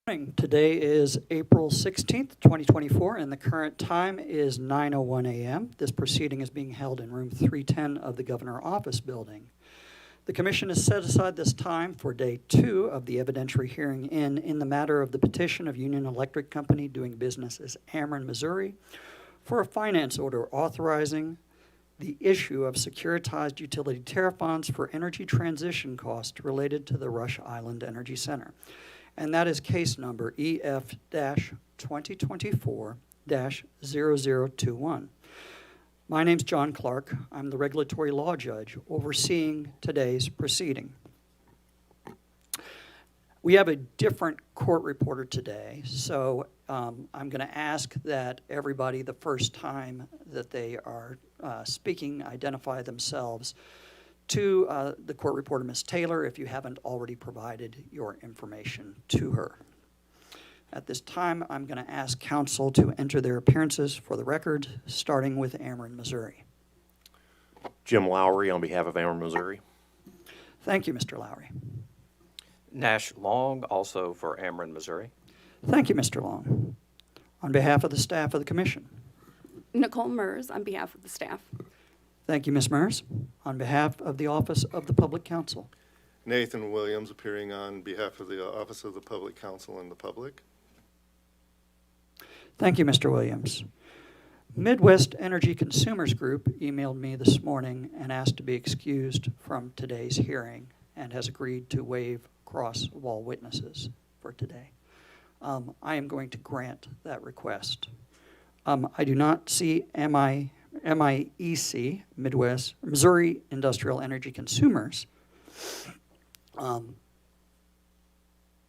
Morning. Today is April 16th, 2024, and the current time is 9:01 a.m. This proceeding is being held in room 310 of the Governor Office Building. The Commission has set aside this time for Day 2 of the evidentiary hearing in the matter of the petition of Union Electric Company doing business as Ameren, Missouri, for a finance order authorizing the issue of securitized utility tariff bonds for energy transition costs related to the Rush Island Energy Center. And that is case number EF-2024-0021. My name's John Clark. I'm the regulatory law judge overseeing today's proceeding. We have a different court reporter today, so I'm going to ask that everybody, the first time that they are speaking, identify themselves to the court reporter, Ms. Taylor, if you haven't already provided your information to her. At this time, I'm going to ask counsel to enter their appearances for the record, starting with Ameren, Missouri. Jim Lowry on behalf of Ameren, Missouri. Thank you, Mr. Lowry. Nash Long, also for Ameren, Missouri. Thank you, Mr. Long. On behalf of the staff of the Commission. Nicole Mers on behalf of the staff. Thank you, Ms. Mers. On behalf of the Office of the Public Counsel. Nathan Williams, appearing on behalf of the Office of the Public Counsel and the public. Thank you, Mr. Williams. Midwest Energy Consumers Group emailed me this morning and asked to be excused from today's hearing and has agreed to waive cross-wall witnesses for today. I am going to grant that request. I do not see MIEC, Midwest, Missouri Industrial Energy Consumers.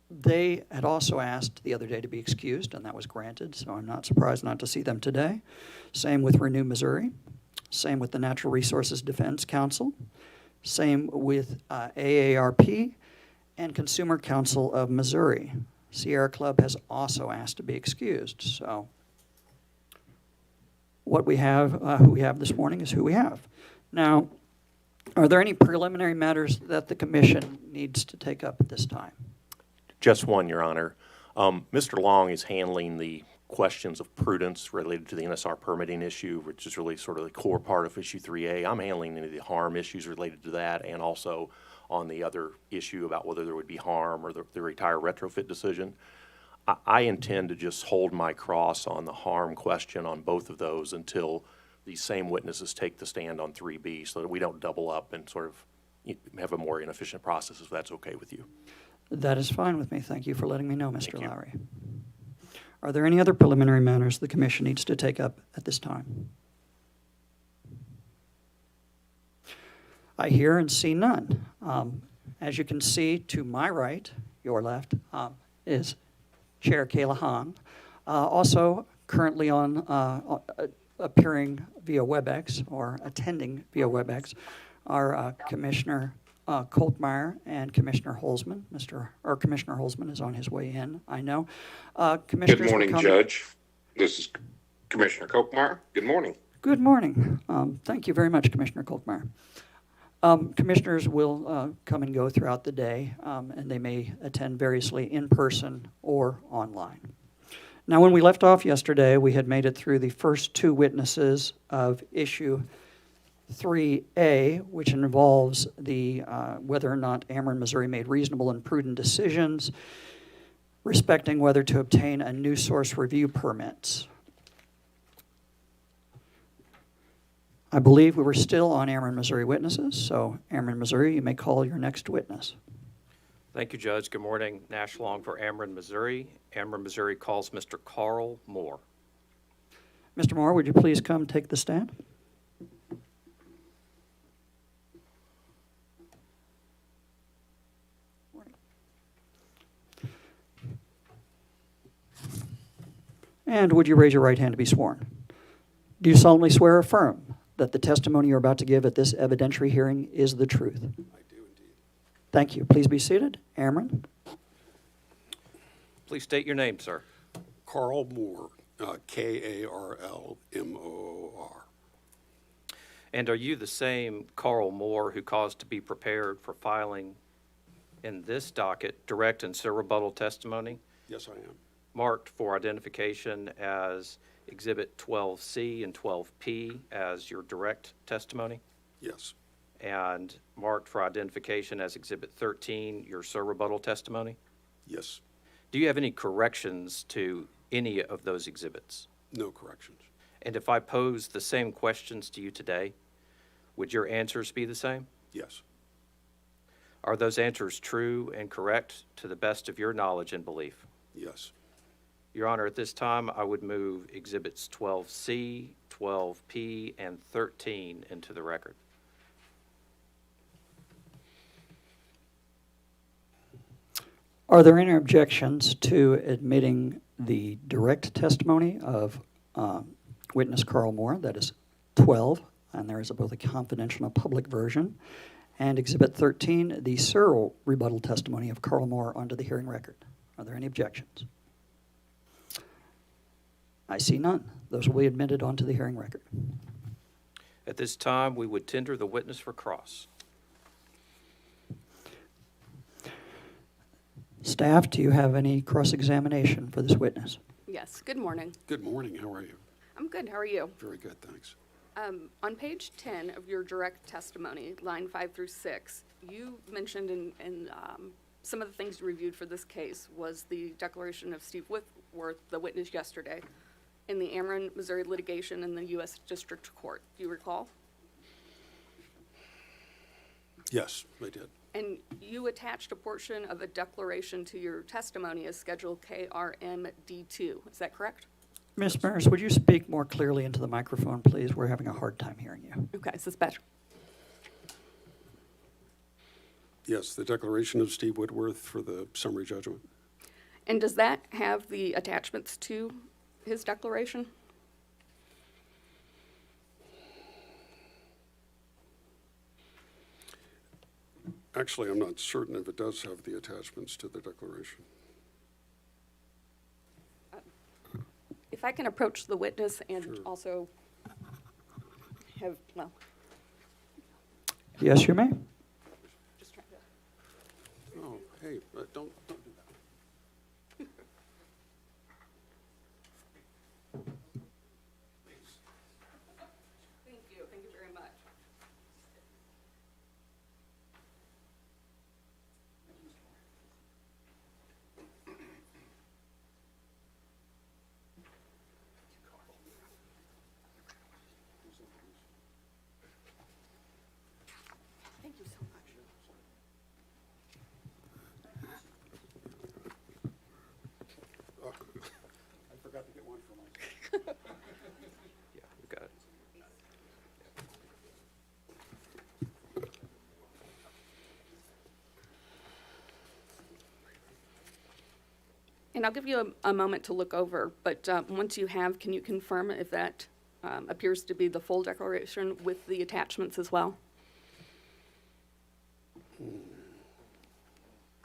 They had also asked the other day to be excused, and that was granted, so I'm not surprised not to see them today. Same with Renew Missouri. Same with the Natural Resources Defense Council. Same with AARP and Consumer Council of Missouri. Sierra Club has also asked to be excused, so what we have, who we have this morning is who we have. Now, are there any preliminary matters that the Commission needs to take up at this time? Just one, Your Honor. Mr. Long is handling the questions of prudence related to the NSR permitting issue, which is really sort of the core part of issue 3A. I'm handling any of the harm issues related to that, and also on the other issue about whether there would be harm or the retire retrofit decision. I intend to just hold my cross on the harm question on both of those until these same witnesses take the stand on 3B, so that we don't double up and sort of have a more inefficient process, if that's okay with you. That is fine with me. Thank you for letting me know, Mr. Lowry. Are there any other preliminary matters the Commission needs to take up at this time? I hear and see none. As you can see to my right, your left, is Chair Kayla Hahn. Also currently on appearing via WebEx or attending via WebEx are Commissioner Kolkmeyer and Commissioner Holzman. Commissioner Holzman is on his way in, I know. Good morning, Judge. This is Commissioner Kolkmeyer. Good morning. Good morning. Thank you very much, Commissioner Kolkmeyer. Commissioners will come and go throughout the day, and they may attend variously in person or online. Now, when we left off yesterday, we had made it through the first two witnesses of issue 3A, which involves the whether or not Ameren, Missouri made reasonable and prudent decisions respecting whether to obtain a new source review permit. I believe we were still on Ameren, Missouri witnesses, so Ameren, Missouri, you may call your next witness. Thank you, Judge. Good morning. Nash Long for Ameren, Missouri. Ameren, Missouri calls Mr. Carl Moore. Mr. Moore, would you please come take the stand? And would you raise your right hand to be sworn? Do you solemnly swear or affirm that the testimony you're about to give at this evidentiary hearing is the truth? I do indeed. Thank you. Please be seated. Ameren. Please state your name, sir. Carl Moore, K-A-R-L-M-O-O-R. And are you the same Carl Moore who caused to be prepared for filing in this docket direct and rebuttal testimony Yes, I am. marked for identification as Exhibit 12C and 12P as your direct testimony, Yes. and marked for identification as Exhibit 13, your sir rebuttal testimony? Yes. Do you have any corrections to any of those exhibits? No corrections. And if I pose the same questions to you today, would your answers be the same? Yes. Are those answers true and correct to the best of your knowledge and belief? Yes. Your Honor, at this time, I would move Exhibits 12C, 12P, and 13 into the record. Are there any objections to admitting the direct testimony of witness Carl Moore? That is 12, and there is both a confidential and a public version. And Exhibit 13, the sir rebuttal testimony of Carl Moore onto the hearing record. Are there any objections? I see none. Those will be admitted onto the hearing record. At this time, we would tender the witness for cross. Staff, do you have any cross-examination for this witness? Yes, good morning. Good morning. How are you? I'm good, how are you? Very good, thanks. On page 10 of your direct testimony, line 5 through 6, you mentioned in some of the things you reviewed for this case was the declaration of Steve Whitworth, the witness yesterday, in the Ameren, Missouri litigation in the U.S. District Court. Do you recall? Yes, I did. And you attached a portion of a declaration to your testimony as Schedule KRMD2. Is that correct? Ms. Mears, would you speak more clearly into the microphone, please? We're having a hard time hearing you. Okay, is this better? Yes, the declaration of Steve Whitworth for the summary judgment. And does that have the attachments to his declaration? Actually, I'm not certain if it does have the attachments to the declaration. If I can approach the witness and Sure. also have, well, Yes, you may. just trying to. Oh, hey, don't do that. Thank you very much. Thank you so much. I forgot to get one for myself. Yeah, you got it. And I'll give you a moment to look over, but once you have, can you confirm if that appears to be the full declaration with the attachments as well?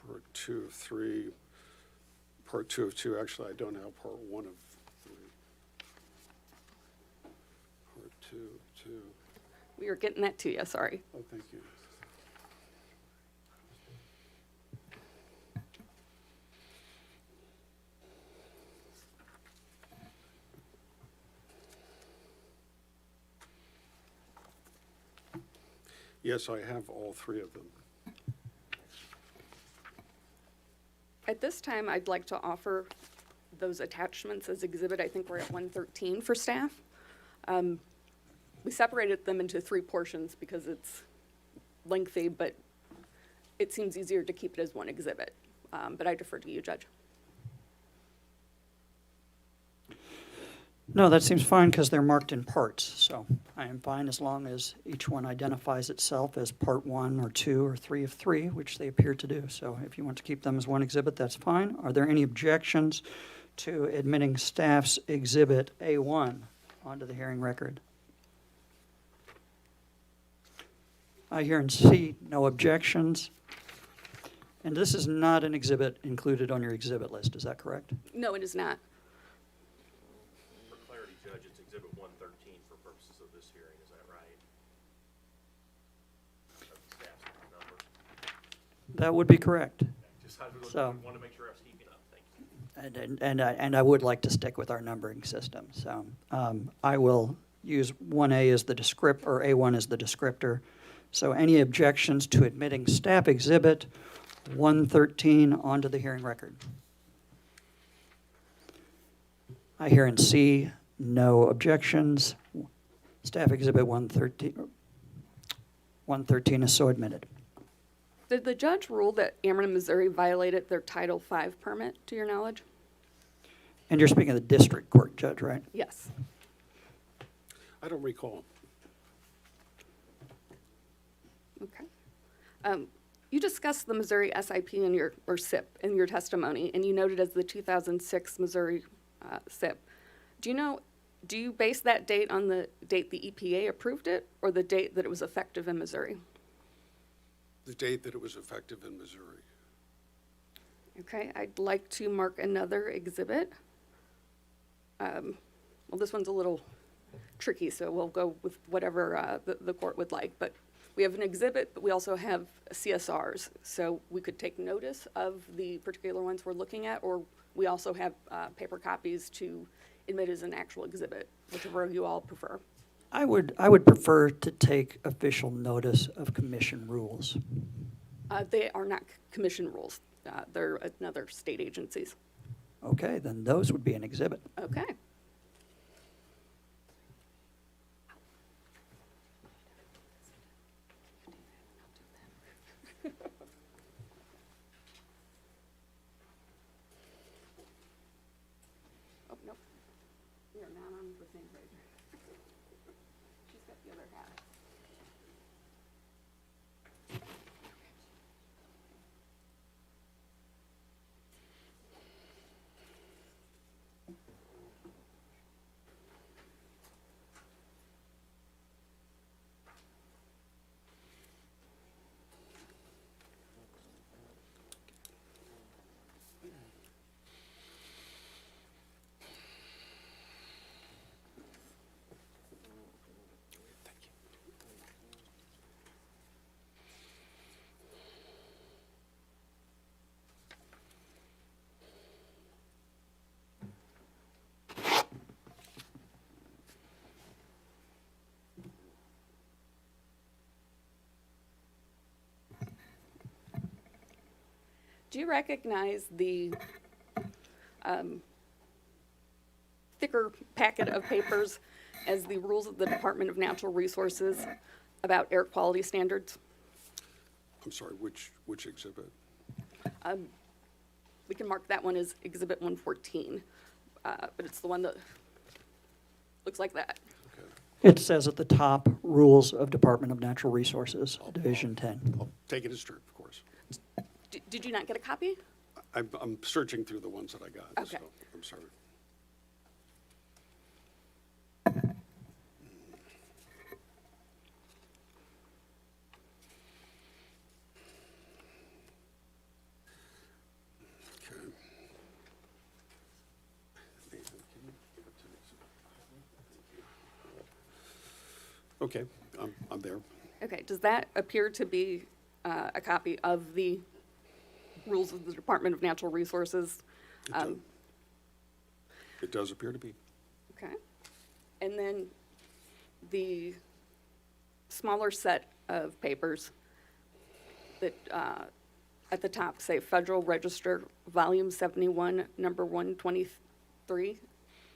Part 2 of 3, part 2 of 2, actually, I don't have part 1 of 3. Part 2 of 2, We are getting that to you, sorry. oh, thank you. Yes, I have all 3 of them. At this time, I'd like to offer those attachments as exhibit. I think we're at 113 for staff. We separated them into 3 portions because it's lengthy, but it seems easier to keep it as one exhibit. But I defer to you, Judge. No, that seems fine because they're marked in parts. So I am fine as long as each one identifies itself as part 1 or 2 or 3 of 3, which they appear to do. So if you want to keep them as one exhibit, that's fine. Are there any objections to admitting staff's exhibit A1 onto the hearing record? I hear and see no objections. And this is not an exhibit included on your exhibit list, is that correct? No, it is not. For clarity, Judge, it's Exhibit 113 for purposes of this hearing, is that right? Of the staff's number. That would be correct. Just I So- want to make sure I was keeping up, thank you. And I would like to stick with our numbering system. So I will use 1A as the descript, or A1 as the descriptor. So any objections to admitting staff exhibit 113 onto the hearing record? I hear and see no objections. Staff exhibit 113 is so admitted. Did the judge rule that Ameren, Missouri violated their Title V permit, to your knowledge? And you're speaking of the district court judge, right? Yes. I don't recall. Okay. You discussed the Missouri SIP or SIP in your testimony, and you noted as the 2006 Missouri SIP. Do you base that date on the date the EPA approved it, or the date that it was effective in Missouri? The date that it was effective in Missouri. Okay, I'd like to mark another exhibit. Well, this one's a little tricky, so we'll go with whatever the court would like. But we have an exhibit, but we also have CSRs. So we could take notice of the particular ones we're looking at, or we also have paper copies to admit as an actual exhibit, whichever you all prefer. I would prefer to take official notice of commission rules. They are not commission rules. They're another state agencies. Okay, then those would be an exhibit. Okay. Oh, nope. We are not on the same page. She's got the other hat. Do you recognize the thicker packet of papers as the rules of the Department of Natural Resources about air quality standards? I'm sorry, which exhibit? We can mark that one as Exhibit 114, but it's the one that looks like that. Okay. It says at the top, Rules of Department of Natural Resources, Division 10. I'll take it as true, of course. Did you not get a copy? I'm searching through the ones that I got, Okay. so I'm sorry. Okay, I'm there. Okay, does that appear to be a copy of the rules of the Department of Natural Resources? It does appear to be. Okay. And then the smaller set of papers that at the top say Federal Register, Volume 71, Number 123.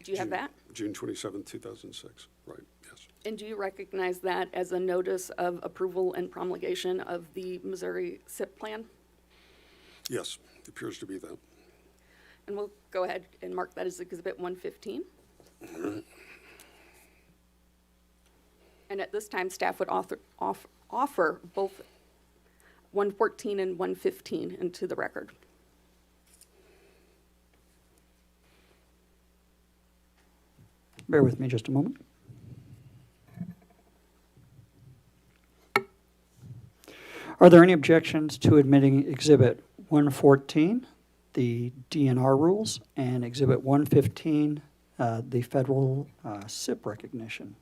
Do you have that? June 27, 2006, right, yes. And do you recognize that as a notice of approval and promulgation of the Missouri SIP plan? Yes, it appears to be that. And we'll go ahead and mark that as Exhibit 115. And at this time, staff would offer both 114 and 115 into the record. Bear with me just a moment. Are there any objections to admitting Exhibit 114, the DNR rules, and Exhibit 115, the federal SIP recognition,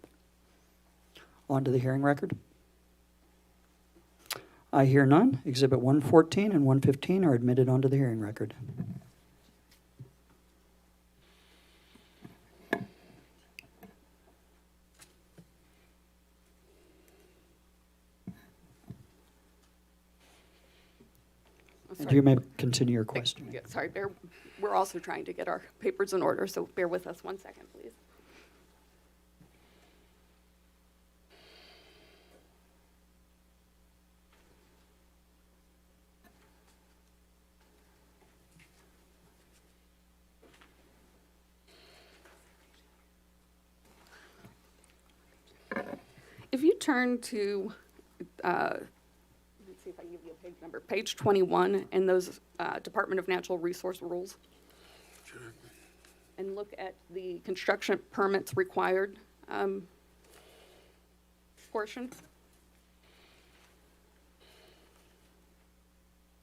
onto the hearing record? I hear none. Exhibit 114 and 115 are admitted onto the hearing record. And sorry. you may continue your question. Yeah, sorry, we're also trying to get our papers in order, so bear with us 1 second, please. If you turn to, let me see if I can give you a page number, page 21 in those Department of Natural Resource rules, and look at the construction permits required portion.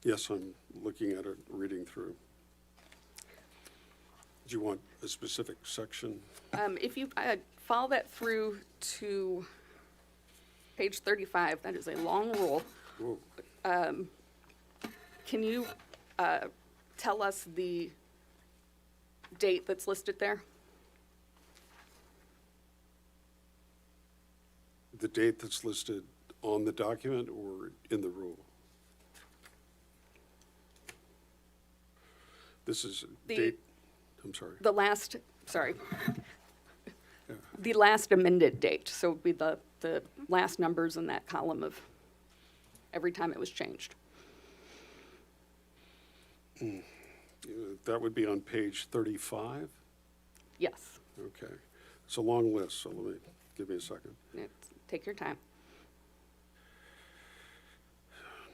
Yes, I'm looking at it, reading through. Do you want a specific section? If you follow that through to page 35, that is a long rule. Whoa. Can you tell us the date that's listed there? The date that's listed on the document or in the rule? This is a The- date, I'm sorry. The last, sorry. The last amended date, so it would be the last numbers in that column of every time it was changed. That would be on page 35? Yes. Okay. It's a long list, so give me a second. Take your time.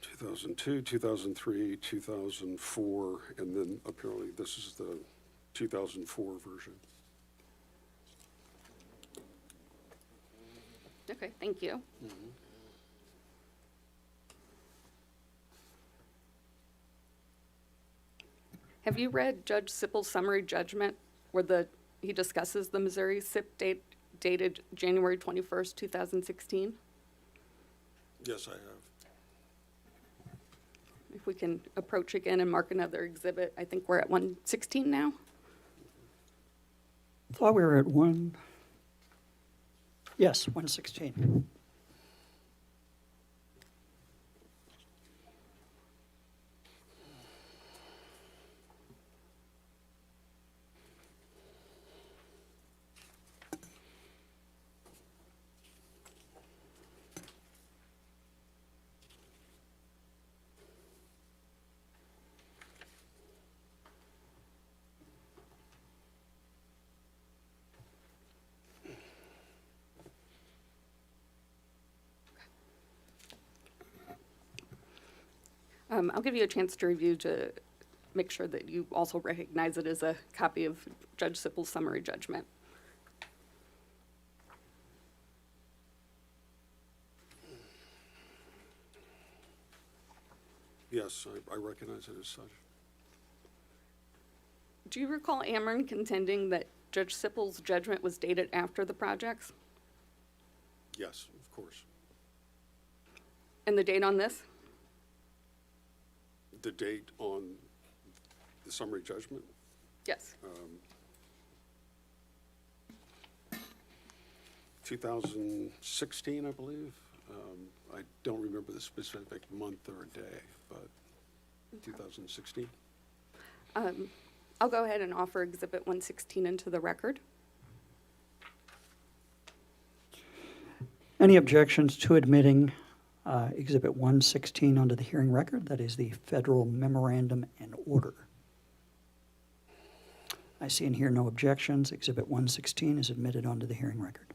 2002, 2003, 2004, and then apparently this is the 2004 version. Okay, thank you. Have you read Judge Sippel's summary judgment where he discusses the Missouri SIP date dated January 21st, 2016? Yes, I have. If we can approach again and mark another exhibit, I think we're at 116 now. Thought we were at one. Yes, 116. I'll give you a chance to review to make sure that you also recognize it as a copy of Judge Sippel's summary judgment. Yes, I recognize it as such. Do you recall Ameren contending that Judge Sippel's judgment was dated after the projects? Yes, of course. And the date on this? The date on the summary judgment, Yes. 2016, I believe. I don't remember the specific month or day, but 2016. I'll go ahead and offer Exhibit 116 into the record. Any objections to admitting Exhibit 116 onto the hearing record? That is the federal memorandum and order. I see and hear no objections. Exhibit 116 is admitted onto the hearing record.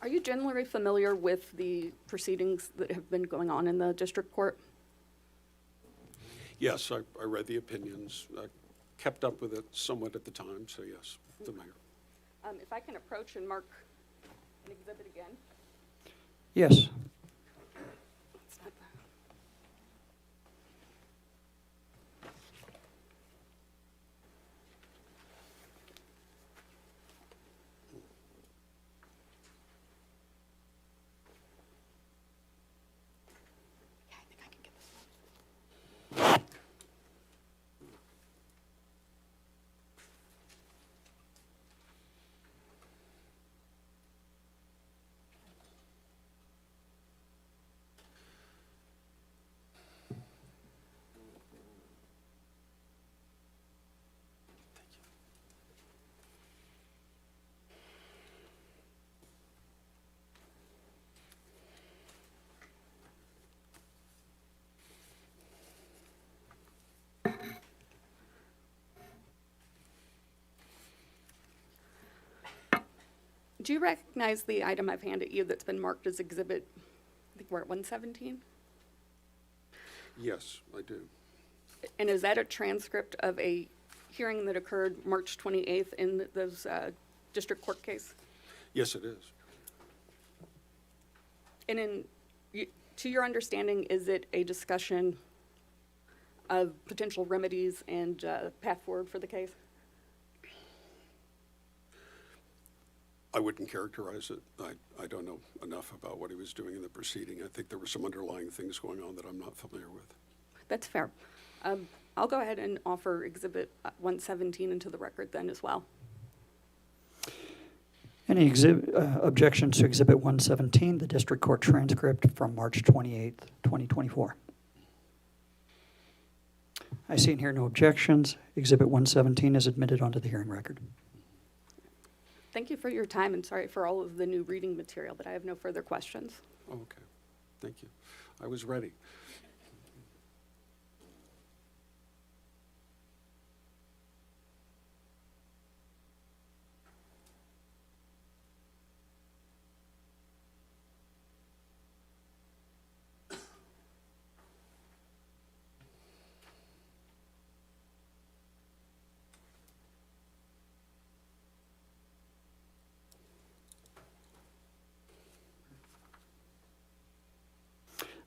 Are you generally familiar with the proceedings that have been going on in the district court? Yes, I read the opinions. I kept up with it somewhat at the time, so yes, familiar. If I can approach and mark an exhibit again. Yes. It's not the- Yeah, I think I can get this one. Do you recognize the item I've handed you that's been marked as exhibit, I think we're at 117? Yes, I do. And is that a transcript of a hearing that occurred March 28th in those district court case? Yes, it is. And to your understanding, is it a discussion of potential remedies and path forward for the case? I wouldn't characterize it. I don't know enough about what he was doing in the proceeding. I think there were some underlying things going on that I'm not familiar with. That's fair. I'll go ahead and offer Exhibit 117 into the record then as well. Any objections to Exhibit 117, the district court transcript from March 28th, 2024? I see and hear no objections. Exhibit 117 is admitted onto the hearing record. Thank you for your time, and sorry for all of the new reading material, but I have no further questions. Oh, okay. Thank you. I was ready.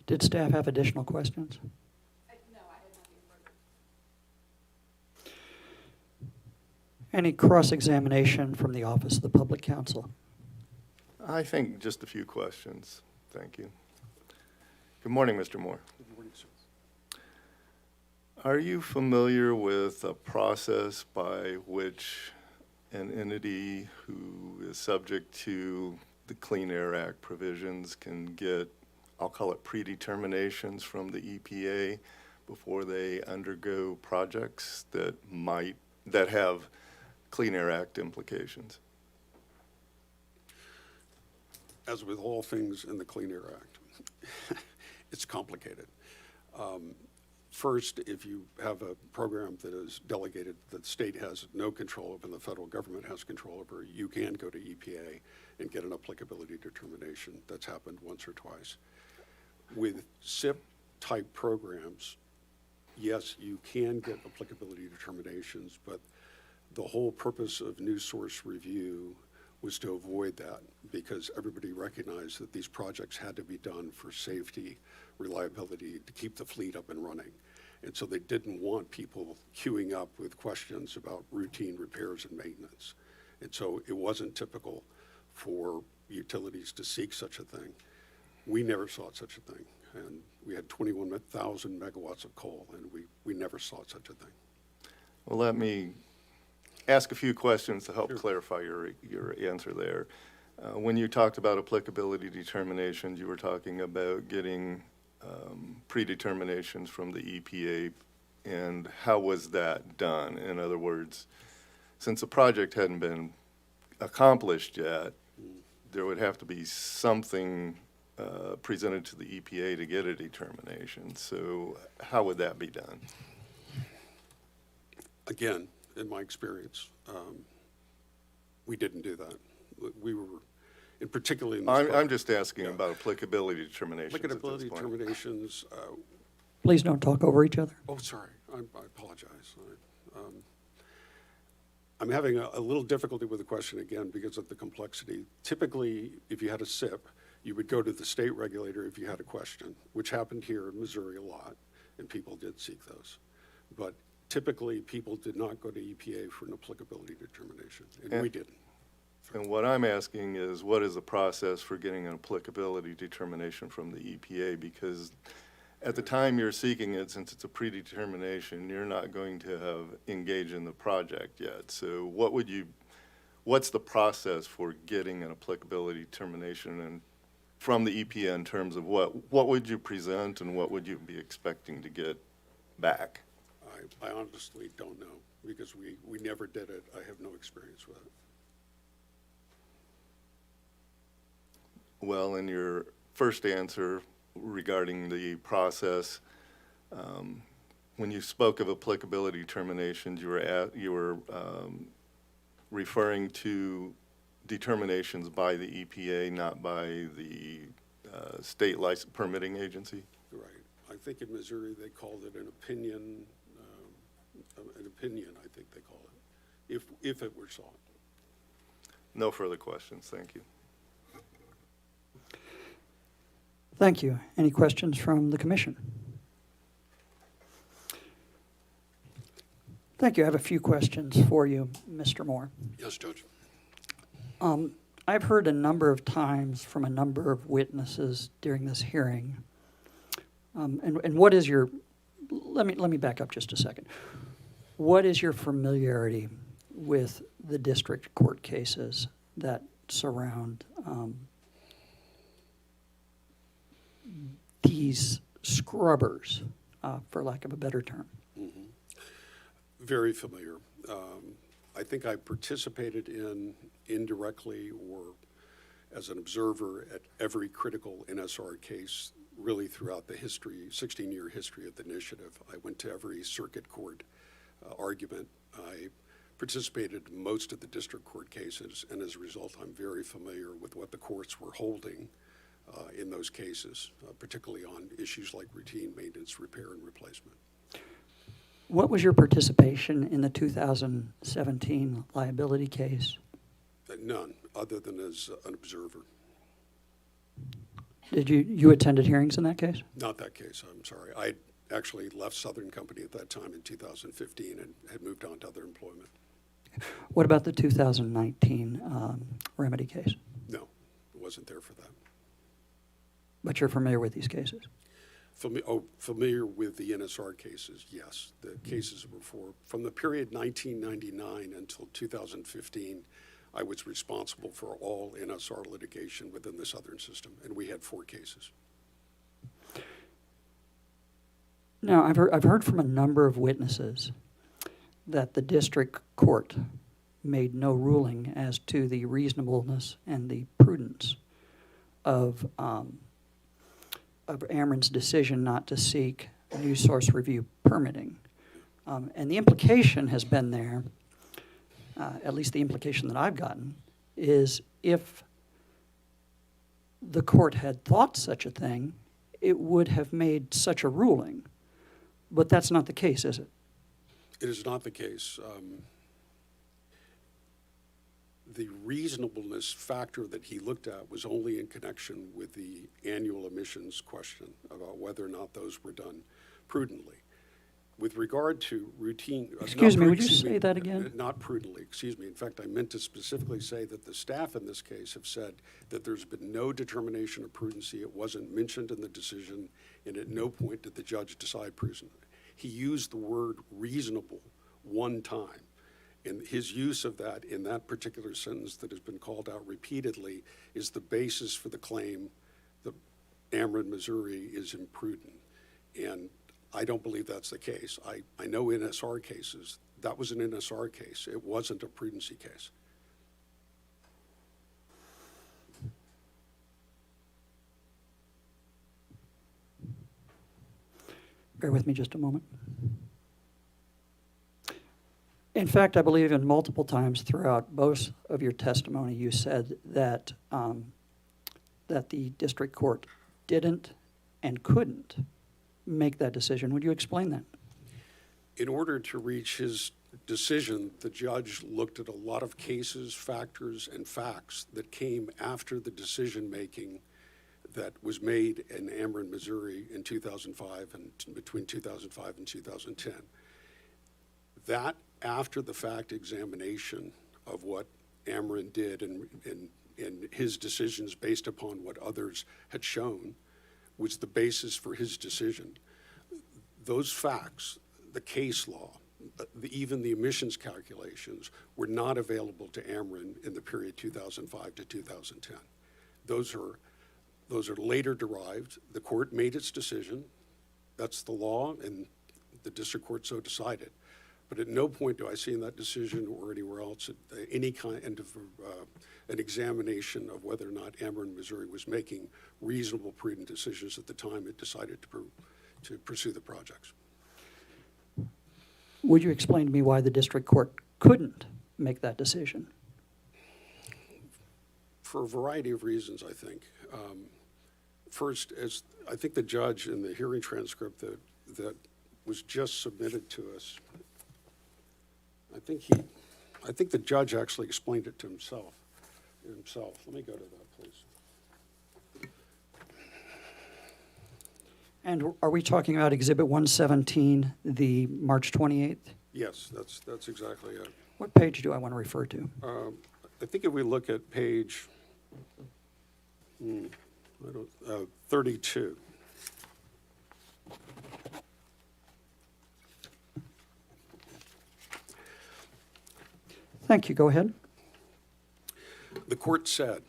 Did staff have additional questions? No, I have nothing further. Any cross-examination from the Office of the Public Counsel? I think just a few questions. Thank you. Good morning, Mr. Moore. Good morning, sir. Are you familiar with a process by which an entity who is subject to the Clean Air Act provisions can get, I'll call it predeterminations from the EPA before they undergo projects that have Clean Air Act implications? As with all things in the Clean Air Act, it's complicated. First, if you have a program that is delegated that the state has no control over and the federal government has control over, you can go to EPA and get an applicability determination. That's happened once or twice. With SIP-type programs, yes, you can get applicability determinations, but the whole purpose of new source review was to avoid that because everybody recognized that these projects had to be done for safety, reliability, to keep the fleet up and running. And so they didn't want people queuing up with questions about routine repairs and maintenance. And so it wasn't typical for utilities to seek such a thing. We never sought such a thing. And we had 21,000 megawatts of coal, and we never sought such a thing. Well, let me ask a few questions to help Sure. clarify your answer there. When you talked about applicability determinations, you were talking about getting predeterminations from the EPA, and how was that done? In other words, since the project hadn't been accomplished yet, there would have to be something presented to the EPA to get a determination. So how would that be done? Again, in my experience, we didn't do that. We were, in particularly in this I'm just asking Yeah. about applicability determinations at this applicability point. determinations. Please don't talk over each other. Oh, sorry, I apologize. I'm having a little difficulty with the question again because of the complexity. Typically, if you had a SIP, you would go to the state regulator if you had a question, which happened here in Missouri a lot, and people did seek those. But typically, people did not go to EPA for an applicability determination, and we didn't. And what I'm asking is, what is the process for getting an applicability determination from the EPA? Because at the time you're seeking it, since it's a predetermination, you're not going to have engaged in the project yet. So what's the process for getting an applicability determination and from the EPA in terms of what would you present and what would you be expecting to get back? I honestly don't know because we never did it. I have no experience with it. Well, in your first answer regarding the process, when you spoke of applicability determinations, you were referring to determinations by the EPA, not by the state license permitting agency? Right. I think in Missouri, they called it an opinion, I think they call it, if it were sought. No further questions, thank you. Thank you. Any questions from the commission? Thank you. I have a few questions for you, Mr. Moore. Yes, Judge. I've heard a number of times from a number of witnesses during this hearing, and what is your, let me back up just a second. What is your familiarity with the district court cases that surround these scrubbers, for lack of a better term? Very familiar. I think I participated in indirectly or as an observer at every critical NSR case really throughout the history, 16-year history of the initiative. I went to every circuit court argument. I participated in most of the district court cases, and as a result, I'm very familiar with what the courts were holding in those cases, particularly on issues like routine maintenance, repair, and replacement. What was your participation in the 2017 liability case? None, other than as an observer. Did you attended hearings in that case? Not that case, I'm sorry. I actually left Southern Company at that time in 2015 and had moved on to other employment. What about the 2019 remedy case? No, wasn't there for that. But you're familiar with these cases? Familiar with the NSR cases, yes. The cases were from the period 1999 until 2015, I was responsible for all NSR litigation within the Southern system, and we had 4 cases. Now, I've heard from a number of witnesses that the district court made no ruling as to the reasonableness and the prudence of Ameren's decision not to seek new source review permitting. And the implication has been there, at least the implication that I've gotten, is if the court had thought such a thing, it would have made such a ruling. But that's not the case, is it? It is not the case. The reasonableness factor that he looked at was only in connection with the annual emissions question about whether or not those were done prudently. With regard to routine... Excuse me, would you say that again? Not prudently, excuse me. In fact, I meant to specifically say that the staff in this case have said that there's been no determination of prudency. It wasn't mentioned in the decision, and at no point did the judge decide prudently. He used the word reasonable one time. And his use of that in that particular sentence that has been called out repeatedly is the basis for the claim that Ameren, Missouri is imprudent. And I don't believe that's the case. I know NSR cases. That was an NSR case. It wasn't a prudency case. Bear with me just a moment. In fact, I believe in multiple times throughout both of your testimony, you said that that the district court didn't and couldn't make that decision. Would you explain that? In order to reach his decision, the judge looked at a lot of cases, factors, and facts that came after the decision-making that was made in Ameren, Missouri in 2005 and between 2005 and 2010. That after-the-fact examination of what Ameren did and his decisions based upon what others had shown was the basis for his decision. Those facts, the case law, even the emissions calculations were not available to Ameren in the period 2005 to 2010. Those are later derived. The court made its decision. That's the law, and the district court so decided. But at no point do I see in that decision or anywhere else any kind of an examination of whether or not Ameren, Missouri was making reasonable, prudent decisions at the time it decided to pursue the projects. Would you explain to me why the district court couldn't make that decision? For a variety of reasons, I think. First, as I think the judge in the hearing transcript that was just submitted to us, I think the judge actually explained it to himself. Let me go to that, please. And are we talking about Exhibit 117, the March 28th? Yes, that's exactly it. What page do I want to refer to? I think if we look at page 32. Thank you. Go ahead. The court said,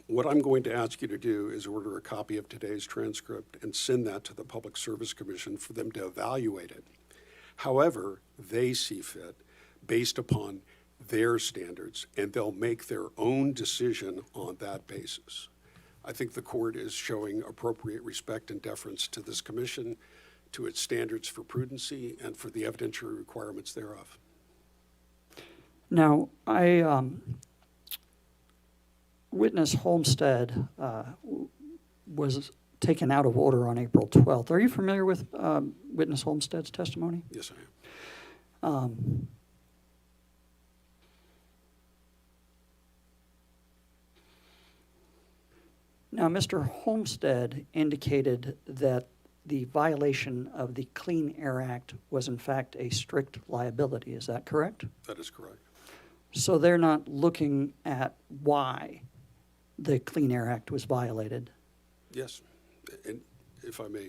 what I'm going to ask you to do is order a copy of today's transcript and send that to the Public Service Commission for them to evaluate it. However, they see fit based upon their standards, and they'll make their own decision on that basis. I think the court is showing appropriate respect and deference to this commission, to its standards for prudency, and for the evidentiary requirements thereof. Now, Witness Homestead was taken out of order on April 12th. Are you familiar with Witness Homestead's testimony? Yes, I am. Now, Mr. Homestead indicated that the violation of the Clean Air Act was in fact a strict liability. Is that correct? That is correct. So they're not looking at why the Clean Air Act was violated. Yes, and if I may,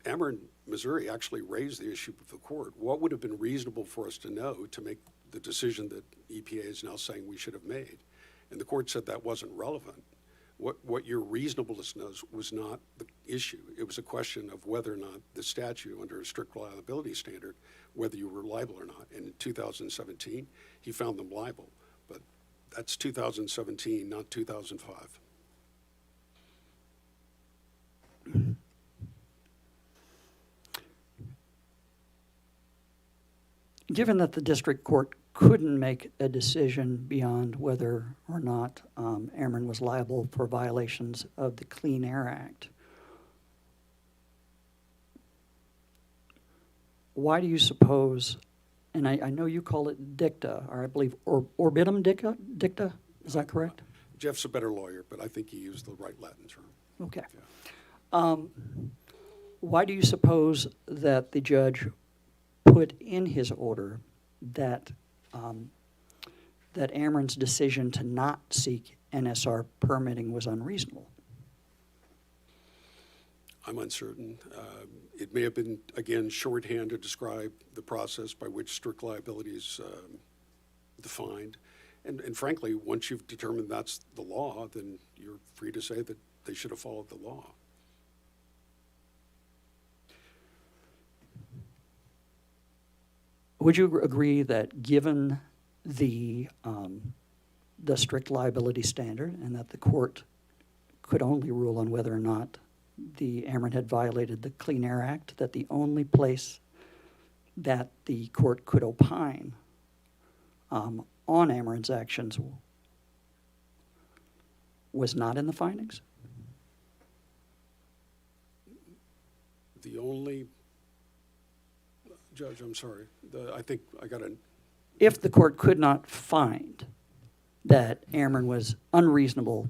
Ameren, Missouri actually raised the issue with the court. What would have been reasonable for us to know to make the decision that EPA is now saying we should have made? And the court said that wasn't relevant. What your reasonableness knows was not the issue. It was a question of whether or not the statute, under a strict liability standard, whether you were liable or not. And in 2017, he found them liable. But that's 2017, not 2005. Given that the district court couldn't make a decision beyond whether or not Ameren was liable for violations of the Clean Air Act, why do you suppose, and I know you call it dicta, or I believe orbitum dicta, is that correct? Jeff's a better lawyer, but I think he used the right Latin term. Okay. Yeah. Why do you suppose that the judge put in his order that that Ameren's decision to not seek NSR permitting was unreasonable? I'm uncertain. It may have been, again, shorthand to describe the process by which strict liability is defined. And frankly, once you've determined that's the law, then you're free to say that they should have followed the law. Would you agree that given the strict liability standard and that the court could only rule on whether or not the Ameren had violated the Clean Air Act, that the only place that the court could opine on Ameren's actions was not in the findings? The only, Judge, I'm sorry, I think I got an... If the court could not find that Ameren was unreasonable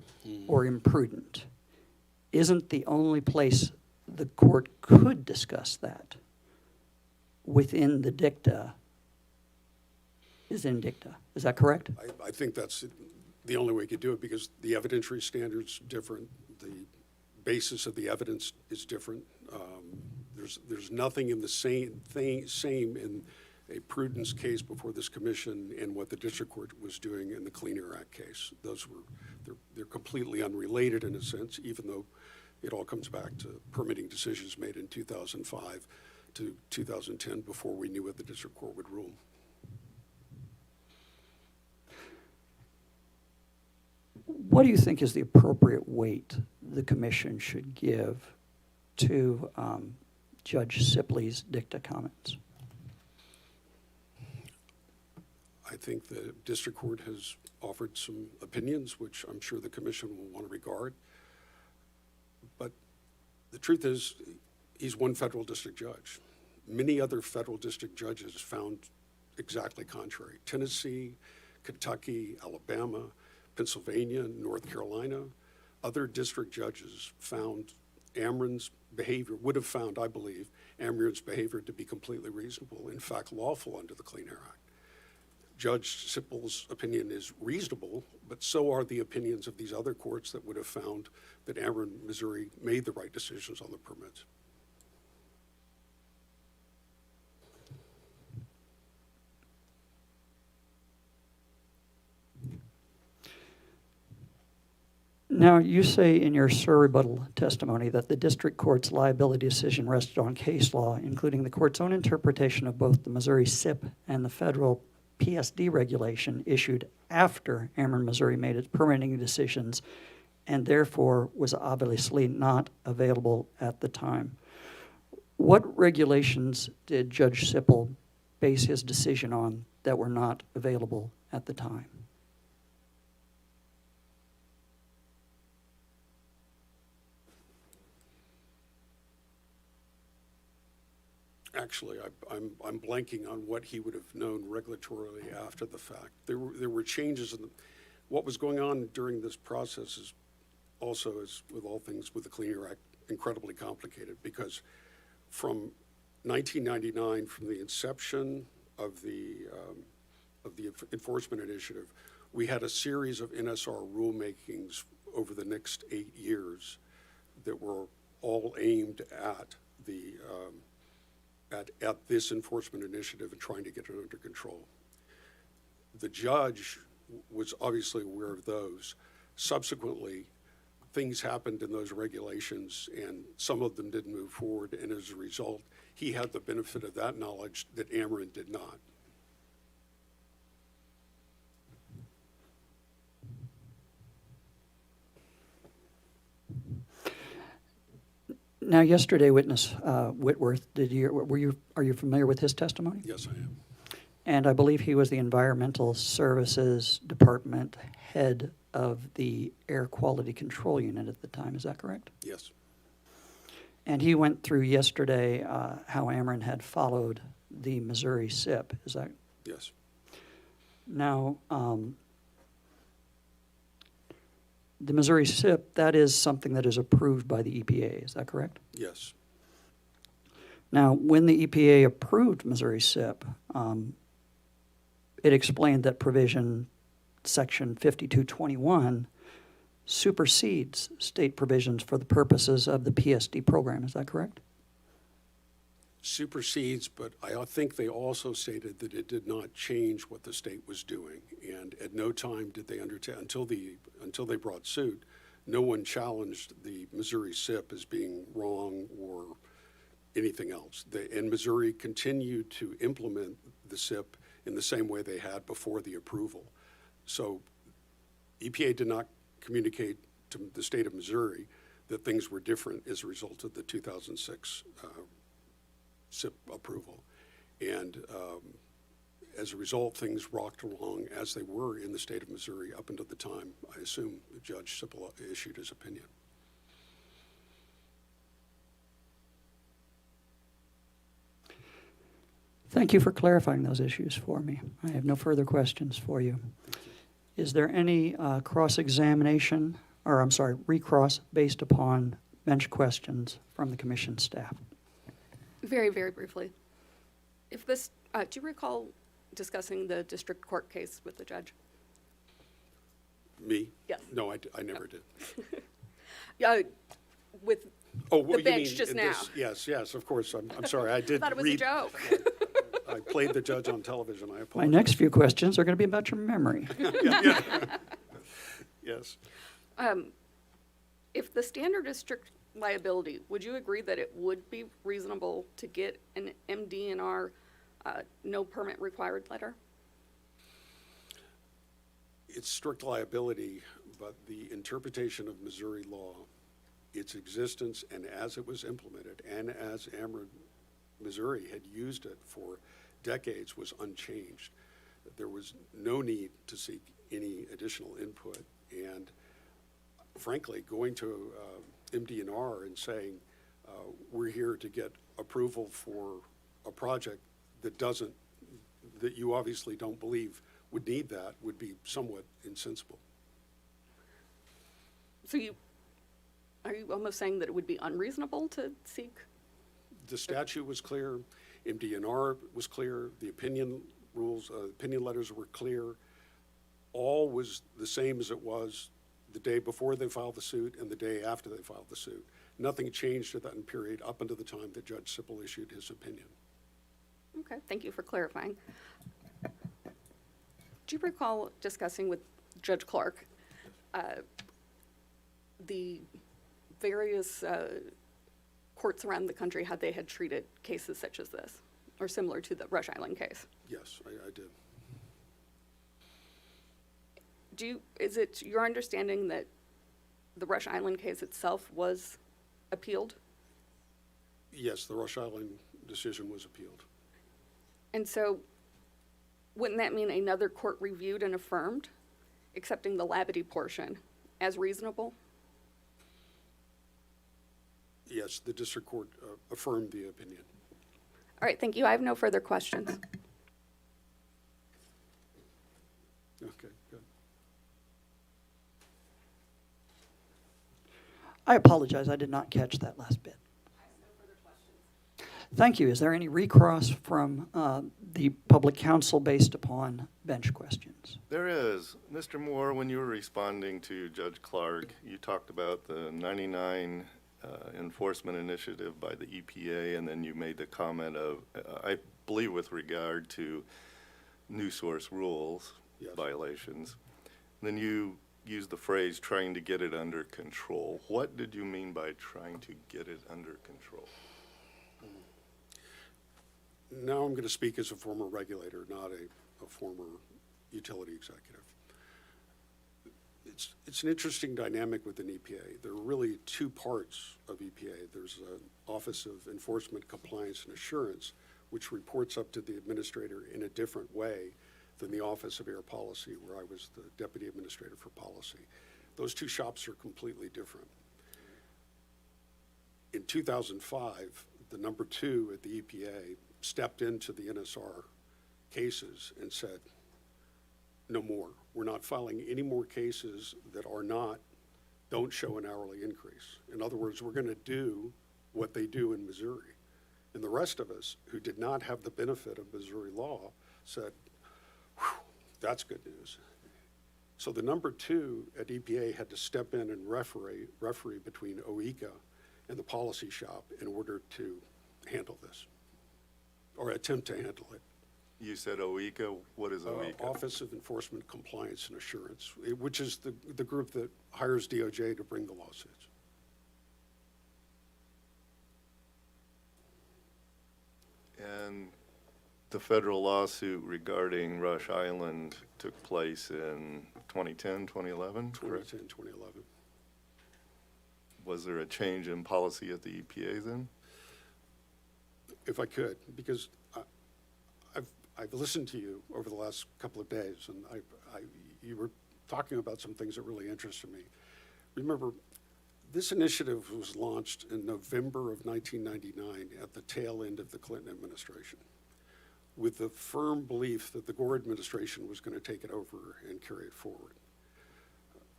or imprudent, isn't the only place the court could discuss that within the dicta is in dicta? Is that correct? I think that's the only way you could do it because the evidentiary standard's different. The basis of the evidence is different. There's nothing in the same in a prudence case before this commission and what the district court was doing in the Clean Air Act case. They're completely unrelated in a sense, even though it all comes back to permitting decisions made in 2005 to 2010 before we knew what the district court would rule. What do you think is the appropriate weight the commission should give to Judge Sipley's dicta comments? I think the district court has offered some opinions, which I'm sure the commission will want to regard. But the truth is, he's one federal district judge. Many other federal district judges found exactly contrary. Tennessee, Kentucky, Alabama, Pennsylvania, North Carolina, other district judges found Ameren's behavior, would have found, I believe, Ameren's behavior to be completely reasonable, in fact, lawful under the Clean Air Act. Judge Sippel's opinion is reasonable, but so are the opinions of these other courts that would have found that Ameren, Missouri made the right decisions on the permits. Now, you say in your rebuttal testimony that the district court's liability decision rested on case law, including the court's own interpretation of both the Missouri SIP and the federal PSD regulation issued after Ameren, Missouri made its permitting decisions, and therefore was obviously not available at the time. What regulations did Judge Sippel base his decision on that were not available at the time? Actually, I'm blanking on what he would have known regulatorily after the fact. There were changes in what was going on during this process is also, as with all things with the Clean Air Act, incredibly complicated, because from 1999, from the inception of the enforcement initiative, we had a series of NSR rulemakings over the next 8 years that were all aimed at the at this enforcement initiative and trying to get it under control. The judge was obviously aware of those. Subsequently, things happened in those regulations, and some of them didn't move forward, and as a result, he had the benefit of that knowledge that Ameren did not. Now, yesterday, witness Whitworth, are you familiar with his testimony? Yes, I am. And I believe he was the Environmental Services Department head of the Air Quality Control Unit at the time. Is that correct? Yes. And he went through yesterday how Ameren had followed the Missouri SIP. Is that? Yes. Now, the Missouri SIP, that is something that is approved by the EPA. Is that correct? Yes. Now, when the EPA approved Missouri SIP, it explained that provision section 5221 supersedes state provisions for the purposes of the PSD program. Is that correct? Supersedes, but I think they also stated that it did not change what the state was doing. And at no time did they undertake, until they brought suit, no one challenged the Missouri SIP as being wrong or anything else. And Missouri continued to implement the SIP in the same way they had before the approval. So EPA did not communicate to the state of Missouri that things were different as a result of the 2006 SIP approval. And as a result, things rocked along as they were in the state of Missouri up until the time, I assume, Judge Sippel issued his opinion. Thank you for clarifying those issues for me. I have no further questions for you. Is there any cross-examination, or I'm sorry, recross based upon bench questions from the commission staff? Very, very briefly. If this, do you recall discussing the district court case with the judge? Me? Yes. No, I never did. Yeah, with Oh, the bench just now. Yes, of course. I'm sorry. I I did thought it was read. a joke. I played the judge on television. I My apologize. next few questions are going to be about your memory. Yes. If the standard is strict liability, would you agree that it would be reasonable to get an MDNR no permit required letter? It's strict liability, but the interpretation of Missouri law, its existence and as it was implemented, and as Ameren, Missouri had used it for decades, was unchanged. There was no need to seek any additional input. And frankly, going to MDNR and saying, we're here to get approval for a project that you obviously don't believe would need that would be somewhat insensible. So are you almost saying that it would be unreasonable to seek? The statute was clear, MDNR was clear, the opinion letters were clear. All was the same as it was the day before they filed the suit and the day after they filed the suit. Nothing changed at that period up until the time that Judge Sipple issued his opinion. Okay, thank you for clarifying. Do you recall discussing with Judge Clark the various courts around the country, how they had treated cases such as this, or similar to the Rush Island case? Yes, I did. Is it your understanding that the Rush Island case itself was appealed? Yes, the Rush Island decision was appealed. And so wouldn't that mean another court reviewed and affirmed, accepting the Labadie portion as reasonable? Yes, the district court affirmed the opinion. All right, thank you. I have no further questions. Okay, good. I apologize, I did not catch that last bit. Thank you. Is there any recross from the public counsel based upon bench questions? There is. Mr. Moore, when you were responding to Judge Clark, you talked about the 99 enforcement initiative by the EPA, and then you made the comment of, I believe with regard to new source rules Yes. violations. Then you used the phrase trying to get it under control. What did you mean by trying to get it under control? Now I'm going to speak as a former regulator, not a former utility executive. It's an interesting dynamic within EPA. There are really two parts of EPA. There's an Office of Enforcement, Compliance, and Assurance, which reports up to the administrator in a different way than the Office of Air Policy, where I was the Deputy Administrator for Policy. Those two shops are completely different. In 2005, the number two at the EPA stepped into the NSR cases and said, no more. We're not filing any more cases that don't show an hourly increase. In other words, we're going to do what they do in Missouri. And the rest of us who did not have the benefit of Missouri law said, whew, that's good news. So the number two at EPA had to step in and referee between OECA and the policy shop in order to handle this, or attempt to handle it. You said OECA. What is OECA? Office of Enforcement, Compliance, and Assurance, which is the group that hires DOJ to bring the lawsuits. And the federal lawsuit regarding Rush Island took place in 2010, 2011, correct? 2010, 2011. Was there a change in policy at the EPA then? If I could, because I've listened to you over the last couple of days, and you were talking about some things that really interested me. Remember, this initiative was launched in November of 1999 at the tail end of the Clinton administration, with the firm belief that the Gore administration was going to take it over and carry it forward.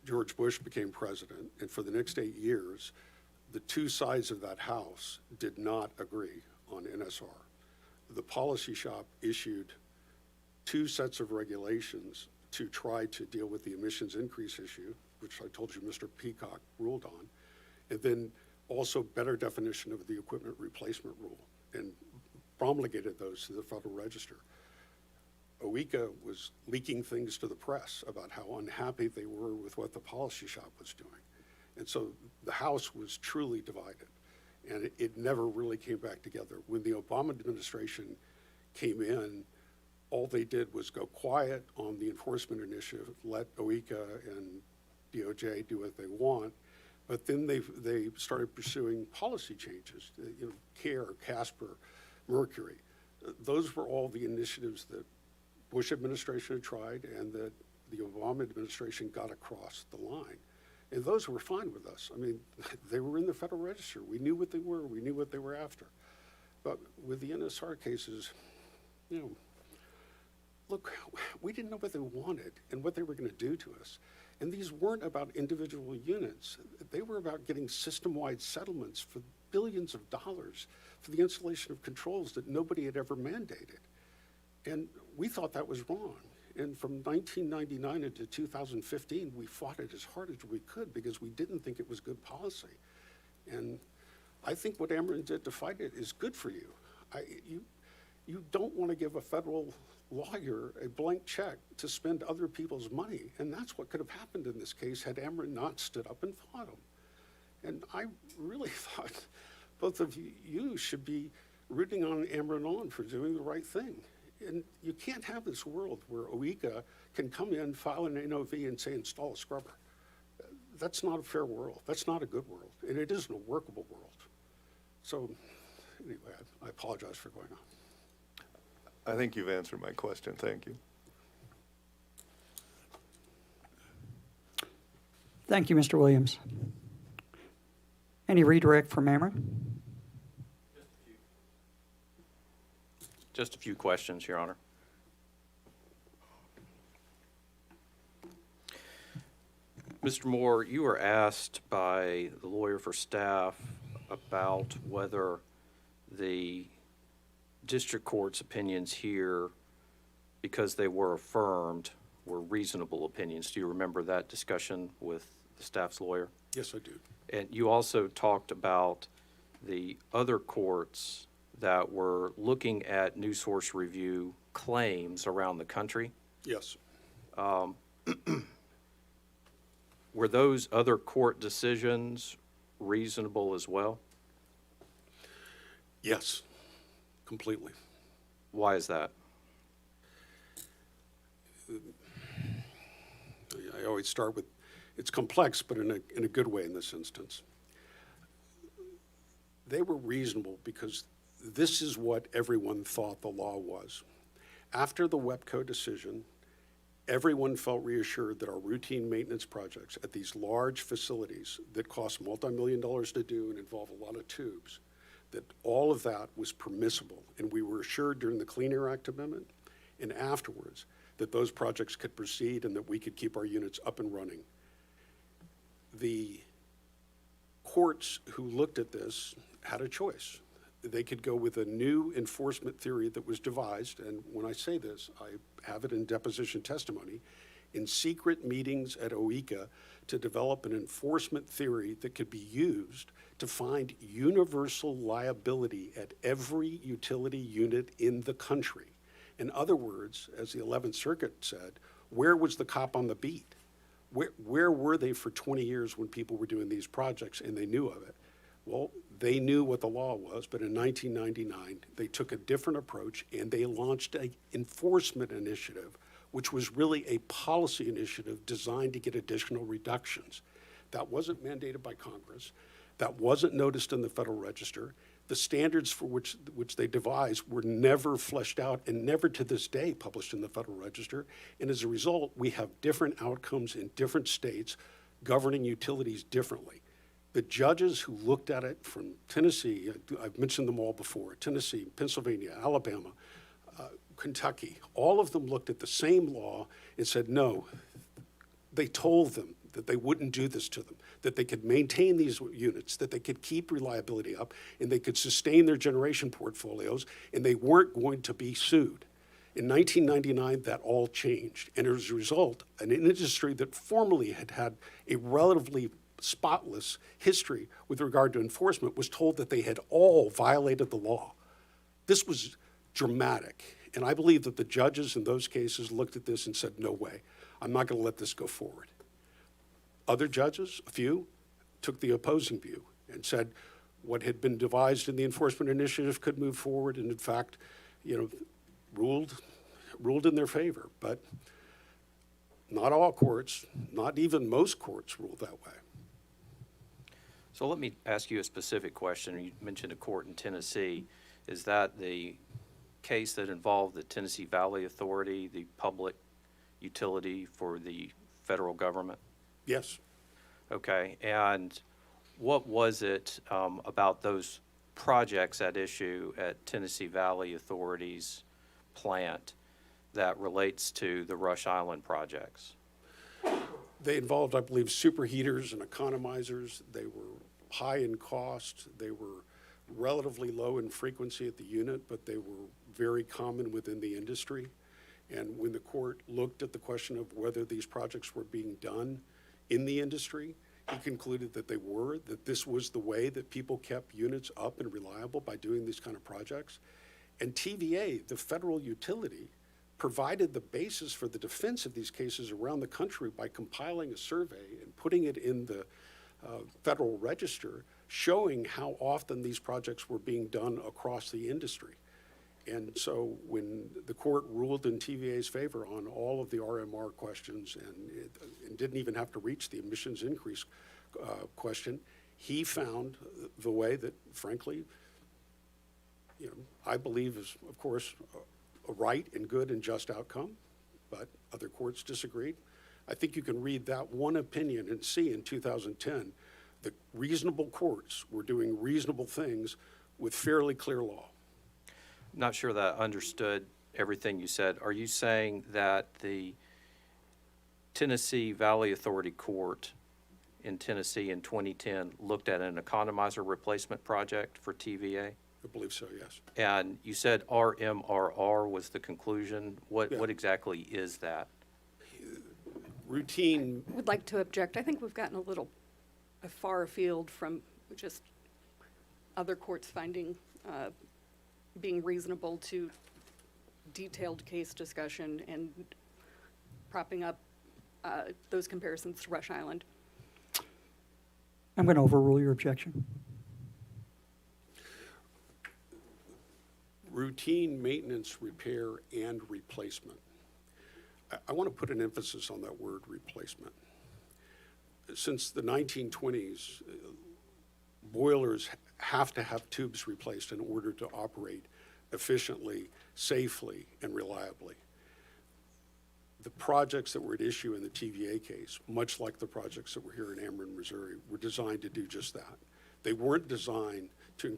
George Bush became president, and for the next 8 years, the two sides of that house did not agree on NSR. The policy shop issued two sets of regulations to try to deal with the emissions increase issue, which I told you Mr. Peacock ruled on, and then also better definition of the equipment replacement rule, and promulgated those to the Federal Register. OECA was leaking things to the press about how unhappy they were with what the policy shop was doing. And so the House was truly divided, and it never really came back together. When the Obama administration came in, all they did was go quiet on the enforcement initiative, let OECA and DOJ do what they want, but then they started pursuing policy changes, CARE, CASPER, Mercury. Those were all the initiatives that Bush administration had tried and that the Obama administration got across the line. And those were fine with us. I mean, they were in the Federal Register. We knew what they were. We knew what they were after. But with the NSR cases, you know, look, we didn't know what they wanted and what they were going to do to us. And these weren't about individual units. They were about getting system-wide settlements for billions of dollars for the installation of controls that nobody had ever mandated. And we thought that was wrong. And from 1999 into 2015, we fought it as hard as we could because we didn't think it was good policy. And I think what Ameren did to fight it is good for you. You don't want to give a federal lawyer a blank check to spend other people's money. And that's what could have happened in this case had Ameren not stood up and fought him. And I really thought both of you should be rooting on Ameren on for doing the right thing. And you can't have this world where OECA can come in, file an NOV, and say install a scrubber. That's not a fair world. That's not a good world. And it isn't a workable world. So anyway, I apologize for going on. I think you've answered my question. Thank you. Thank you, Mr. Williams. Any redirect from Ameren? Just a few questions, Your Honor. Mr. Moore, you were asked by the lawyer for staff about whether the district court's opinions here, because they were affirmed, were reasonable opinions. Do you remember that discussion with the staff's lawyer? Yes, I do. And you also talked about the other courts that were looking at new source review claims around the country. Yes. Were those other court decisions reasonable as well? Yes, completely. Why is that? I always start with, it's complex, but in a good way in this instance. They were reasonable because this is what everyone thought the law was. After the WEPCO decision, everyone felt reassured that our routine maintenance projects at these large facilities that cost multi-million dollars to do and involve a lot of tubes, that all of that was permissible. And we were assured during the Clean Air Act amendment and afterwards that those projects could proceed and that we could keep our units up and running. The courts who looked at this had a choice. They could go with a new enforcement theory that was devised, and when I say this, I have it in deposition testimony, in secret meetings at OECA to develop an enforcement theory that could be used to find universal liability at every utility unit in the country. In other words, as the 11th Circuit said, where was the cop on the beat? Where were they for 20 years when people were doing these projects and they knew of it? Well, they knew what the law was, but in 1999, they took a different approach and they launched an enforcement initiative, which was really a policy initiative designed to get additional reductions. That wasn't mandated by Congress. That wasn't noticed in the Federal Register. The standards for which they devised were never fleshed out and never to this day published in the Federal Register. And as a result, we have different outcomes in different states governing utilities differently. The judges who looked at it from Tennessee, I've mentioned them all before, Tennessee, Pennsylvania, Alabama, Kentucky, all of them looked at the same law and said, no, they told them that they wouldn't do this to them, that they could maintain these units, that they could keep reliability up, and they could sustain their generation portfolios, and they weren't going to be sued. In 1999, that all changed. And as a result, an industry that formerly had had a relatively spotless history with regard to enforcement was told that they had all violated the law. This was dramatic. And I believe that the judges in those cases looked at this and said, no way, I'm not going to let this go forward. Other judges, a few, took the opposing view and said what had been devised in the enforcement initiative could move forward and in fact, ruled in their favor. But not all courts, not even most courts ruled that way. So let me ask you a specific question. You mentioned a court in Tennessee. Is that the case that involved the Tennessee Valley Authority, the public utility for the federal government? Yes. Okay, and what was it about those projects at issue at Tennessee Valley Authority's plant that relates to the Rush Island projects? They involved, I believe, superheaters and economizers. They were high in cost. They were relatively low in frequency at the unit, but they were very common within the industry. And when the court looked at the question of whether these projects were being done in the industry, he concluded that they were, that this was the way that people kept units up and reliable by doing these kind of projects. And TVA, the federal utility, provided the basis for the defense of these cases around the country by compiling a survey and putting it in the Federal Register, showing how often these projects were being done across the industry. And so when the court ruled in TVA's favor on all of the RMR questions and didn't even have to reach the emissions increase question, he found the way that, frankly, I believe is, of course, a right and good and just outcome, but other courts disagreed. I think you can read that one opinion and see in 2010 that reasonable courts were doing reasonable things with fairly clear law. Not sure that I understood everything you said. Are you saying that the Tennessee Valley Authority Court in Tennessee in 2010 looked at an economizer replacement project for TVA? I believe so, yes. And you said RMRR was the conclusion. What Yeah. exactly is that? Routine, Would like to object. I think we've gotten a little far afield from just other courts finding being reasonable to detailed case discussion and propping up those comparisons to Rush Island. I'm going to overrule your objection. routine maintenance, repair, and replacement. I want to put an emphasis on that word replacement. Since the 1920s, boilers have to have tubes replaced in order to operate efficiently, safely, and reliably. The projects that were at issue in the TVA case, much like the projects that were here in Ameren, Missouri, were designed to do just that. They weren't designed to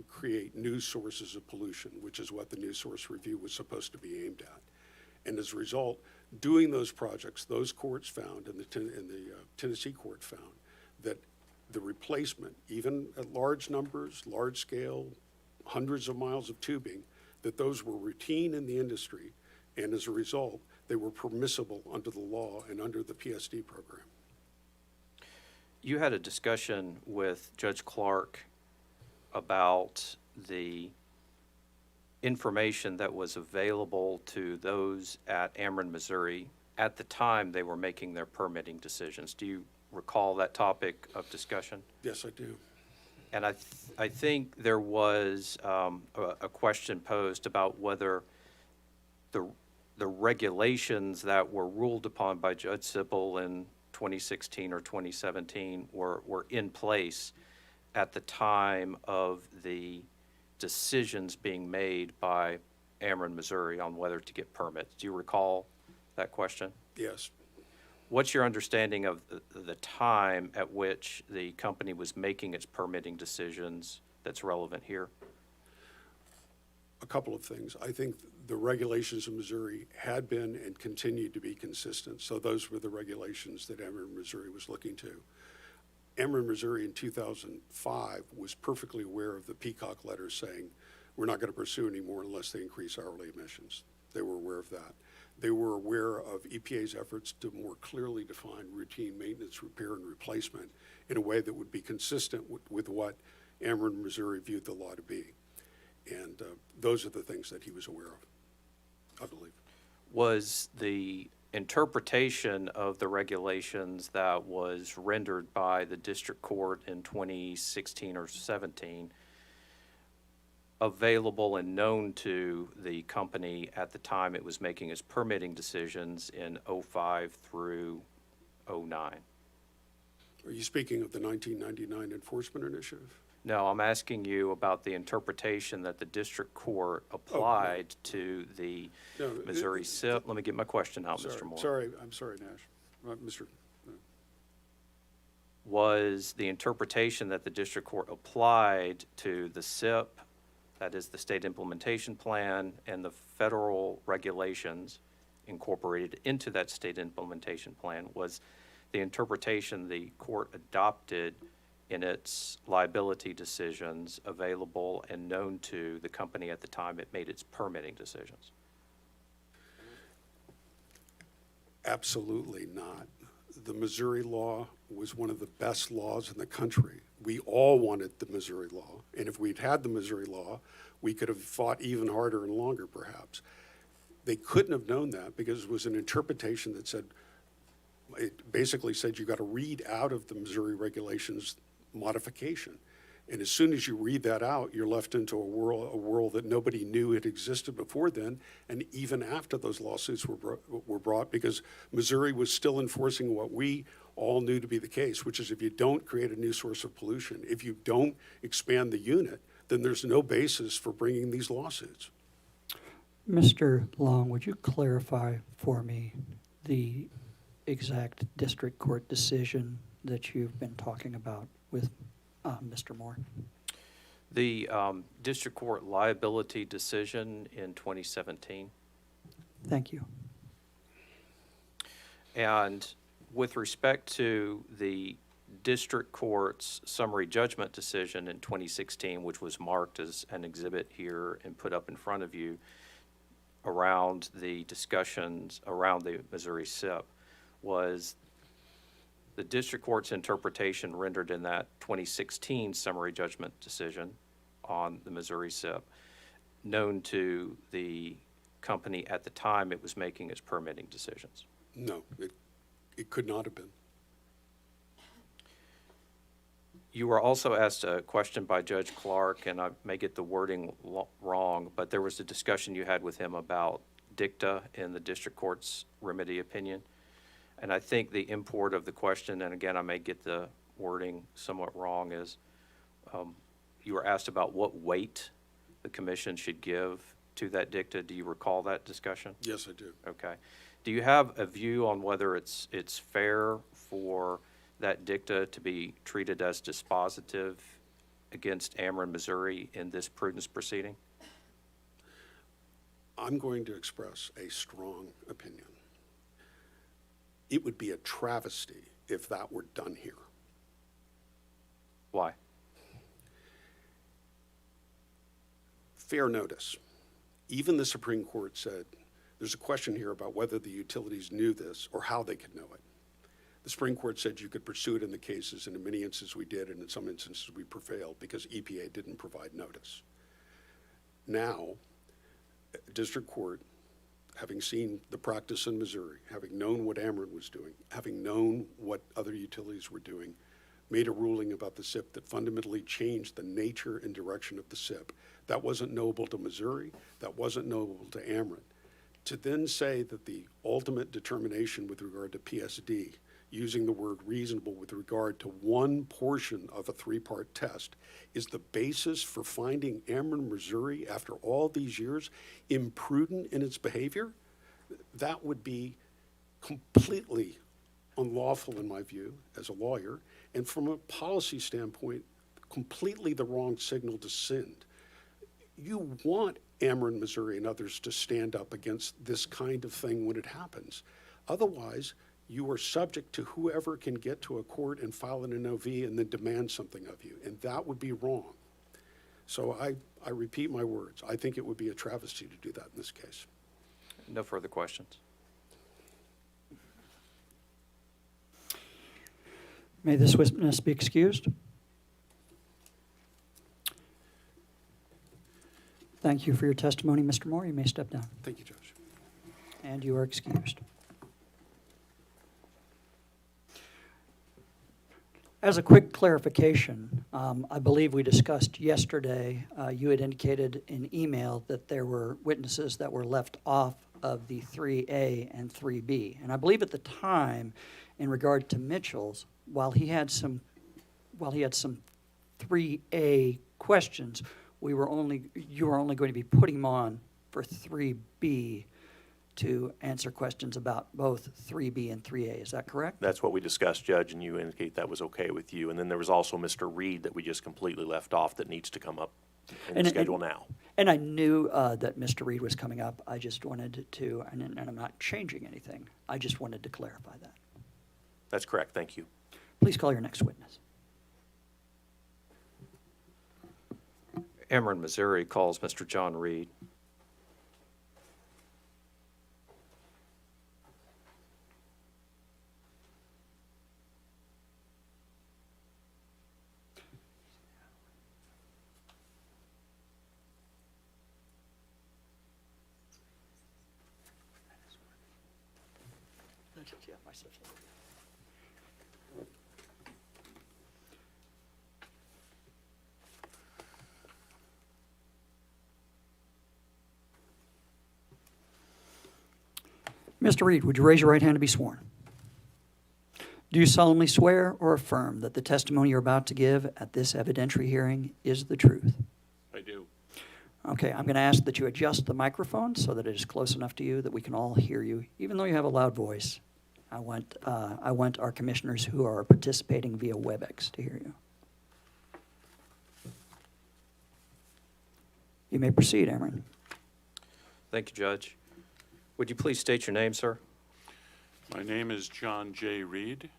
create new sources of pollution, which is what the new source review was supposed to be aimed at. And as a result, doing those projects, those courts found, and the Tennessee court found, that the replacement, even at large numbers, large scale, hundreds of miles of tubing, that those were routine in the industry, and as a result, they were permissible under the law and under the PSD program. You had a discussion with Judge Clark about the information that was available to those at Ameren, Missouri at the time they were making their permitting decisions. Do you recall that topic of discussion? Yes, I do. And I think there was a question posed about whether the regulations that were ruled upon by Judge Sippel in 2016 or 2017 were in place at the time of the decisions being made by Ameren, Missouri on whether to get permits. Do you recall that question? Yes. What's your understanding of the time at which the company was making its permitting decisions that's relevant here? A couple of things. I think the regulations in Missouri had been and continued to be consistent. So those were the regulations that Ameren, Missouri was looking to. Ameren, Missouri in 2005 was perfectly aware of the Peacock letter saying, we're not going to pursue anymore unless they increase hourly emissions. They were aware of that. They were aware of EPA's efforts to more clearly define routine maintenance, repair, and replacement in a way that would be consistent with what Ameren, Missouri viewed the law to be. And those are the things that he was aware of, I believe. Was the interpretation of the regulations that was rendered by the district court in 2016 or 17 available and known to the company at the time it was making its permitting decisions in 05 through 09? Are you speaking of the 1999 enforcement initiative? No, I'm asking you about the interpretation that the district court applied to the No, Missouri SIP. Let me get my question out, Mr. Moore. Sorry, I'm sorry, Nash. Mr. Was the interpretation that the district court applied to the SIP, that is the state implementation plan, and the federal regulations incorporated into that state implementation plan, was the interpretation the court adopted in its liability decisions available and known to the company at the time it made its permitting decisions? Absolutely not. The Missouri law was one of the best laws in the country. We all wanted the Missouri law, and if we'd had the Missouri law, we could have fought even harder and longer, perhaps. They couldn't have known that because it was an interpretation that said, it basically said you got to read out of the Missouri regulations modification. And as soon as you read that out, you're left into a world that nobody knew had existed before then, and even after those lawsuits were brought, because Missouri was still enforcing what we all knew to be the case, which is if you don't create a new source of pollution, if you don't expand the unit, then there's no basis for bringing these lawsuits. Mr. Long, would you clarify for me the exact district court decision that you've been talking about with Mr. Moore? The district court liability decision in 2017. Thank you. And with respect to the district court's summary judgment decision in 2016, which was marked as an exhibit here and put up in front of you around the discussions around the Missouri SIP, was the district court's interpretation rendered in that 2016 summary judgment decision on the Missouri SIP known to the company at the time it was making its permitting decisions? No, it could not have been. You were also asked a question by Judge Clark, and I may get the wording wrong, but there was a discussion you had with him about dicta in the district court's remedy opinion. And I think the import of the question, and again, I may get the wording somewhat wrong, is you were asked about what weight the commission should give to that dicta. Do you recall that discussion? Yes, I do. Okay. Do you have a view on whether it's fair for that dicta to be treated as dispositive against Ameren, Missouri in this prudence proceeding? I'm going to express a strong opinion. It would be a travesty if that were done here. Why? Fair notice. Even the Supreme Court said there's a question here about whether the utilities knew this or how they could know it. The Supreme Court said you could pursue it in the cases, and in many instances we did, and in some instances we prevailed because EPA didn't provide notice. Now, district court, having seen the practice in Missouri, having known what Ameren was doing, having known what other utilities were doing, made a ruling about the SIP that fundamentally changed the nature and direction of the SIP. That wasn't knowable to Missouri. That wasn't knowable to Ameren. To then say that the ultimate determination with regard to PSD, using the word reasonable with regard to one portion of a three-part test, is the basis for finding Ameren, Missouri, after all these years, imprudent in its behavior, that would be completely unlawful in my view as a lawyer, and from a policy standpoint, completely the wrong signal to send. You want Ameren, Missouri, and others to stand up against this kind of thing when it happens. Otherwise, you are subject to whoever can get to a court and file an NOV and then demand something of you, and that would be wrong. So I repeat my words. I think it would be a travesty to do that in this case. No further questions. May this witness be excused. Thank you for your testimony, Mr. Moore. You may step down. Thank you, Judge. And you are excused. As a quick clarification, I believe we discussed yesterday, you had indicated in email that there were witnesses that were left off of the 3A and 3B. And I believe at the time, in regard to Mitchell's, while he had some 3A questions, you were only going to be putting them on for 3B to answer questions about both 3B and 3A. Is that correct? That's what we discussed, Judge, and you indicate that was okay with you. And then there was also Mr. Reed that we just completely left off that needs to come up in the schedule now. And I knew that Mr. Reed was coming up. I just wanted to, and I'm not changing anything. I just wanted to clarify that. That's correct. Thank you. Please call your next witness. Ameren, Missouri calls Mr. John Reed. Yeah, myself. Mr. Reed, would you raise your right hand to be sworn? Do you solemnly swear or affirm that the testimony you're about to give at this evidentiary hearing is the truth? I do. Okay, I'm going to ask that you adjust the microphone so that it is close enough to you that we can all hear you, even though you have a loud voice. I want our commissioners who are participating via WebEx to hear you. You may proceed, Ameren. Thank you, Judge. Would you please state your name, sir? My name is John J. Reed.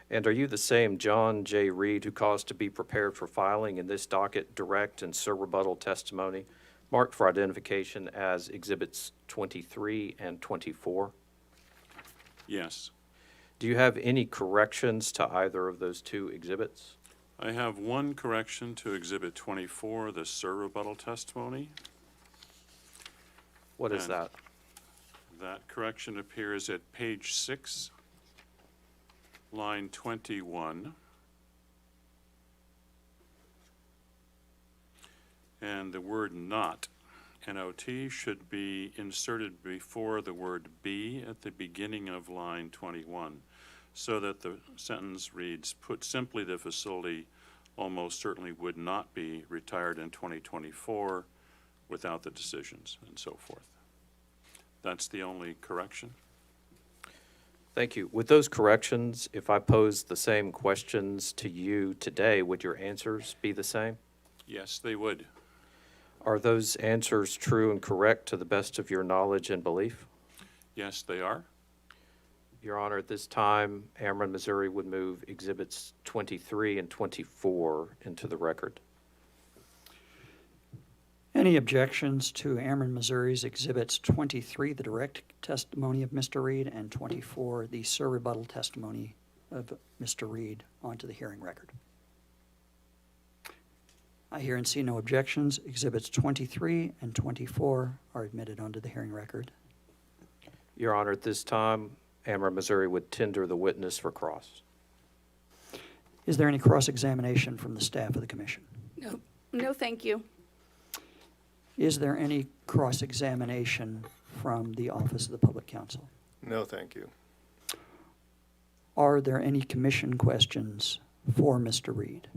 And are you the same John J. Reed who caused to be prepared for filing in this docket direct and sur rebuttal testimony marked for identification as Exhibits 23 and 24? Yes. Do you have any corrections to either of those two exhibits? I have one correction to Exhibit 24, the sur rebuttal testimony. What is And that? That correction appears at page 6, line 21. And the word not, N-O-T, should be inserted before the word be at the beginning of line 21, so that the sentence reads, put simply, the facility almost certainly would not be retired in 2024 without the decisions, and so forth. That's the only correction. Thank you. With those corrections, if I pose the same questions to you today, would your answers be the same? Yes, they would. Are those answers true and correct to the best of your knowledge and belief? Yes, they are. Your Honor, at this time, Ameren, Missouri would move Exhibits 23 and 24 into the record. Any objections to Ameren, Missouri's Exhibits 23, the direct testimony of Mr. Reed, and 24, the sur rebuttal testimony of Mr. Reed, onto the hearing record? I hear and see no objections. Exhibits 23 and 24 are admitted onto the hearing record. Your Honor, at this time, Ameren, Missouri would tender the witness for cross. Is there any cross-examination from the staff of the commission? No, no, thank you. Is there any cross-examination from the Office of the Public Counsel? No, thank you. Are there any commission questions for Mr. Reed?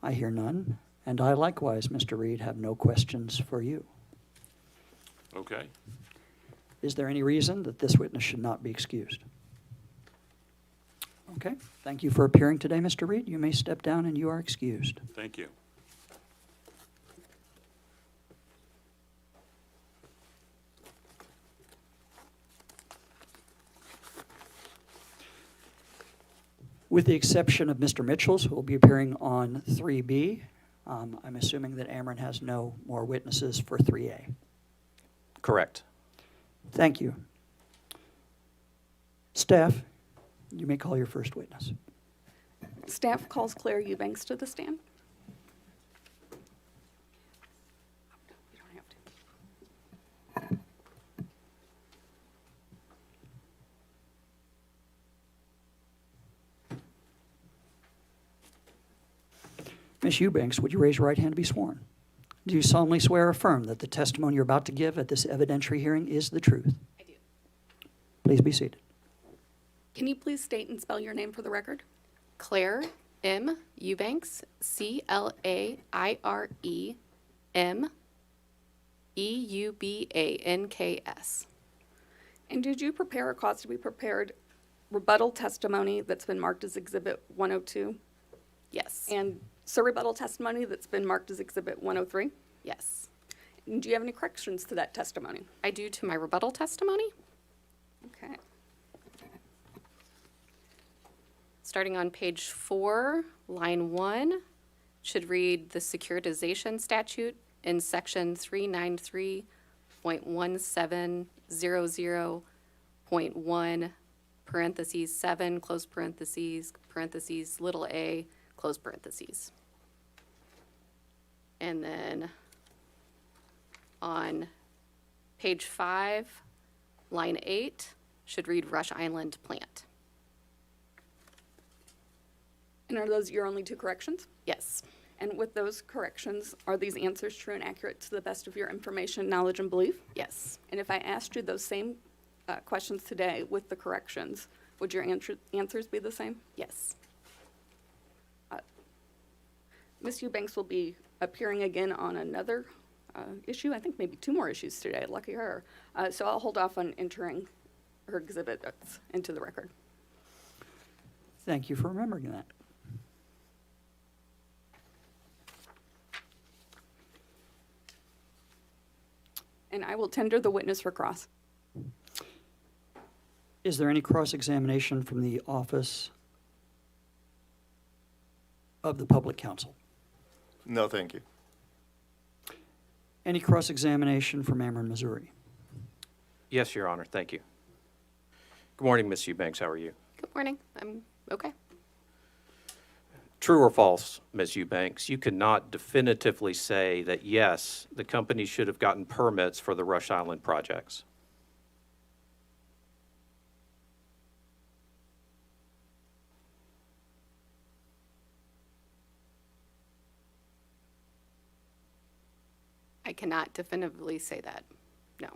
I hear none, and I likewise, Mr. Reed, have no questions for you. Okay. Is there any reason that this witness should not be excused? Okay, thank you for appearing today, Mr. Reed. You may step down and you are excused. Thank you. With the exception of Mr. Mitchell's, who will be appearing on 3B, I'm assuming that Ameren has no more witnesses for 3A. Correct. Thank you. Staff, you may call your first witness. Staff calls Claire Eubanks to the stand. You don't have to. Ms. Eubanks, would you raise your right hand to be sworn? Do you solemnly swear or affirm that the testimony you're about to give at this evidentiary hearing is the truth? I do. Please be seated. Can you please state and spell your name for the record? Claire M. Eubanks, CLAIREM, EUBANKS. And did you prepare or cause to be prepared rebuttal testimony that's been marked as Exhibit 102? Yes. And surrebuttal testimony that's been marked as Exhibit 103? Yes. And do you have any corrections to that testimony? I do to my rebuttal testimony. Okay. Starting on page 4, line 1, should read the securitization statute in section 393.1700.1, parentheses 7, close parentheses, parentheses little a, close parentheses. And then on page 5, line 8, should read Rush Island plant. And are those your only two corrections? Yes. And with those corrections, are these answers true and accurate to the best of your information, knowledge, and belief? Yes. And if I asked you those same questions today with the corrections, would your answers be the same? Yes. Ms. Eubanks will be appearing again on another issue, I think maybe 2 more issues today, lucky her. So I'll hold off on entering her exhibits into the record. Thank you for remembering that. And I will tender the witness for cross. Is there any cross-examination from the Office of the Public Counsel? No, thank you. Any cross-examination from Ameren, Missouri? Yes, Your Honor, thank you. Good morning, Ms. Eubanks, how are you? Good morning. I'm okay. True or false, Ms. Eubanks, you cannot definitively say that, yes, the company should have gotten permits for the Rush Island projects. I cannot definitively say that. No.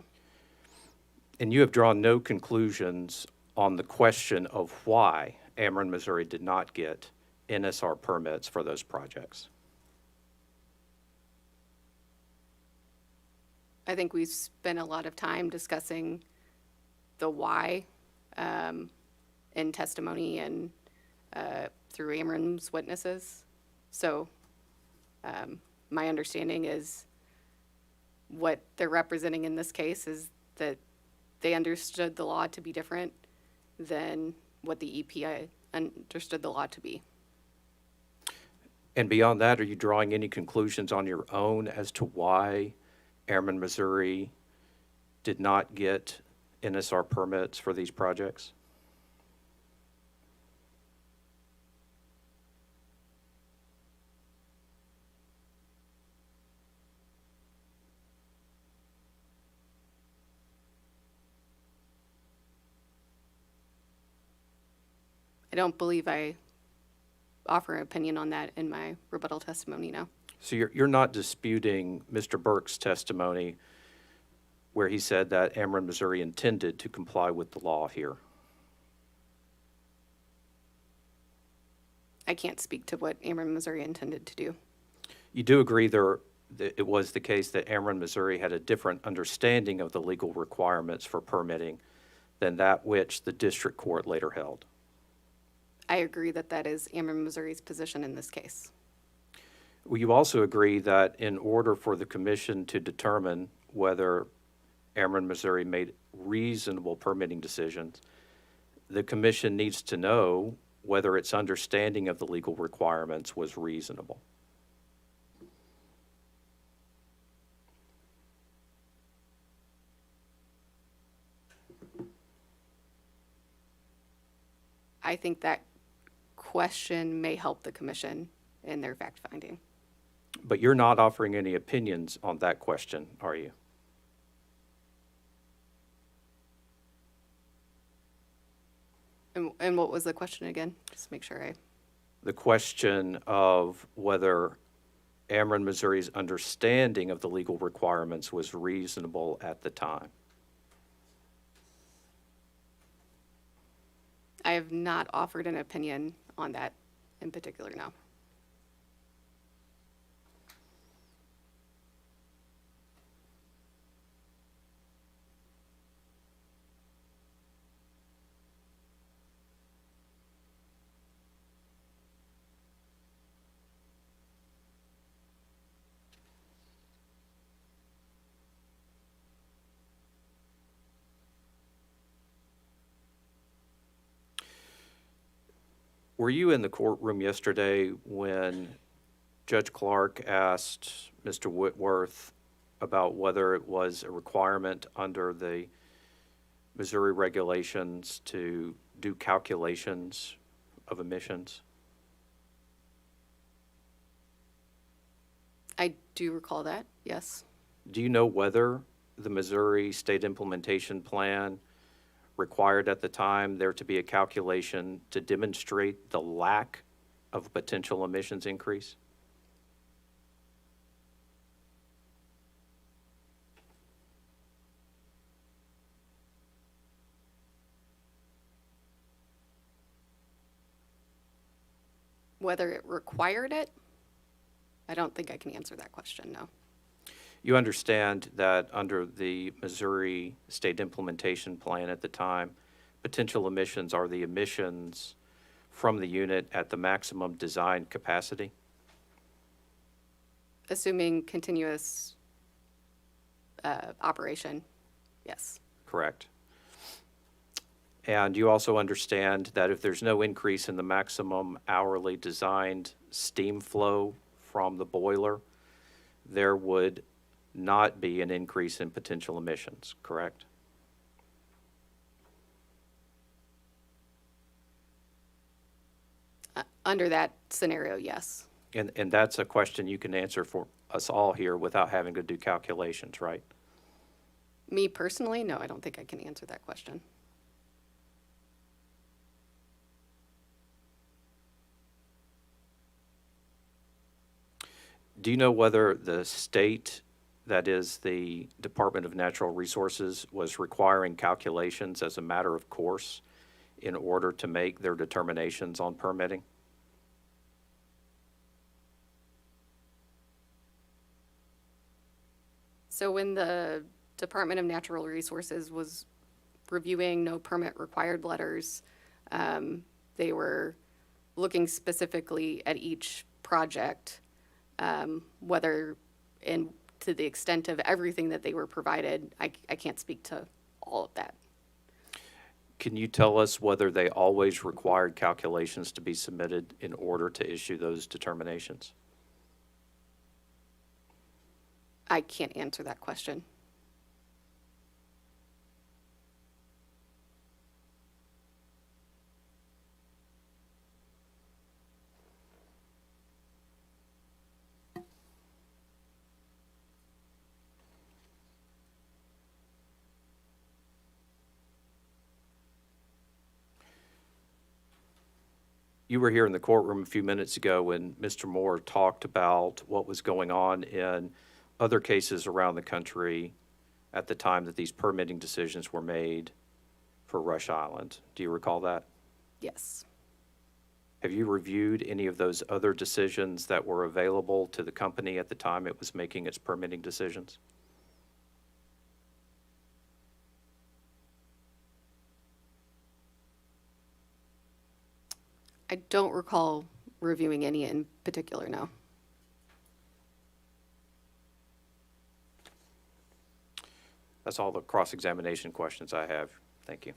And you have drawn no conclusions on the question of why Ameren, Missouri did not get NSR permits for those projects. I think we've spent a lot of time discussing the why in testimony and through Ameren's witnesses. So my understanding is what they're representing in this case is that they understood the law to be different than what the EPA understood the law to be. And beyond that, are you drawing any conclusions on your own as to why Ameren, Missouri did not get NSR permits for these projects? I don't believe I offer an opinion on that in my rebuttal testimony, no. So you're not disputing Mr. Burke's testimony where he said that Ameren, Missouri intended to comply with the law here? I can't speak to what Ameren, Missouri intended to do. You do agree that it was the case that Ameren, Missouri had a different understanding of the legal requirements for permitting than that which the district court later held? I agree that that is Ameren, Missouri's position in this case. Will you also agree that in order for the commission to determine whether Ameren, Missouri made reasonable permitting decisions, the commission needs to know whether its understanding of the legal requirements was reasonable? I think that question may help the commission in their fact-finding. But you're not offering any opinions on that question, are you? And what was the question again? Just make sure I... The question of whether Ameren, Missouri's understanding of the legal requirements was reasonable at the time. I have not offered an opinion on that in particular, no. Were you in the courtroom yesterday when Judge Clark asked Mr. Whitworth about whether it was a requirement under the Missouri regulations to do calculations of emissions? I do recall that, yes. Do you know whether the Missouri State Implementation Plan required at the time there to be a calculation to demonstrate the lack of potential emissions increase? Whether it required it, I don't think I can answer that question, no. You understand that under the Missouri State Implementation Plan at the time, potential emissions are the emissions from the unit at the maximum design capacity? Assuming continuous operation, yes. Correct. And you also understand that if there's no increase in the maximum hourly designed steam flow from the boiler, there would not be an increase in potential emissions, correct? Under that scenario, yes. And that's a question you can answer for us all here without having to do calculations, right? Me personally, no, I don't think I can answer that question. Do you know whether the state, that is the Department of Natural Resources, was requiring calculations as a matter of course in order to make their determinations on permitting? So when the Department of Natural Resources was reviewing no permit required letters, they were looking specifically at each project, whether and to the extent of everything that they were provided. I can't speak to all of that. Can you tell us whether they always required calculations to be submitted in order to issue those determinations? I can't answer that question. You were here in the courtroom a few minutes ago when Mr. Moore talked about what was going on in other cases around the country at the time that these permitting decisions were made for Rush Island. Do you recall that? Yes. Have you reviewed any of those other decisions that were available to the company at the time it was making its permitting decisions? I don't recall reviewing any in particular, no. That's all the cross-examination questions I have. Thank you.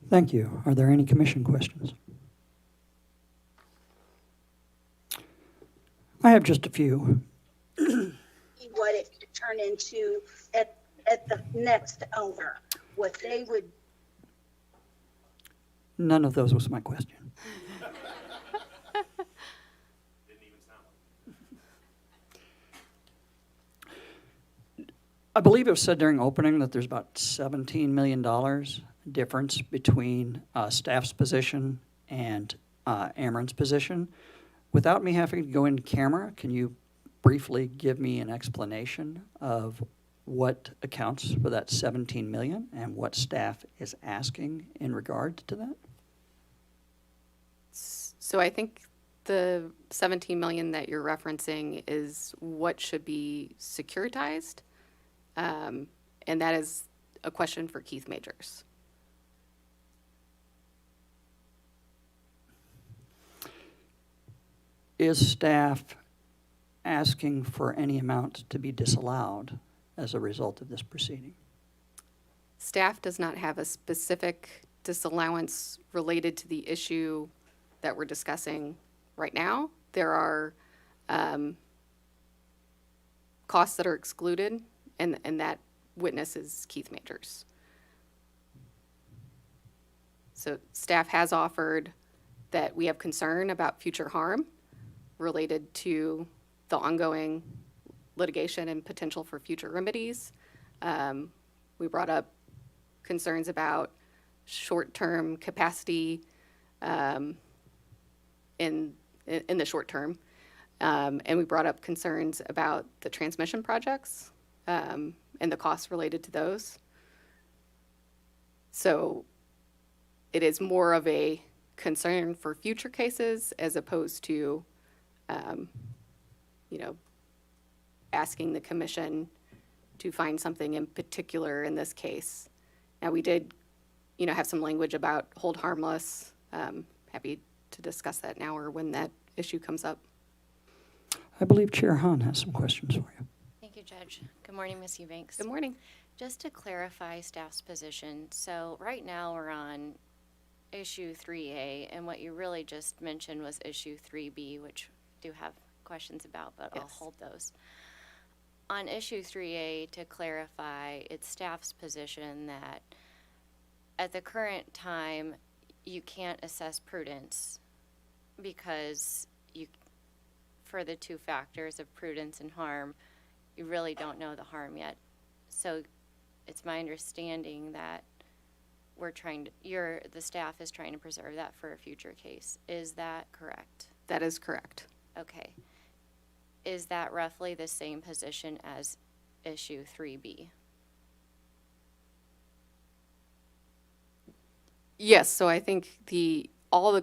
Thank you. Are there any commission questions? I have just a few. What it could turn into at the next owner, what they would. None of those was my question. I believe it was said during opening that there's about $17 million difference between staff's position and Ameren's position. Without me having to go in camera, can you briefly give me an explanation of what accounts for that 17 million and what staff is asking in regard to that? So I think the 17 million that you're referencing is what should be securitized. And that is a question for Keith Majors. Is staff asking for any amount to be disallowed as a result of this proceeding? Staff does not have a specific disallowance related to the issue that we're discussing right now. There are costs that are excluded, and that witness is Keith Majors. So staff has offered that we have concern about future harm related to the ongoing litigation and potential for future remedies. We brought up concerns about short-term capacity in the short term. And we brought up concerns about the transmission projects and the costs related to those. So it is more of a concern for future cases as opposed to, asking the commission to find something in particular in this case. Now, we did, have some language about hold harmless. Happy to discuss that now or when that issue comes up. I believe Chair Hahn has some questions for you. Thank you, Judge. Good morning, Ms. Eubanks. Good morning. Just to clarify staff's position, so right now we're on issue 3A, and what you really just mentioned was issue 3B, which I do have questions about, but I'll Yes. hold those. On issue 3A, to clarify, it's staff's position that at the current time, you can't assess prudence because for the two factors of prudence and harm, you really don't know the harm yet. So it's my understanding that the staff is trying to preserve that for a future case. Is that correct? That is correct. Okay. Is that roughly the same position as issue 3B? Yes, so I think all the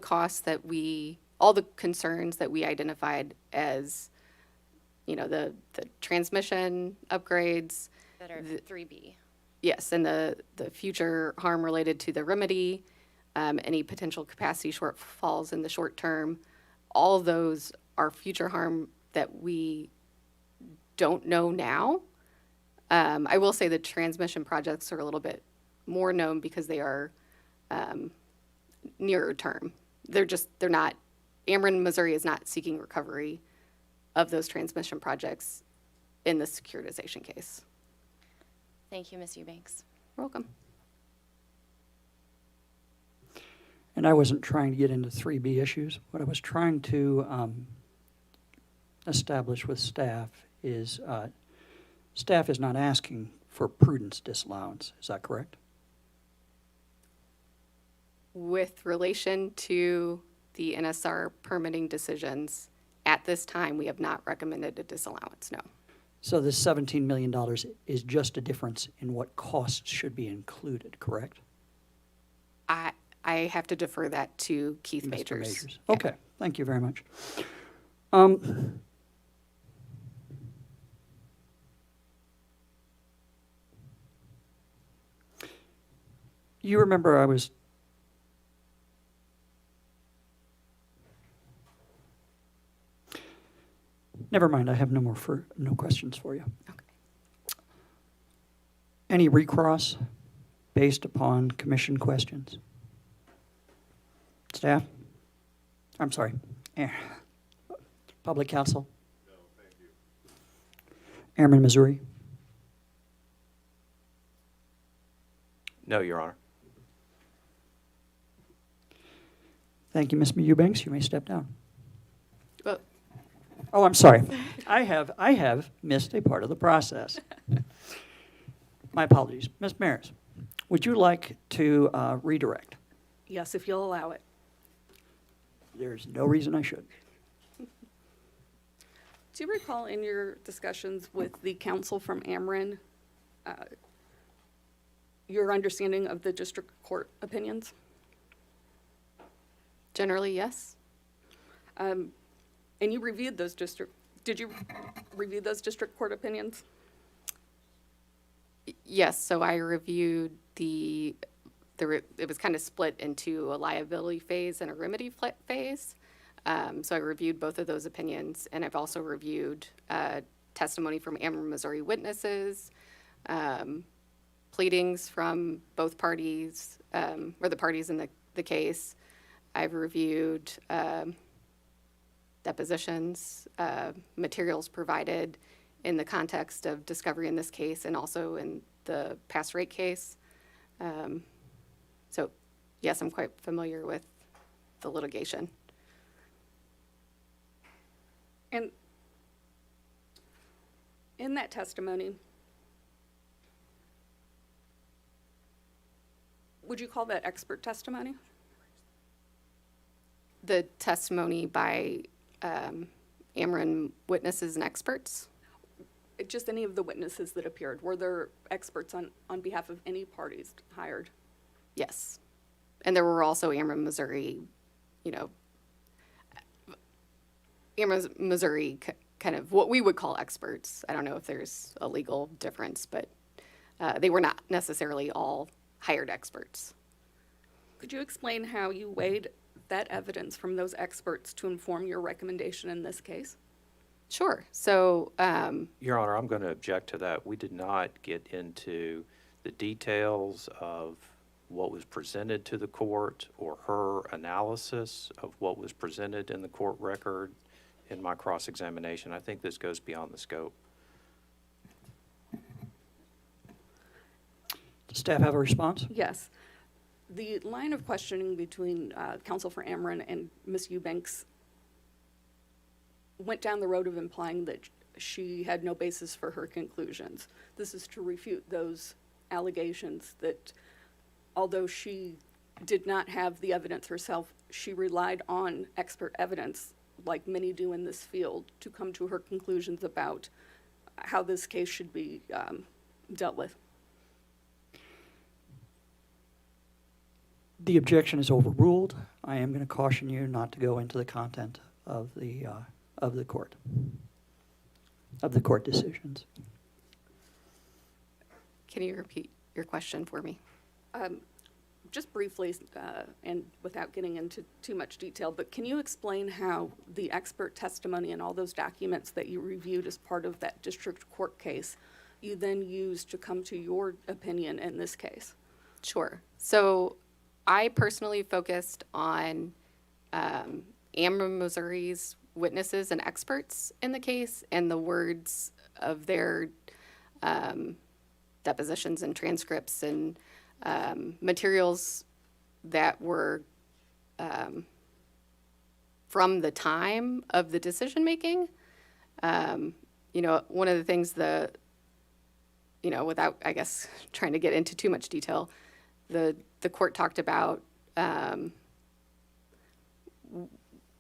concerns that we identified as, the transmission upgrades. That are 3B? Yes, and the future harm related to the remedy, any potential capacity shortfalls in the short term, all of those are future harm that we don't know now. I will say the transmission projects are a little bit more known because they are nearer term. They're not, Ameren, Missouri is not seeking recovery of those transmission projects in the securitization case. Thank you, Ms. Eubanks. You're welcome. And I wasn't trying to get into 3B issues. What I was trying to establish with staff is staff is not asking for prudence disallowance. Is that correct? With relation to the NSR permitting decisions, at this time, we have not recommended a disallowance, no. So this $17 million is just a difference in what costs should be included, correct? I have to defer that to Keith Mr. Majors. Okay, thank you very much. You remember never mind, I have no questions for you. Okay. Any recross based upon commission questions? Staff? I'm sorry. Public counsel? No, thank you. Ameren, Missouri? No, Your Honor. Thank you, Ms. Eubanks. You may step down. Well, Oh, I'm sorry. I have missed a part of the process. My apologies. Ms. Maris, would you like to redirect? Yes, if you'll allow it. There's no reason I should. Do you recall in your discussions with the counsel from Ameren, your understanding of the district court opinions? generally, yes. And you reviewed those did you review those district court opinions? Yes, so I reviewed it was kind of split into a liability phase and a remedy phase. So I reviewed both of those opinions, and I've also reviewed testimony from Ameren, Missouri witnesses, pleadings from both parties, or the parties in the case. I've reviewed depositions, materials provided in the context of discovery in this case and also in the past rate case. So, yes, I'm quite familiar with the litigation. And in that testimony, would you call that expert testimony? The testimony by Ameren witnesses and experts? Just any of the witnesses that appeared. Were there experts on behalf of any parties hired? Yes. And there were also Ameren, Missouri kind of what we would call experts. I don't know if there's a legal difference, but they were not necessarily all hired experts. Could you explain how you weighed that evidence from those experts to inform your recommendation in this case? Sure. So, Your Honor, I'm going to object to that. We did not get into the details of what was presented to the court or her analysis of what was presented in the court record in my cross-examination. I think this goes beyond the scope. Does staff have a response? Yes. The line of questioning between counsel for Ameren and Ms. Eubanks went down the road of implying that she had no basis for her conclusions. This is to refute those allegations that although she did not have the evidence herself, she relied on expert evidence, like many do in this field, to come to her conclusions about how this case should be dealt with. The objection is overruled. I am going to caution you not to go into the content of the court decisions. can you repeat your question for me? Just briefly, and without getting into too much detail, but can you explain how the expert testimony and all those documents that you reviewed as part of that district court case, you then used to come to your opinion in this case? Sure. So I personally focused on Ameren, Missouri's witnesses and experts in the case and the words of their depositions and transcripts and materials that were from the time of the decision making. One of the things without, I guess, trying to get into too much detail, the court talked about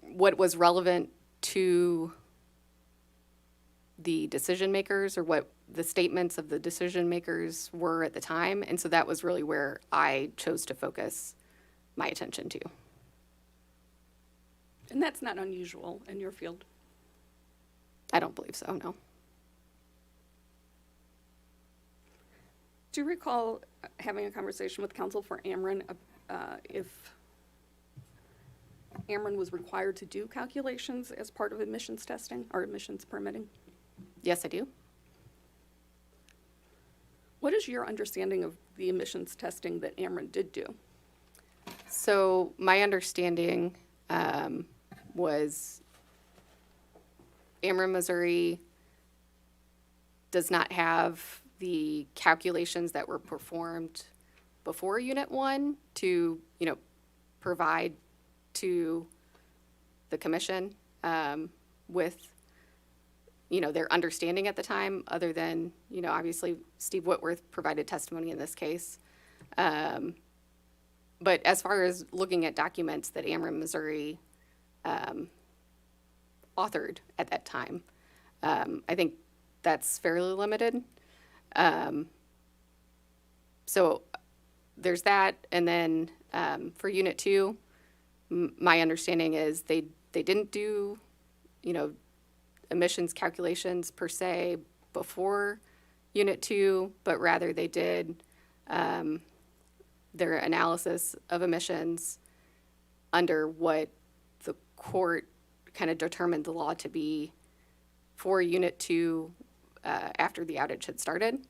what was relevant to the decision makers or what the statements of the decision makers were at the time. And so that was really where I chose to focus my attention to. And that's not unusual in your field. I don't believe so, no. Do you recall having a conversation with counsel for Ameren if Ameren was required to do calculations as part of admissions testing or admissions permitting? Yes, I do. What is your understanding of the admissions testing that Ameren did do? So my understanding was Ameren, Missouri does not have the calculations that were performed before Unit 1 to, provide to the commission with, their understanding at the time, other than, obviously Steve Whitworth provided testimony in this case. But as far as looking at documents that Ameren, Missouri authored at that time, I think that's fairly limited. So there's that. And then for Unit 2, my understanding is they they didn't do, emissions calculations per se before Unit 2, but rather they did their analysis of emissions under what the court kind of determined the law to be for Unit 2 after the outage had started.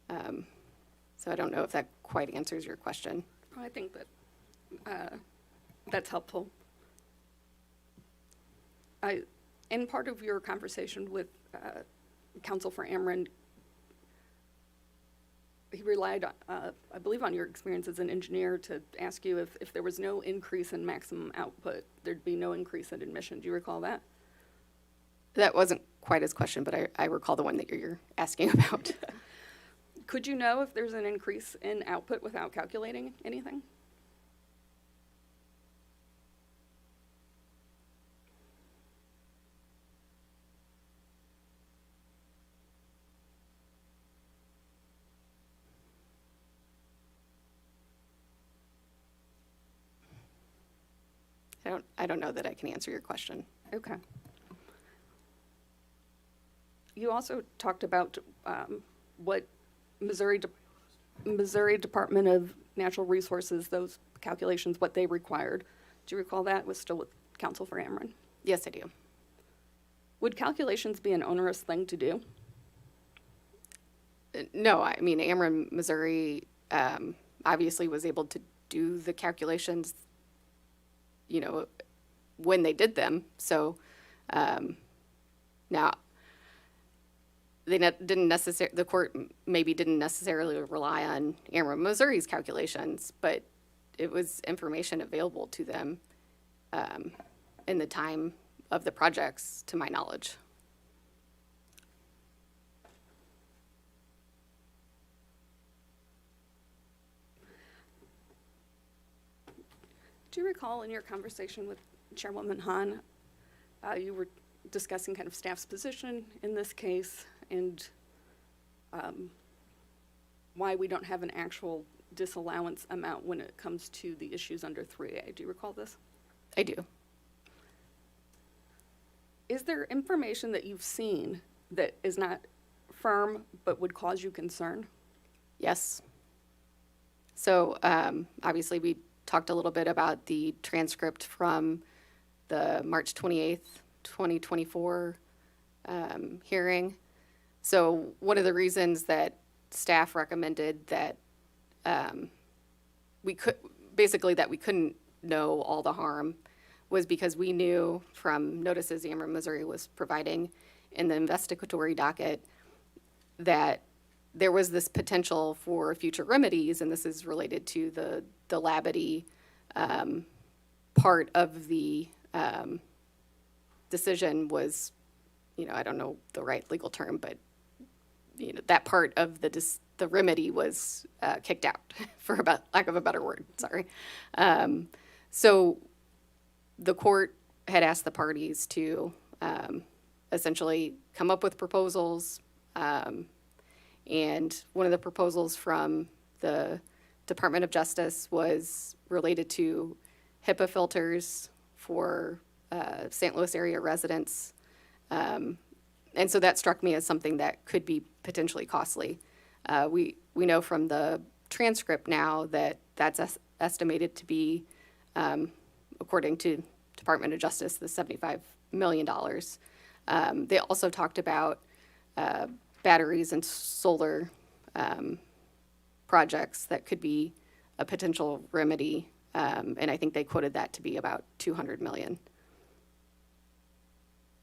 So I don't know if that quite answers your question. I think that that's helpful. In part of your conversation with counsel for Ameren, he relied, I believe, on your experience as an engineer to ask you if there was no increase in maximum output, there'd be no increase in admission. Do you recall that? That wasn't quite his question, but I recall the one that you're asking about. Could you know if there's an increase in output without calculating anything? I don't know that I can answer your question. Okay. You also talked about what Missouri Department of Natural Resources, those calculations, what they required. Do you recall that? Was still with counsel for Ameren? Yes, I do. Would calculations be an onerous thing to do? No, I mean, Ameren, Missouri, obviously was able to do the calculations, when they did them. So now the court maybe didn't necessarily rely on Ameren, Missouri's calculations, but it was information available to them in the time of the projects, to my knowledge. Do you recall in your conversation with Chairwoman Hahn, you were discussing kind of staff's position in this case and why we don't have an actual disallowance amount when it comes to the issues under 3A. Do you recall this? I do. Is there information that you've seen that is not firm but would cause you concern? Yes. So obviously we talked a little bit about the transcript from the March 28th, 2024 hearing. So one of the reasons that staff recommended that we couldn't know all the harm was because we knew from notices Ameren, Missouri was providing in the investigatory docket that there was this potential for future remedies, and this is related to the Labadie part of the decision was, I don't know the right legal term, but that part of the remedy was kicked out, for lack of a better word. Sorry. So the court had asked the parties to essentially come up with proposals. And one of the proposals from the Department of Justice was related to HIPAA filters for St. Louis area residents. And so that struck me as something that could be potentially costly. We know from the transcript now that that's estimated to be, according to Department of Justice, the $75 million. They also talked about batteries and solar projects that could be a potential remedy, and I think they quoted that to be about $200 million.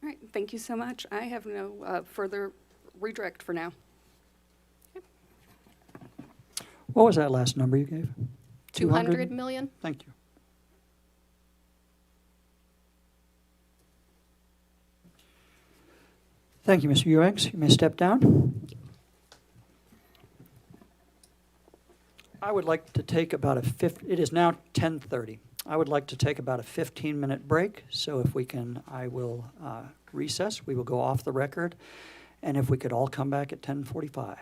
All right, thank you so much. I have no further redirect for now. What was that last number you gave? 200 million? Thank you. Thank you, Mr. Eubanks. You may step down. I would like to take about it is now 10:30. I would like to take about a 15-minute break, so if we can, I will recess. We will go off the record, and if we could all come back at 10:45.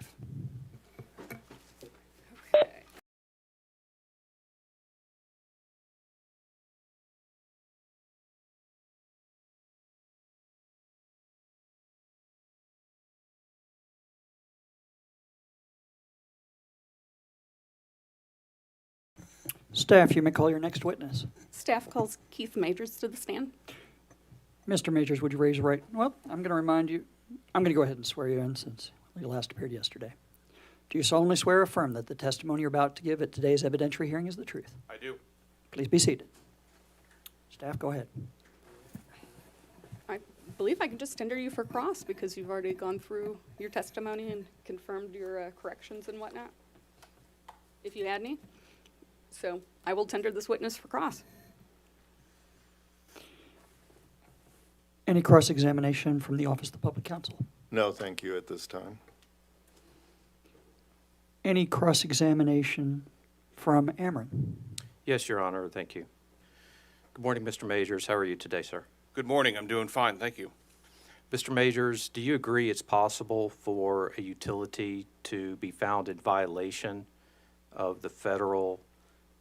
Staff, you may call your next witness. Staff calls Keith Majors to the stand. Mr. Majors, would you raise your right? Well, I'm going to remind you, I'm going to go ahead and swear you in since you last appeared yesterday. Do you solemnly swear or affirm that the testimony you're about to give at today's evidentiary hearing is the truth? I do. Please be seated. Staff, go ahead. I believe I can just tender you for cross because you've already gone through your testimony and confirmed your corrections and whatnot, if you had any. So I will tender this witness for cross. Any cross-examination from the Office of the Public Counsel? No, thank you at this time. Any cross-examination from Ameren? Yes, Your Honor, thank you. Good morning, Mr. Majors. How are you today, sir? Good morning. I'm doing fine. Thank you. Mr. Majors, do you agree it's possible for a utility to be found in violation of the federal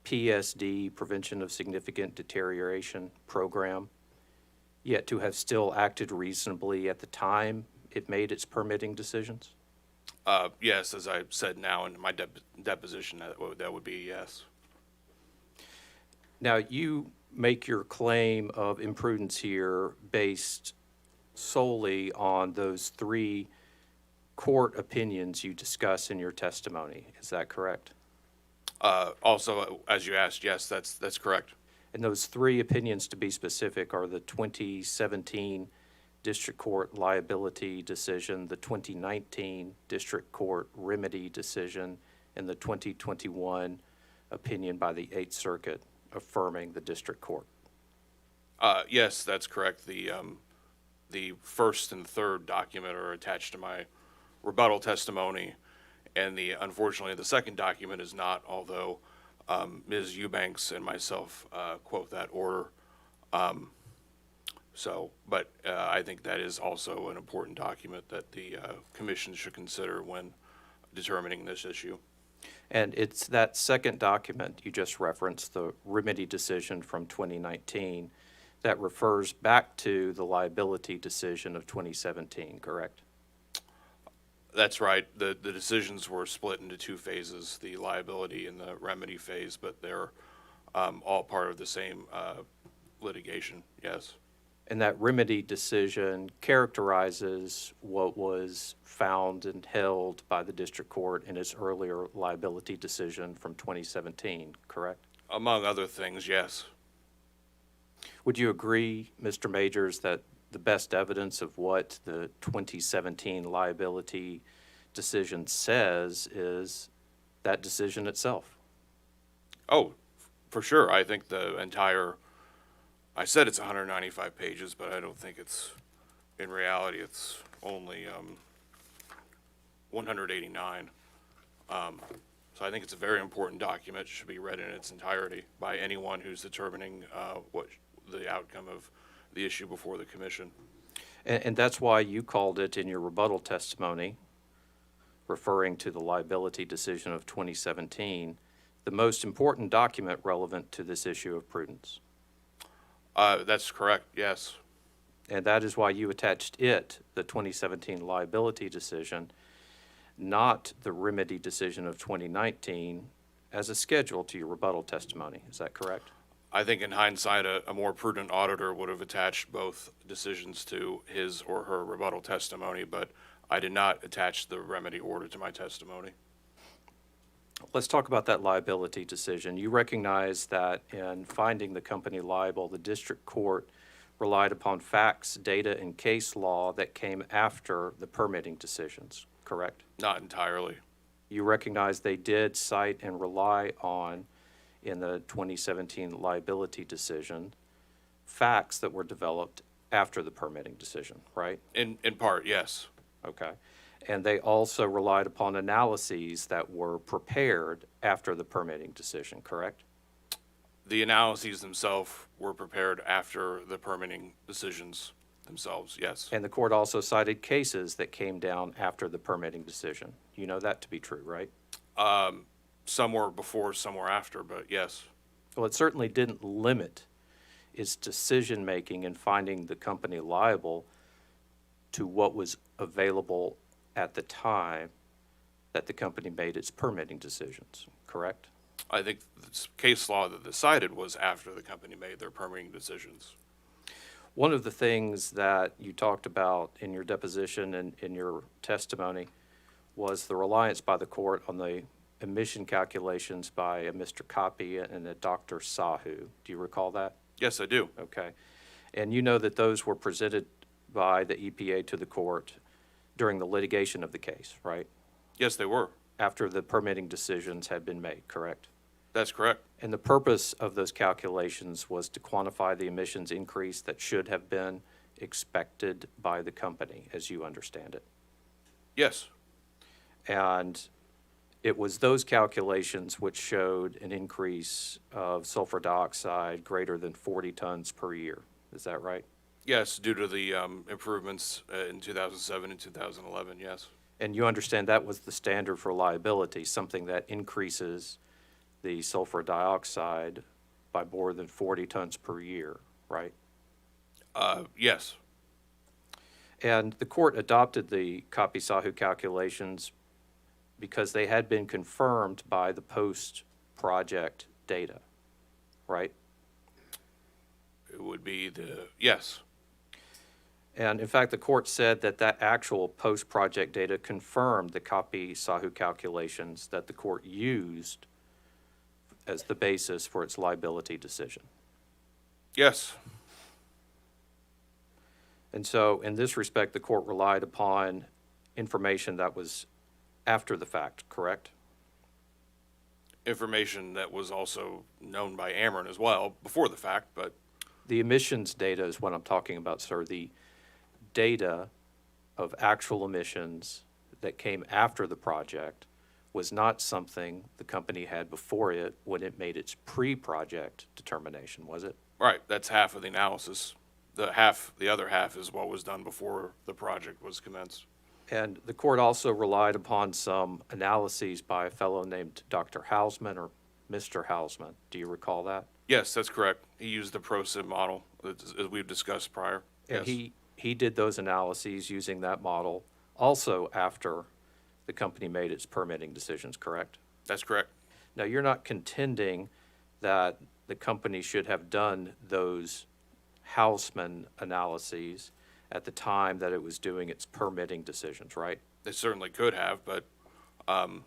PSD, Prevention of Significant Deterioration program, yet to have still acted reasonably at the time it made its permitting decisions? Yes, as I said now in my deposition, that would be yes. Now, you make your claim of imprudence here based solely on those 3 court opinions you discuss in your testimony. Is that correct? Also, as you asked, yes, that's correct. And those 3 opinions, to be specific, are the 2017 District Court liability decision, the 2019 District Court remedy decision, and the 2021 opinion by the 8th Circuit affirming the District Court. Yes, that's correct. The first and third document are attached to my rebuttal testimony, and unfortunately the second document is not, although Ms. Eubanks and myself quote that order. But I think that is also an important document that the commission should consider when determining this issue. And it's that second document you just referenced, the remedy decision from 2019, that refers back to the liability decision of 2017, correct? That's right. The decisions were split into 2 phases, the liability and the remedy phase, but they're all part of the same litigation, yes. And that remedy decision characterizes what was found and held by the district court in its earlier liability decision from 2017, correct? Among other things, yes. Would you agree, Mr. Majors, that the best evidence of what the 2017 liability decision says is that decision itself? Oh, for sure. I think the entire, I said it's 195 pages, but I don't think it's, in reality, it's only 189. So I think it's a very important document, should be read in its entirety by anyone who's determining what the outcome of the issue before the commission. And that's why you called it in your rebuttal testimony, referring to the liability decision of 2017, the most important document relevant to this issue of prudence. That's correct, yes. And that is why you attached it, the 2017 liability decision, not the remedy decision of 2019, as a schedule to your rebuttal testimony. Is that correct? I think in hindsight, a more prudent auditor would have attached both decisions to his or her rebuttal testimony, but I did not attach the remedy order to my testimony. Let's talk about that liability decision. You recognize that in finding the company liable, the district court relied upon facts, data, and case law that came after the permitting decisions, correct? Not entirely. You recognize they did cite and rely on, in the 2017 liability decision, facts that were developed after the permitting decision, right? In part, yes. Okay. And they also relied upon analyses that were prepared after the permitting decision, correct? The analyses themselves were prepared after the permitting decisions themselves, yes. And the court also cited cases that came down after the permitting decision. You know that to be true, right? Some were before, some were after, but yes. Well, it certainly didn't limit its decision-making in finding the company liable to what was available at the time that the company made its permitting decisions, correct? I think the case law that decided was after the company made their permitting decisions. One of the things that you talked about in your deposition and in your testimony was the reliance by the court on the emission calculations by a Mr. Copy and a Dr. Sahu. Do you recall that? Yes, I do. Okay. And you know that those were presented by the EPA to the court during the litigation of the case, right? Yes, they were. After the permitting decisions had been made, correct? That's correct. And the purpose of those calculations was to quantify the emissions increase that should have been expected by the company, as you understand it. Yes. And it was those calculations which showed an increase of sulfur dioxide greater than 40 tons per year. Is that right? Yes, due to the improvements in 2007 and 2011, yes. And you understand that was the standard for liability, something that increases the sulfur dioxide by more than 40 tons per year, right? Yes. And the court adopted the Copy-Sahu calculations because they had been confirmed by the post-project data, right? It would be yes. And in fact, the court said that that actual post-project data confirmed the Copy-Sahu calculations that the court used as the basis for its liability decision. Yes. And so in this respect, the court relied upon information that was after the fact, correct? Information that was also known by Ameren as well before the fact, but The emissions data is what I'm talking about, sir. The data of actual emissions that came after the project was not something the company had before it when it made its pre-project determination, was it? right, that's half of the analysis. The other half is what was done before the project was commenced. And the court also relied upon some analyses by a fellow named Dr. Hausman or Mr. Hausman. Do you recall that? Yes, that's correct. He used the ProSim model, as we've discussed prior. And Yes. he did those analyses using that model also after the company made its permitting decisions, correct? That's correct. Now, you're not contending that the company should have done those Hausman analyses at the time that it was doing its permitting decisions, right? They certainly could have, but I'm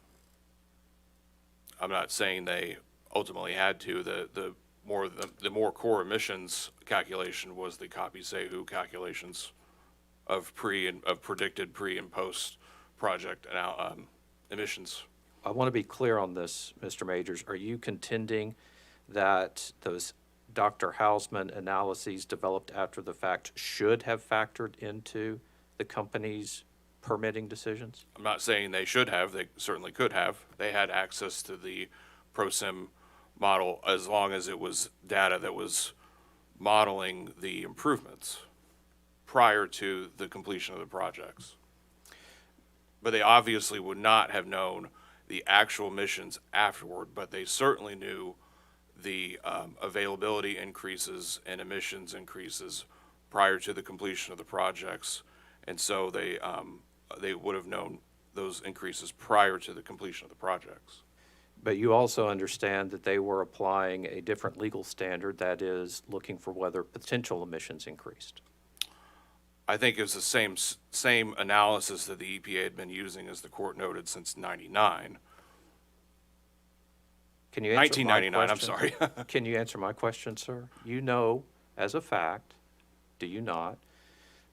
not saying they ultimately had to. The more core emissions calculation was the Copy-Sahu calculations of predicted pre and post project emissions. I want to be clear on this, Mr. Majors. Are you contending that those Dr. Hausman analyses developed after the fact should have factored into the company's permitting decisions? I'm not saying they should have. They certainly could have. They had access to the ProSim model as long as it was data that was modeling the improvements prior to the completion of the projects. But they obviously would not have known the actual emissions afterward, but they certainly knew the availability increases and emissions increases prior to the completion of the projects. And so they would have known those increases prior to the completion of the projects. But you also understand that they were applying a different legal standard, that is, looking for whether potential emissions increased. I think it was the same analysis that the EPA had been using, as the court noted, since '99. Can you answer my 1999, I'm question? sorry. Can you answer my question, sir? You know, as a fact, do you not,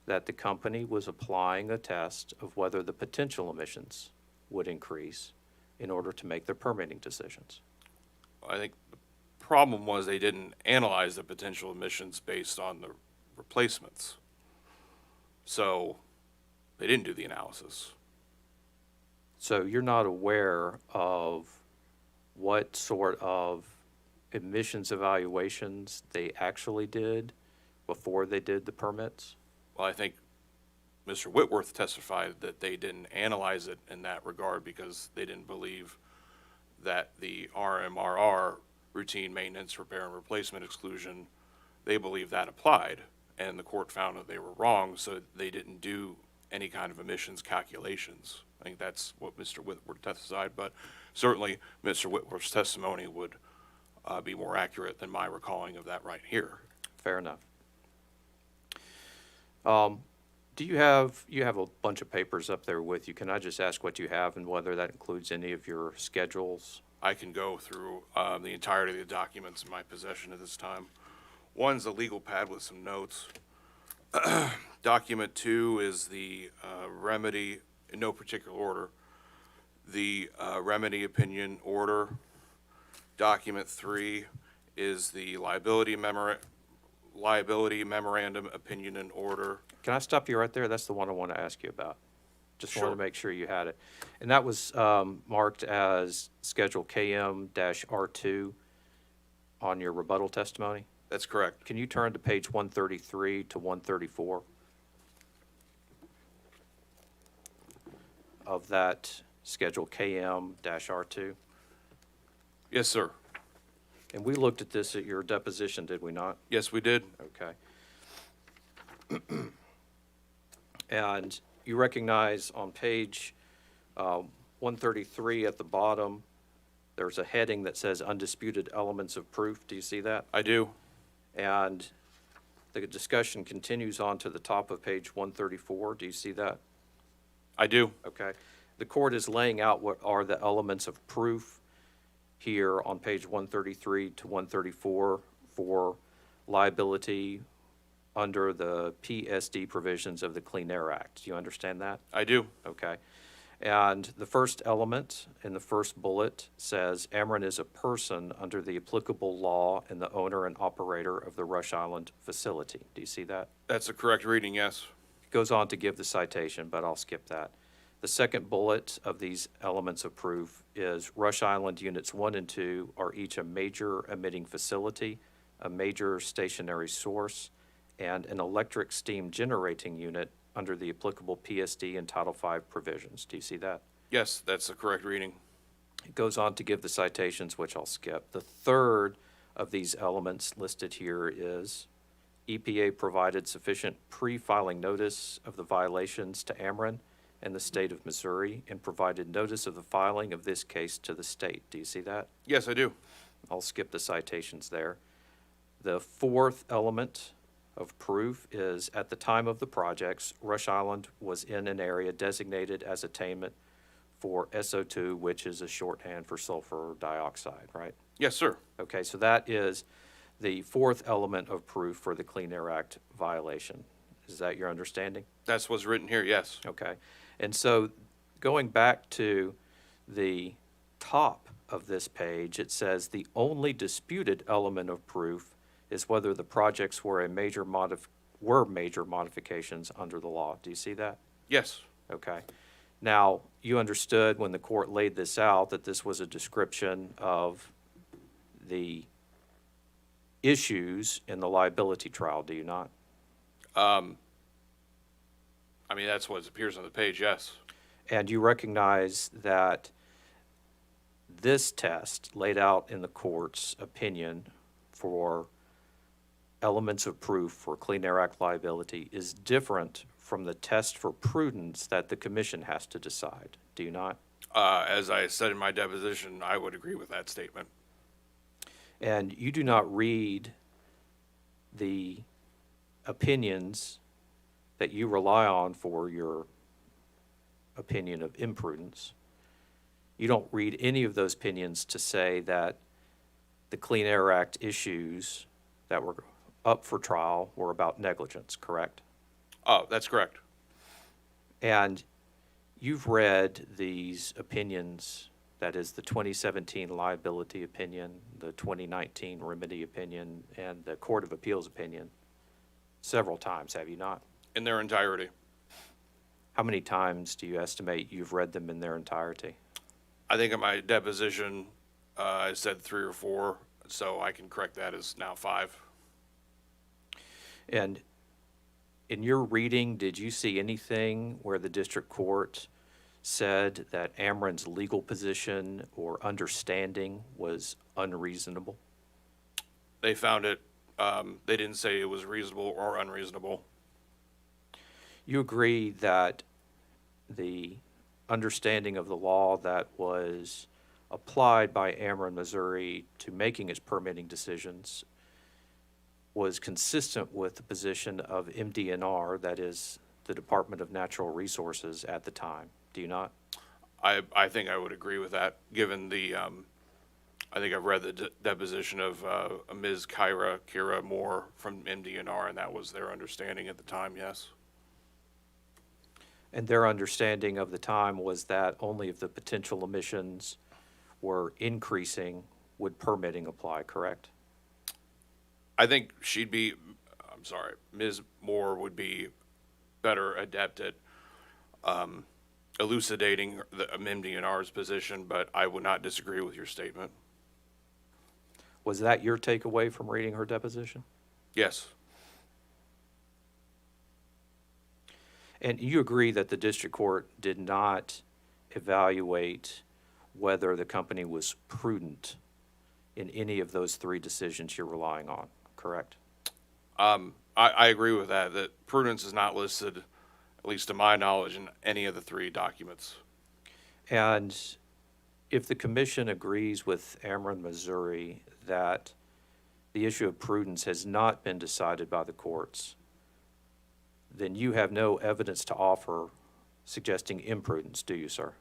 that the company was applying a test of whether the potential emissions would increase in order to make their permitting decisions? I think the problem was they didn't analyze the potential emissions based on the replacements. So they didn't do the analysis. So you're not aware of what sort of emissions evaluations they actually did before they did the permits? Well, I think Mr. Whitworth testified that they didn't analyze it in that regard because they didn't believe that the RMRR, routine maintenance, repair, and replacement exclusion, they believed that applied. And the court found that they were wrong, so they didn't do any kind of emissions calculations. I think that's what Mr. Whitworth testified, but certainly Mr. Whitworth's testimony would be more accurate than my recalling of that right here. Fair enough. Do you have a bunch of papers up there with you? Can I just ask what you have and whether that includes any of your schedules? I can go through the entirety of the documents in my possession at this time. One's a legal pad with some notes. Document 2 is the remedy, in no particular order, the remedy opinion order. Document 3 is the liability memorandum opinion and order. Can I stop you right there? That's the one I want to ask you about. Just wanted Sure. to make sure you had it. And that was marked as Schedule KM-R2 on your rebuttal testimony? That's correct. Can you turn to page 133 to 134 of that Schedule KM-R2? Yes, sir. And we looked at this at your deposition, did we not? Yes, we did. Okay. And you recognize on page 133 at the bottom, there's a heading that says undisputed elements of proof. Do you see that? I do. And the discussion continues on to the top of page 134. Do you see that? I do. Okay. The court is laying out what are the elements of proof here on page 133 to 134 for liability under the PSD provisions of the Clean Air Act. Do you understand that? I do. Okay. And the first element in the first bullet says Ameren is a person under the applicable law and the owner and operator of the Rush Island facility. Do you see that? That's a correct reading, yes. It goes on to give the citation, but I'll skip that. The second bullet of these elements of proof is Rush Island Units 1 and 2 are each a major emitting facility, a major stationary source, and an electric steam generating unit under the applicable PSD and Title V provisions. Do you see that? Yes, that's the correct reading. It goes on to give the citations, which I'll skip. The third of these elements listed here is EPA provided sufficient pre-filing notice of the violations to Ameren and the state of Missouri and provided notice of the filing of this case to the state. Do you see that? Yes, I do. I'll skip the citations there. The fourth element of proof is at the time of the projects, Rush Island was in an area designated as attainment for SO2, which is a shorthand for sulfur dioxide, right? Yes, sir. Okay, so that is the fourth element of proof for the Clean Air Act violation. Is that your understanding? That's what's written here, yes. Okay. And so going back to the top of this page, it says the only disputed element of proof is whether the projects were major modifications under the law. Do you see that? Yes. Okay. Now, you understood when the court laid this out that this was a description of the issues in the liability trial, do you not? I mean, that's what appears on the page, yes. And you recognize that this test laid out in the court's opinion for elements of proof for Clean Air Act liability is different from the test for prudence that the commission has to decide, do you not? As I said in my deposition, I would agree with that statement. And you do not read the opinions that you rely on for your opinion of imprudence. You don't read any of those opinions to say that the Clean Air Act issues that were up for trial were about negligence, correct? Oh, that's correct. And you've read these opinions, that is the 2017 liability opinion, the 2019 remedy opinion, and the Court of Appeals opinion several times, have you not? In their entirety. How many times do you estimate you've read them in their entirety? I think in my deposition, I said 3 or 4, so I can correct that as now 5. And in your reading, did you see anything where the district court said that Ameren's legal position or understanding was unreasonable? They found it, they didn't say it was reasonable or unreasonable. You agree that the understanding of the law that was applied by Ameren, Missouri to making its permitting decisions was consistent with the position of MDNR, that is the Department of Natural Resources at the time, do you not? I think I would agree with that, given the, I think I've read the deposition of Ms. Kira Moore from MDNR, and that was their understanding at the time, yes. And their understanding of the time was that only if the potential emissions were increasing would permitting apply, correct? I think Ms. Moore would be better adept at elucidating the MDNR's position, but I would not disagree with your statement. Was that your takeaway from reading her deposition? Yes. And you agree that the district court did not evaluate whether the company was prudent in any of those three decisions you're relying on, correct? I agree with that prudence is not listed, at least to my knowledge, in any of the three documents. And if the commission agrees with Ameren, Missouri, that the issue of prudence has not been decided by the courts, then you have no evidence to offer suggesting imprudence, do you, sir?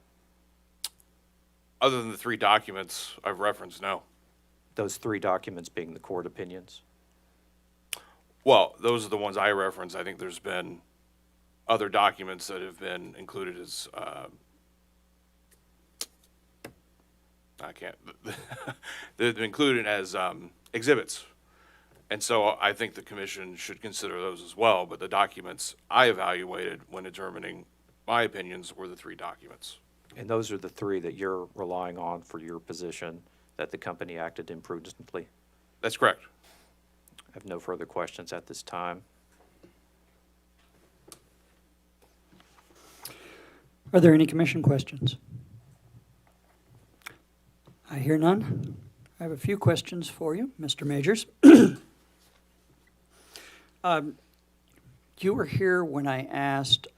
Other than the three documents I've referenced, no. Those three documents being the court opinions? Well, those are the ones I referenced. I think there's been other documents that have been included as, they've been included as exhibits. And so I think the commission should consider those as well, but the documents I evaluated when determining my opinions were the three documents. And those are the three that you're relying on for your position that the company acted imprudently? That's correct. I have no further questions at this time. Are there any commission questions? I hear none. I have a few questions for you, Mr. Majors. You were here when I asked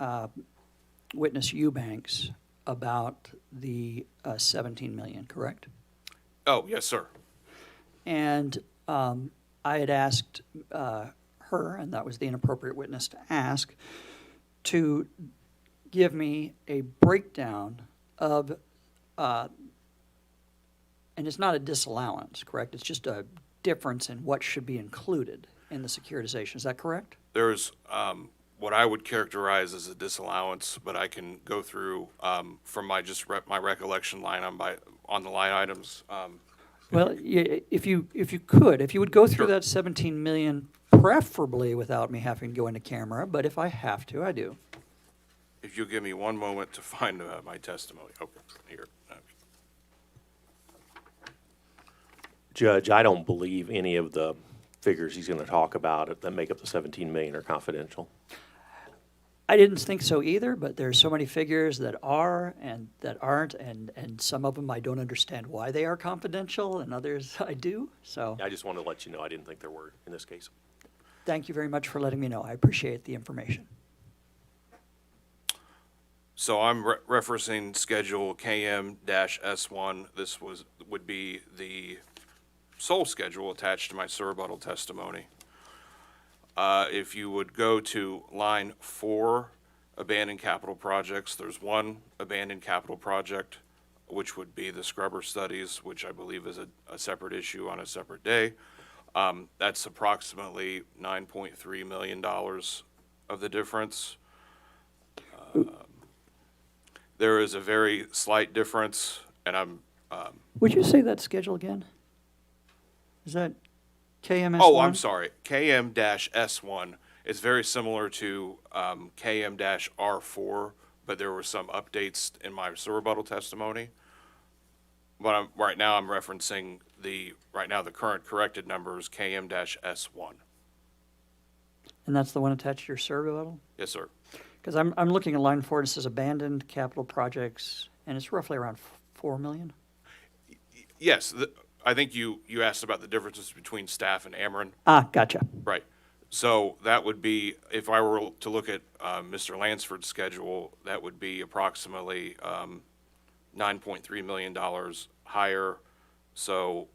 witness Eubanks about the 17 million, correct? Oh, yes, sir. And I had asked her, and that was the inappropriate witness to ask, to give me a breakdown of, and it's not a disallowance, correct? It's just a difference in what should be included in the securitization. Is that correct? There's what I would characterize as a disallowance, but I can go through from my my recollection line on the line items. Well, if you would go through Sure. that 17 million, preferably without me having to go into camera, but if I have to, I do. If you'll give me one moment to find my testimony. Okay, here. Okay. Judge, I don't believe any of the figures he's going to talk about that make up the 17 million are confidential. I didn't think so either, but there's so many figures that are and that aren't, and some of them I don't understand why they are confidential, and others I do. So I just wanted to let you know I didn't think there were in this case. thank you very much for letting me know. I appreciate the information. So I'm referencing Schedule KM-S1. This would be the sole schedule attached to my surrebuttal testimony. If you would go to line 4, abandoned capital projects, there's one abandoned capital project, which would be the scrubber studies, which I believe is a separate issue on a separate day. That's approximately $9.3 million of the difference. There is a very slight difference, and I'm Would you say that schedule again? Is that KMS1? oh, I'm sorry. KM-S1 is very similar to KM-R4, but there were some updates in my surrebuttal testimony. But right now I'm referencing the current corrected number is KM-S1. And that's the one attached to your survey? Yes, sir. Because I'm looking at line 4, and it says abandoned capital projects, and it's roughly around 4 million. Yes, I think you asked about the differences between staff and Ameren. Ah, gotcha. Right. So that would be, if I were to look at Mr. Lansford's schedule, that would be approximately $9.3 million higher. So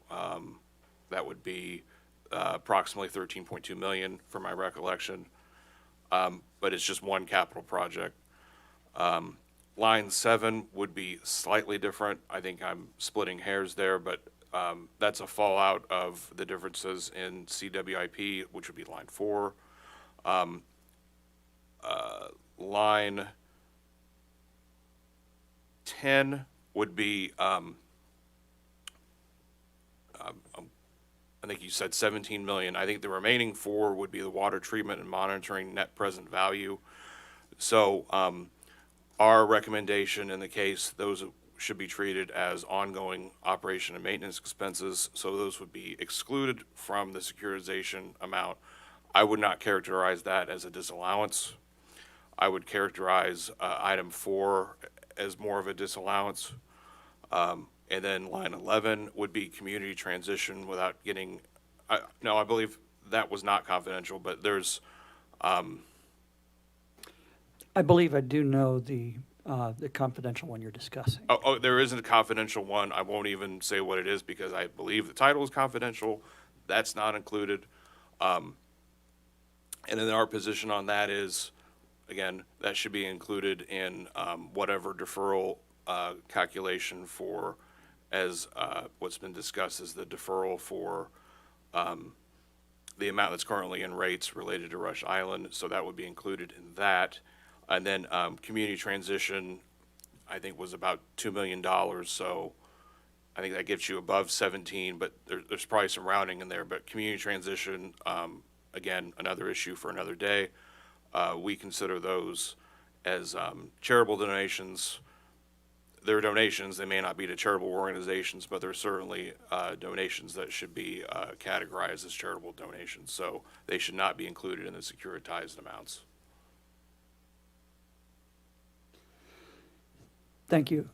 that would be approximately 13.2 million from my recollection. But it's just one capital project. Line 7 would be slightly different. I think I'm splitting hairs there, but that's a fallout of the differences in CWIP, which would be line 4. Line 10 would be, I think you said 17 million. I think the remaining 4 would be the water treatment and monitoring net present value. So our recommendation in the case, those should be treated as ongoing operation and maintenance expenses. So those would be excluded from the securitization amount. I would not characterize that as a disallowance. I would characterize item 4 as more of a disallowance. And then line 11 would be community transition without getting, no, I believe that was not confidential, but there's, I believe I do know the confidential one you're discussing. oh, there isn't a confidential one. I won't even say what it is because I believe the title is confidential. That's not included. And then our position on that is, again, that should be included in whatever deferral calculation for, as what's been discussed as the deferral for the amount that's currently in rates related to Rush Island. So that would be included in that. And then community transition, I think, was about $2 million. So I think that gets you above 17, but there's probably some rounding in there. But community transition, again, another issue for another day. We consider those as charitable donations. They're donations. They may not be to charitable organizations, but they're certainly donations that should be categorized as charitable donations. So they should not be included in the securitized amounts. Thank you.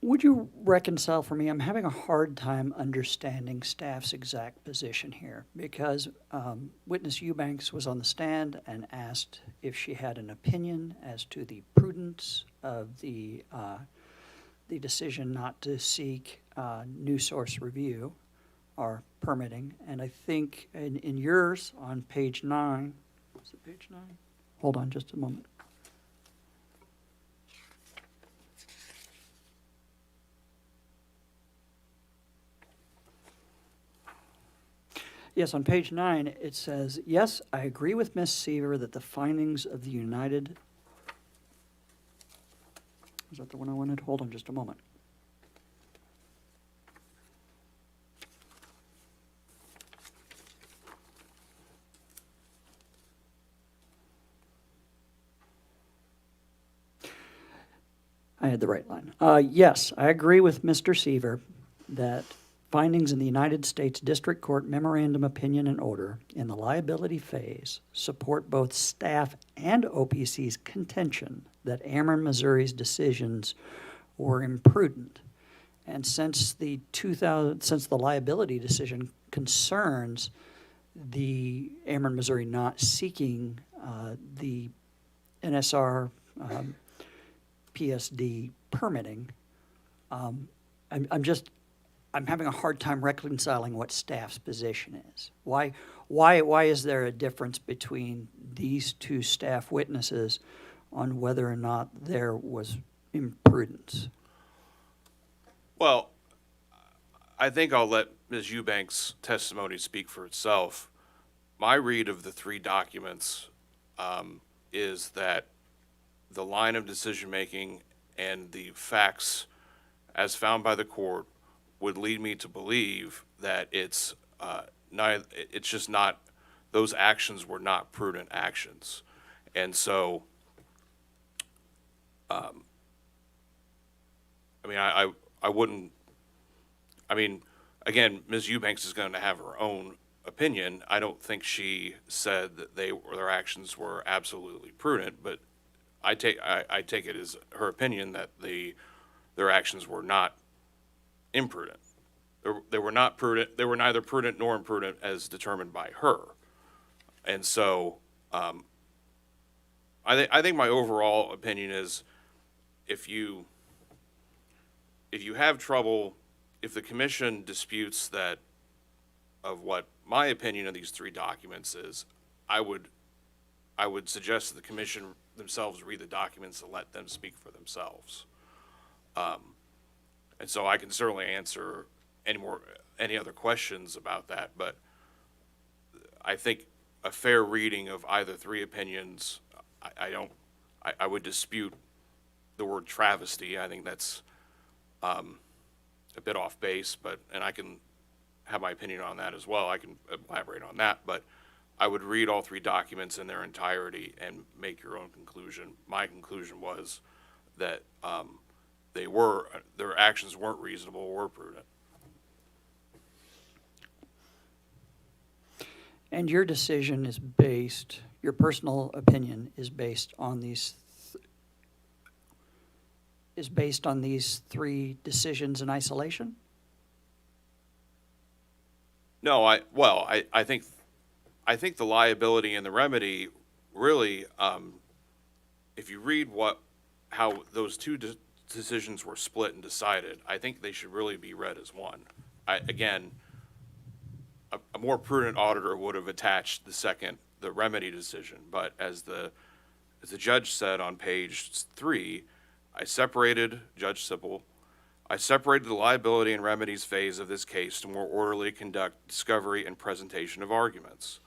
Would you reconcile for me? I'm having a hard time understanding staff's exact position here because witness Eubanks was on the stand and asked if she had an opinion as to the prudence of the decision not to seek new source review or permitting. And I think in yours on page 9, was it page 9? Hold on just a moment. Yes, on page 9, it says, yes, I agree with Ms. Seaver that the findings of the United... Is that the one I wanted? Hold on just a moment. I had the right line. Yes, I agree with Mr. Seaver that findings in the United States District Court Memorandum Opinion and Order in the liability phase support both staff and OPC's contention that Ameren, Missouri's decisions were imprudent. And since the liability decision concerns the Ameren, Missouri not seeking the NSR PSD permitting, I'm having a hard time reconciling what staff's position is. Why is there a difference between these two staff witnesses on whether or not there was imprudence? Well, I think I'll let Ms. Eubanks' testimony speak for itself. My read of the 3 documents is that the line of decision-making and the facts as found by the court would lead me to believe that it's just not, those actions were not prudent actions. And so, I mean, I wouldn't, I mean, again, Ms. Eubanks is going to have her own opinion. I don't think she said that their actions were absolutely prudent, but I take it as her opinion that their actions were not imprudent. they were not prudent, they were neither prudent nor imprudent as determined by her. And so, I think my overall opinion is if you have trouble, if the commission disputes that of what my opinion of these three documents is, I would suggest that the commission themselves read the documents and let them speak for themselves. And so I can certainly answer any other questions about that, but I think a fair reading of either three opinions, I would dispute the word travesty. I think that's a bit off base, and I can have my opinion on that as well. I can elaborate on that, but I would read all three documents in their entirety and make your own conclusion. My conclusion was that their actions weren't reasonable or prudent. And your decision is based, your personal opinion is based on these three decisions in isolation? No, I think the liability and the remedy really, if you read how those two decisions were split and decided, I think they should really be read as one. Again, a more prudent auditor would have attached the remedy decision, but as the judge said on page 3, Judge Sippel, I separated the liability and remedies phase of this case to more orderly conduct discovery and presentation of arguments.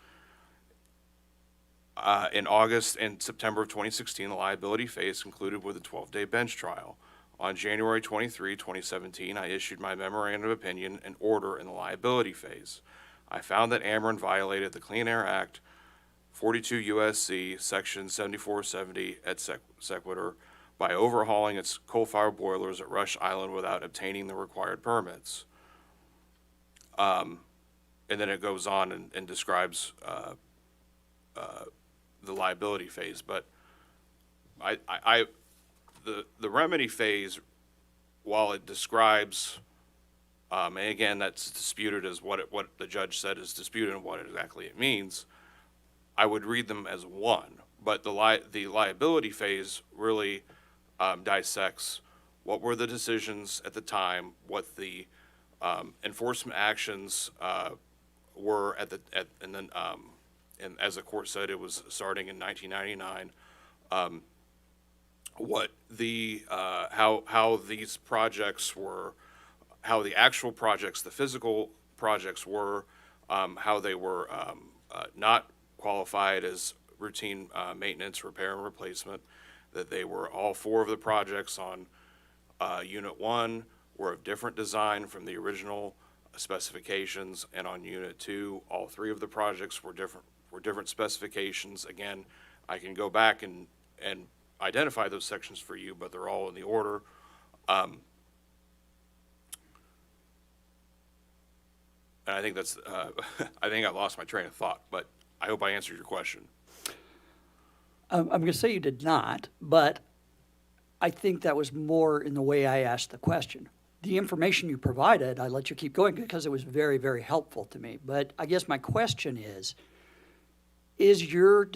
In August and September of 2016, the liability phase concluded with a 12-day bench trial. On January 23, 2017, I issued my memorandum of opinion and order in the liability phase. I found that Ameren violated the Clean Air Act, 42 U.S.C. Section 7470 et sequitur, by overhauling its coal-fired boilers at Rush Island without obtaining the required permits. And then it goes on and describes the liability phase. But the remedy phase, while it describes, and again, that's disputed as what the judge said is disputed and what exactly it means, I would read them as one. But the liability phase really dissects what were the decisions at the time, what the enforcement actions were and as the court said, it was starting in 1999. How these projects were, how the actual projects, the physical projects were, how they were not qualified as routine maintenance, repair, and replacement, that they were all four of the projects on Unit 1 were of different design from the original specifications, and on Unit 2, all three of the projects were different specifications. Again, I can go back and identify those sections for you, but they're all in the order. And I think that's, I think I lost my train of thought, but I hope I answered your question. I'm going to say you did not, but I think that was more in the way I asked the question. The information you provided, I let you keep going because it was very, very helpful to me. But I guess my question is your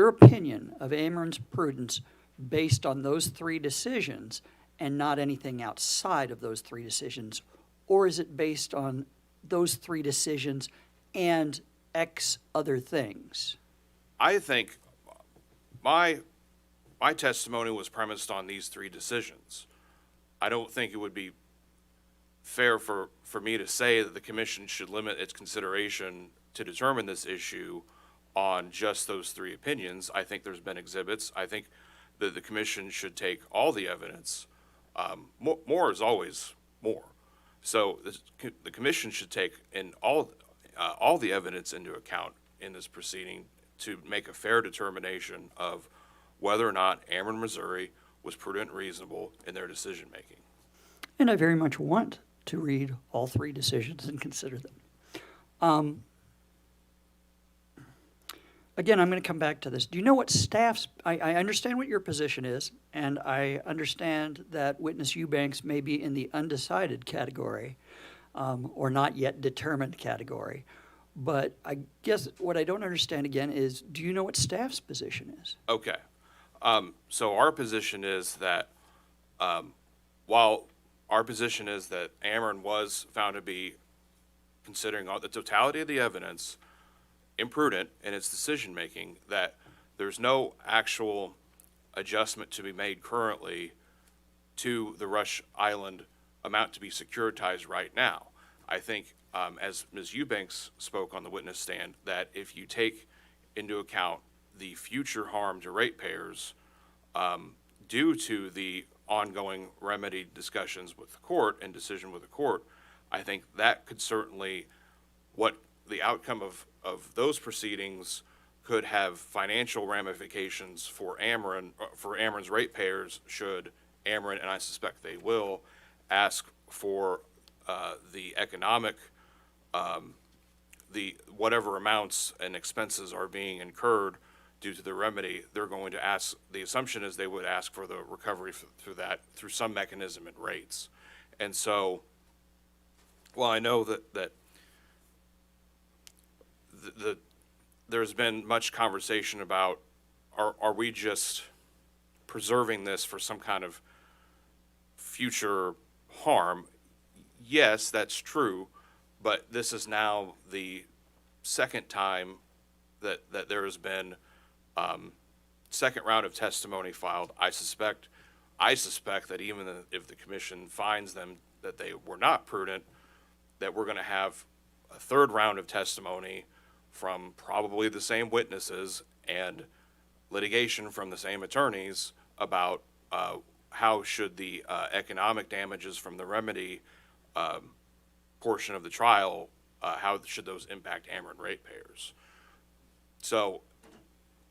opinion of Ameren's prudence based on those three decisions and not anything outside of those three decisions? Or is it based on those three decisions and X other things? I think my testimony was premised on these three decisions. I don't think it would be fair for me to say that the commission should limit its consideration to determine this issue on just those three opinions. I think there's been exhibits. I think that the commission should take all the evidence. More is always more. So the commission should take in all the evidence into account in this proceeding to make a fair determination of whether or not Ameren, Missouri was prudent and reasonable in their decision-making. And I very much want to read all three decisions and consider them. Again, I'm going to come back to this. Do you know what staff's, I understand what your position is, and I understand that witness Eubanks may be in the undecided category. or not yet determined category. But I guess what I don't understand again is, do you know what staff's position is? Okay. So our position is that, while our position is that Ameren was found to be, considering all the totality of the evidence, imprudent in its decision-making, that there's no actual adjustment to be made currently to the Rush Island amount to be securitized right now. I think, as Ms. Eubanks spoke on the witness stand, that if you take into account the future harm to ratepayers due to the ongoing remedy discussions with the court and decision with the court, I think that could certainly, what the outcome of those proceedings could have financial ramifications for Ameren, for Ameren's ratepayers, should Ameren, and I suspect they will, ask for the economic, the whatever amounts and expenses are being incurred due to the remedy. They're going to ask, the assumption is they would ask for the recovery through that, through some mechanism in rates. And so, while I know that there's been much conversation about, are we just preserving this for some kind of future harm? Yes, that's true, but this is now the second time that there has been second round of testimony filed. I suspect that even if the commission finds them that they were not prudent, that we're going to have a third round of testimony from probably the same witnesses and litigation from the same attorneys about how should the economic damages from the remedy portion of the trial, how should those impact Ameren ratepayers? So,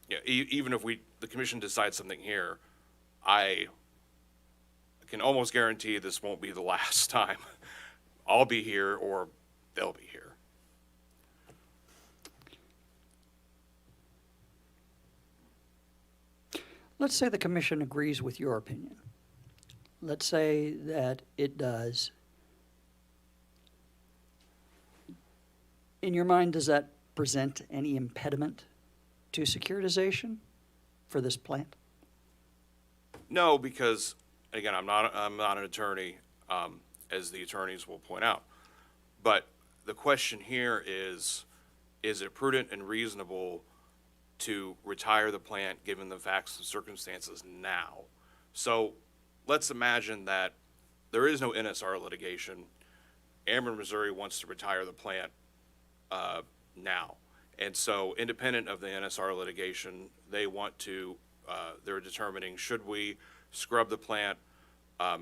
yeah, even if the commission decides something here, I can almost guarantee this won't be the last time I'll be here or they'll be here. Let's say the commission agrees with your opinion. Let's say that it does. In your mind, does that present any impediment to securitization for this plant? No, because again, I'm not an attorney, as the attorneys will point out. But the question here is it prudent and reasonable to retire the plant given the facts and circumstances now? So let's imagine that there is no NSR litigation. Ameren, Missouri wants to retire the plant now. And so independent of the NSR litigation, they want to, they're determining, should we scrub the plant?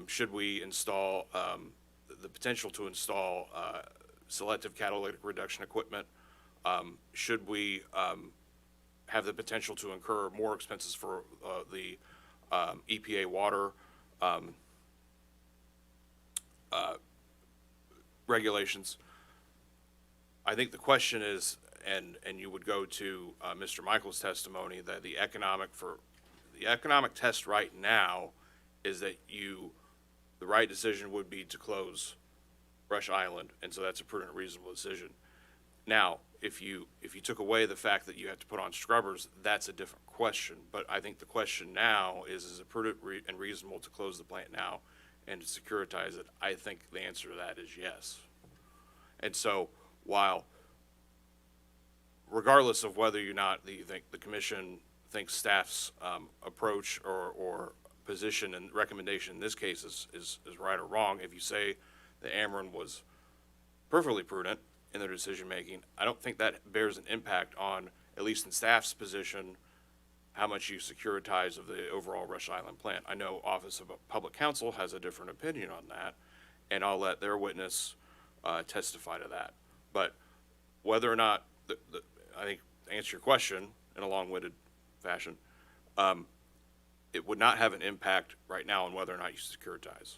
Should we install the potential to install selective catalytic reduction equipment? Should we have the potential to incur more expenses for the EPA water regulations? I think the question is, and you would go to Mr. Michael's testimony, that the economic test right now is that the right decision would be to close Rush Island, and so that's a prudent, reasonable decision. Now, if you took away the fact that you have to put on scrubbers, that's a different question. But I think the question now is it prudent and reasonable to close the plant now and to securitize it? I think the answer to that is yes. And so, while regardless of whether or not you think the commission thinks staff's approach or position and recommendation in this case is right or wrong, if you say that Ameren was perfectly prudent in their decision-making, I don't think that bears an impact on, at least in staff's position, how much you securitize of the overall Rush Island plant. I know Office of Public Counsel has a different opinion on that, and I'll let their witness testify to that. But whether or not, I think, to answer your question in a long-winded fashion, it would not have an impact right now on whether or not you securitize.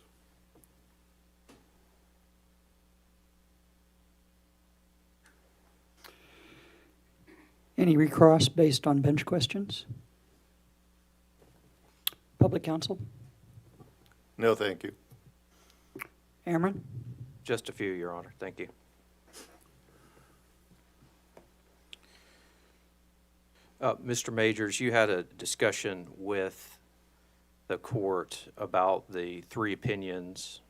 Any recross based on bench questions? Public counsel? No, thank you. Ameren? Just a few, Your Honor. Thank you. Mr. Majors, you had a discussion with the court about the three opinions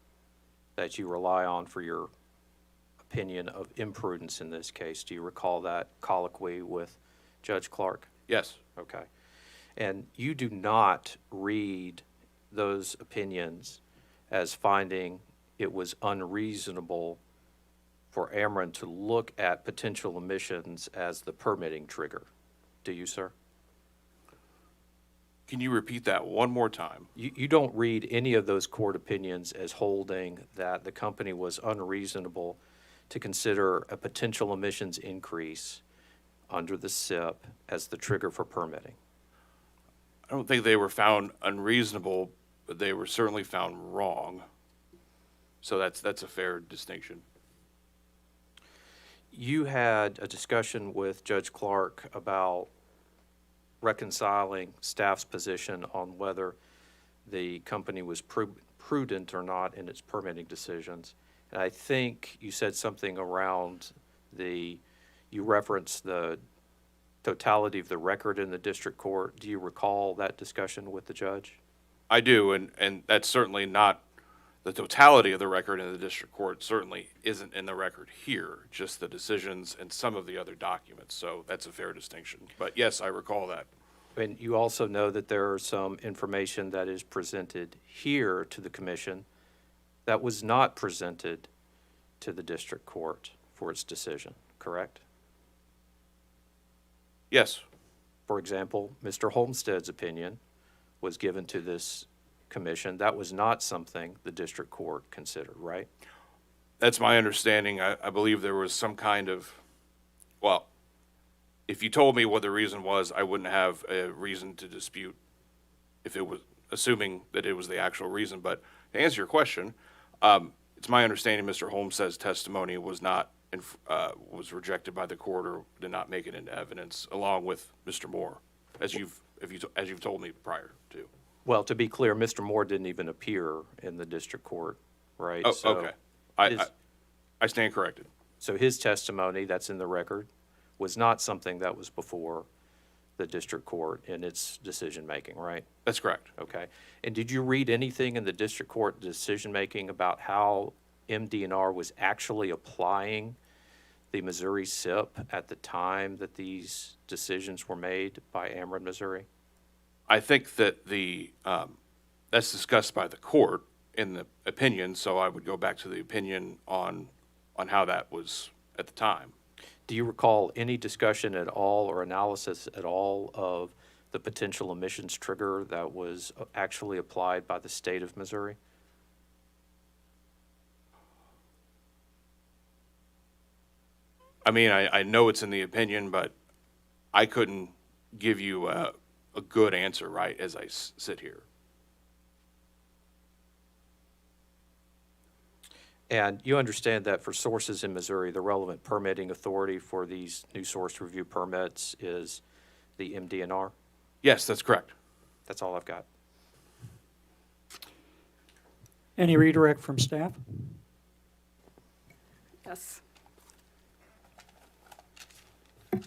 that you rely on for your opinion of imprudence in this case. Do you recall that colloquy with Judge Clark? Yes. Okay. And you do not read those opinions as finding it was unreasonable for Ameren to look at potential emissions as the permitting trigger. Do you, sir? Can you repeat that one more time? You don't read any of those court opinions as holding that the company was unreasonable to consider a potential emissions increase under the SIP as the trigger for permitting. I don't think they were found unreasonable, but they were certainly found wrong. So that's a fair distinction. You had a discussion with Judge Clark about reconciling staff's position on whether the company was prudent or not in its permitting decisions. And I think you said something around you referenced the totality of the record in the district court. Do you recall that discussion with the judge? I do, and that's certainly not the totality of the record in the district court, certainly isn't in the record here, just the decisions and some of the other documents. So that's a fair distinction. But yes, I recall that. And you also know that there are some information that is presented here to the commission that was not presented to the district court for its decision, correct? Yes. For example, Mr. Homestead's opinion was given to this commission. That was not something the district court considered, right? That's my understanding. I believe there was some kind of, well, if you told me what the reason was, I wouldn't have a reason to dispute if it was, assuming that it was the actual reason. But to answer your question, it's my understanding Mr. Homestead's testimony was not, was rejected by the court or did not make it into evidence, along with Mr. Moore, as you've told me prior to. Well, to be clear, Mr. Moore didn't even appear in the district court, right? Oh, So okay. his- I stand corrected. So his testimony, that's in the record, was not something that was before the district court in its decision-making, right? That's correct. Okay. And did you read anything in the district court decision-making about how MDNR was actually applying the Missouri SIP at the time that these decisions were made by Ameren, Missouri? I think that that's discussed by the court in the opinion, so I would go back to the opinion on how that was at the time. Do you recall any discussion at all or analysis at all of the potential emissions trigger that was actually applied by the state of Missouri? I mean, I know it's in the opinion, but I couldn't give you a good answer, right, as I sit here. And you understand that for sources in Missouri, the relevant permitting authority for these new source review permits is the MDNR? Yes, that's correct. That's all I've got. Any redirect from staff? Yes. I'm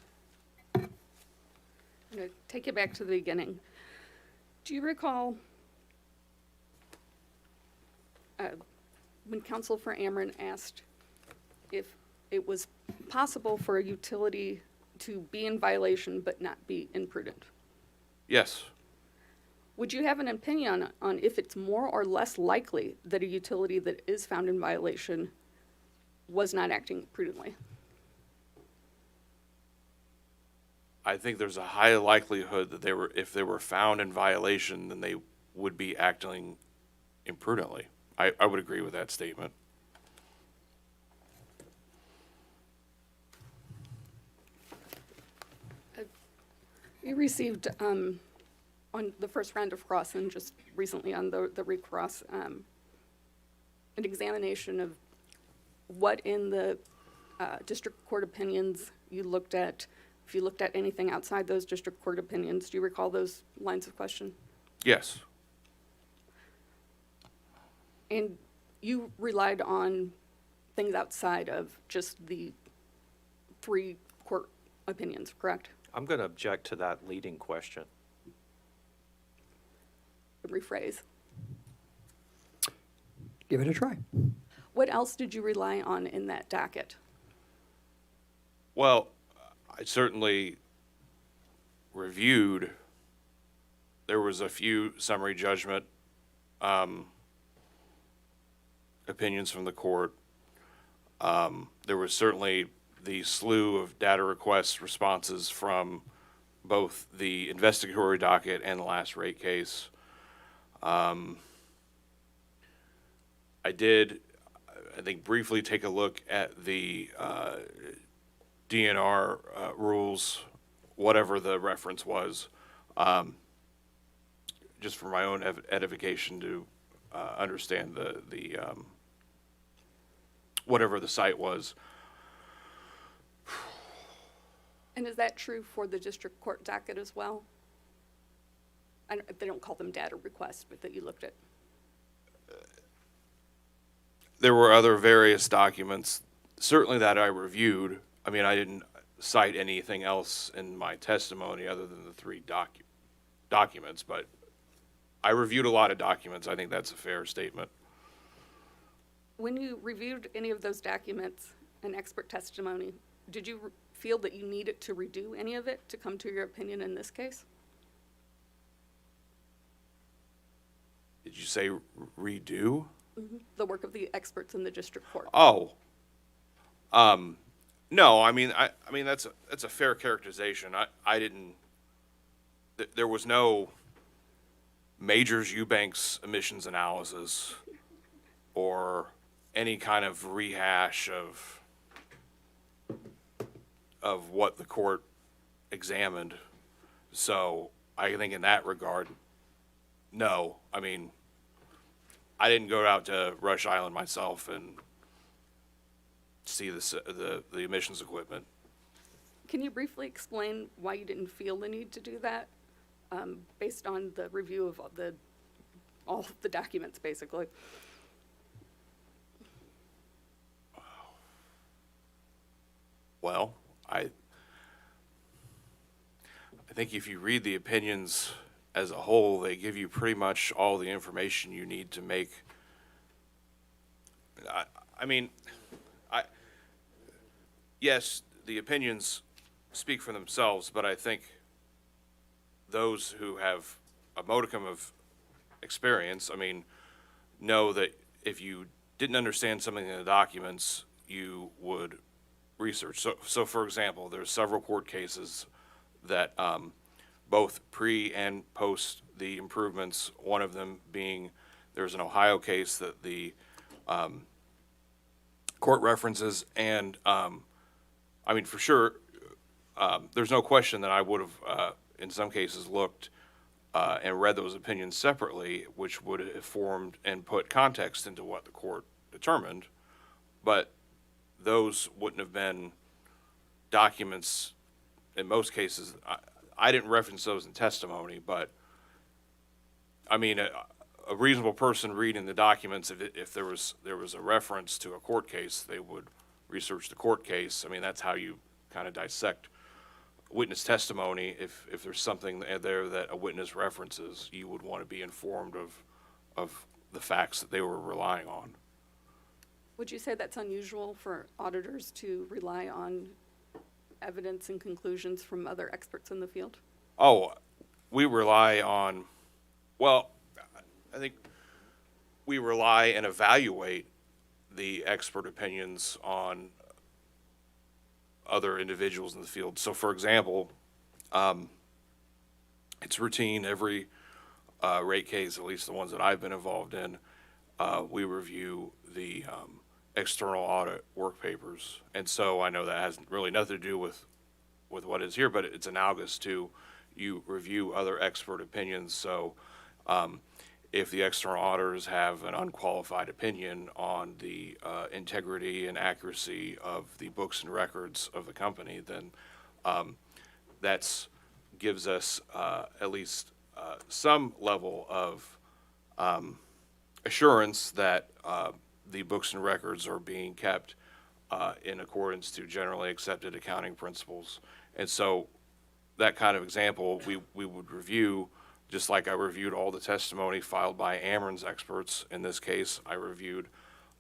going to take you back to the beginning. Do you recall when counsel for Ameren asked if it was possible for a utility to be in violation but not be imprudent? Yes. Would you have an opinion on if it's more or less likely that a utility that is found in violation was not acting prudently? I think there's a high likelihood that if they were found in violation, then they would be acting imprudently. I would agree with that statement. We received on the first round of cross and just recently on the recross an examination of what in the district court opinions you looked at. If you looked at anything outside those district court opinions, do you recall those lines of question? Yes. And you relied on things outside of just the 3 court opinions, correct? I'm going to object to that leading question. Rephrase. Give it a try. What else did you rely on in that docket? Well, I certainly reviewed, there was a few summary judgment opinions from the court. There was certainly the slew of data request responses from both the investigatory docket and the last rate case. I did, I think, briefly take a look at the DNR rules, whatever the reference was, just for my own edification to understand the whatever the site was. And is that true for the district court docket as well? They don't call them data requests, but that you looked at. There were other various documents, certainly that I reviewed. I mean, I didn't cite anything else in my testimony other than the 3 documents, but I reviewed a lot of documents. I think that's a fair statement. When you reviewed any of those documents and expert testimony, did you feel that you needed to redo any of it to come to your opinion in this case? Did you say redo? The work of the experts in the district court. Oh, no. I mean, that's a fair characterization. I didn't. There was no Majors Eubanks emissions analysis or any kind of rehash of what the court examined. So I think in that regard, no. I mean, I didn't go out to Rush Island myself and see the emissions equipment. Can you briefly explain why you didn't feel the need to do that, based on the review of all of the documents, basically? Well, I think if you read the opinions as a whole, they give you pretty much all the information you need to make. Yes, the opinions speak for themselves, but I think those who have a modicum of experience, know that if you didn't understand something in the documents, you would research. So for example, there's several court cases that both pre and post the improvements, one of them being there's an Ohio case that the court references, and for sure, there's no question that I would have, in some cases, looked and read those opinions separately, which would have formed and put context into what the court determined, but those wouldn't have been documents in most cases. I didn't reference those in testimony, but a reasonable person reading the documents, if there was a reference to a court case, they would research the court case. That's how you kind of dissect witness testimony. If there's something there that a witness references, you would want to be informed of the facts that they were relying on. Would you say that's unusual for auditors to rely on evidence and conclusions from other experts in the field? Oh, we rely on, well, I think we rely and evaluate the expert opinions on other individuals in the field. So for example, it's routine every rate case, at least the ones that I've been involved in, we review the external audit work papers. And so I know that has really nothing to do with what is here, but it's analogous to you review other expert opinions. So if the external auditors have an unqualified opinion on the integrity and accuracy of the books and records of the company, then that gives us at least some level of assurance that the books and records are being kept in accordance to generally accepted accounting principles. And so that kind of example, we would review, just like I reviewed all the testimony filed by Ameren's experts. In this case, I reviewed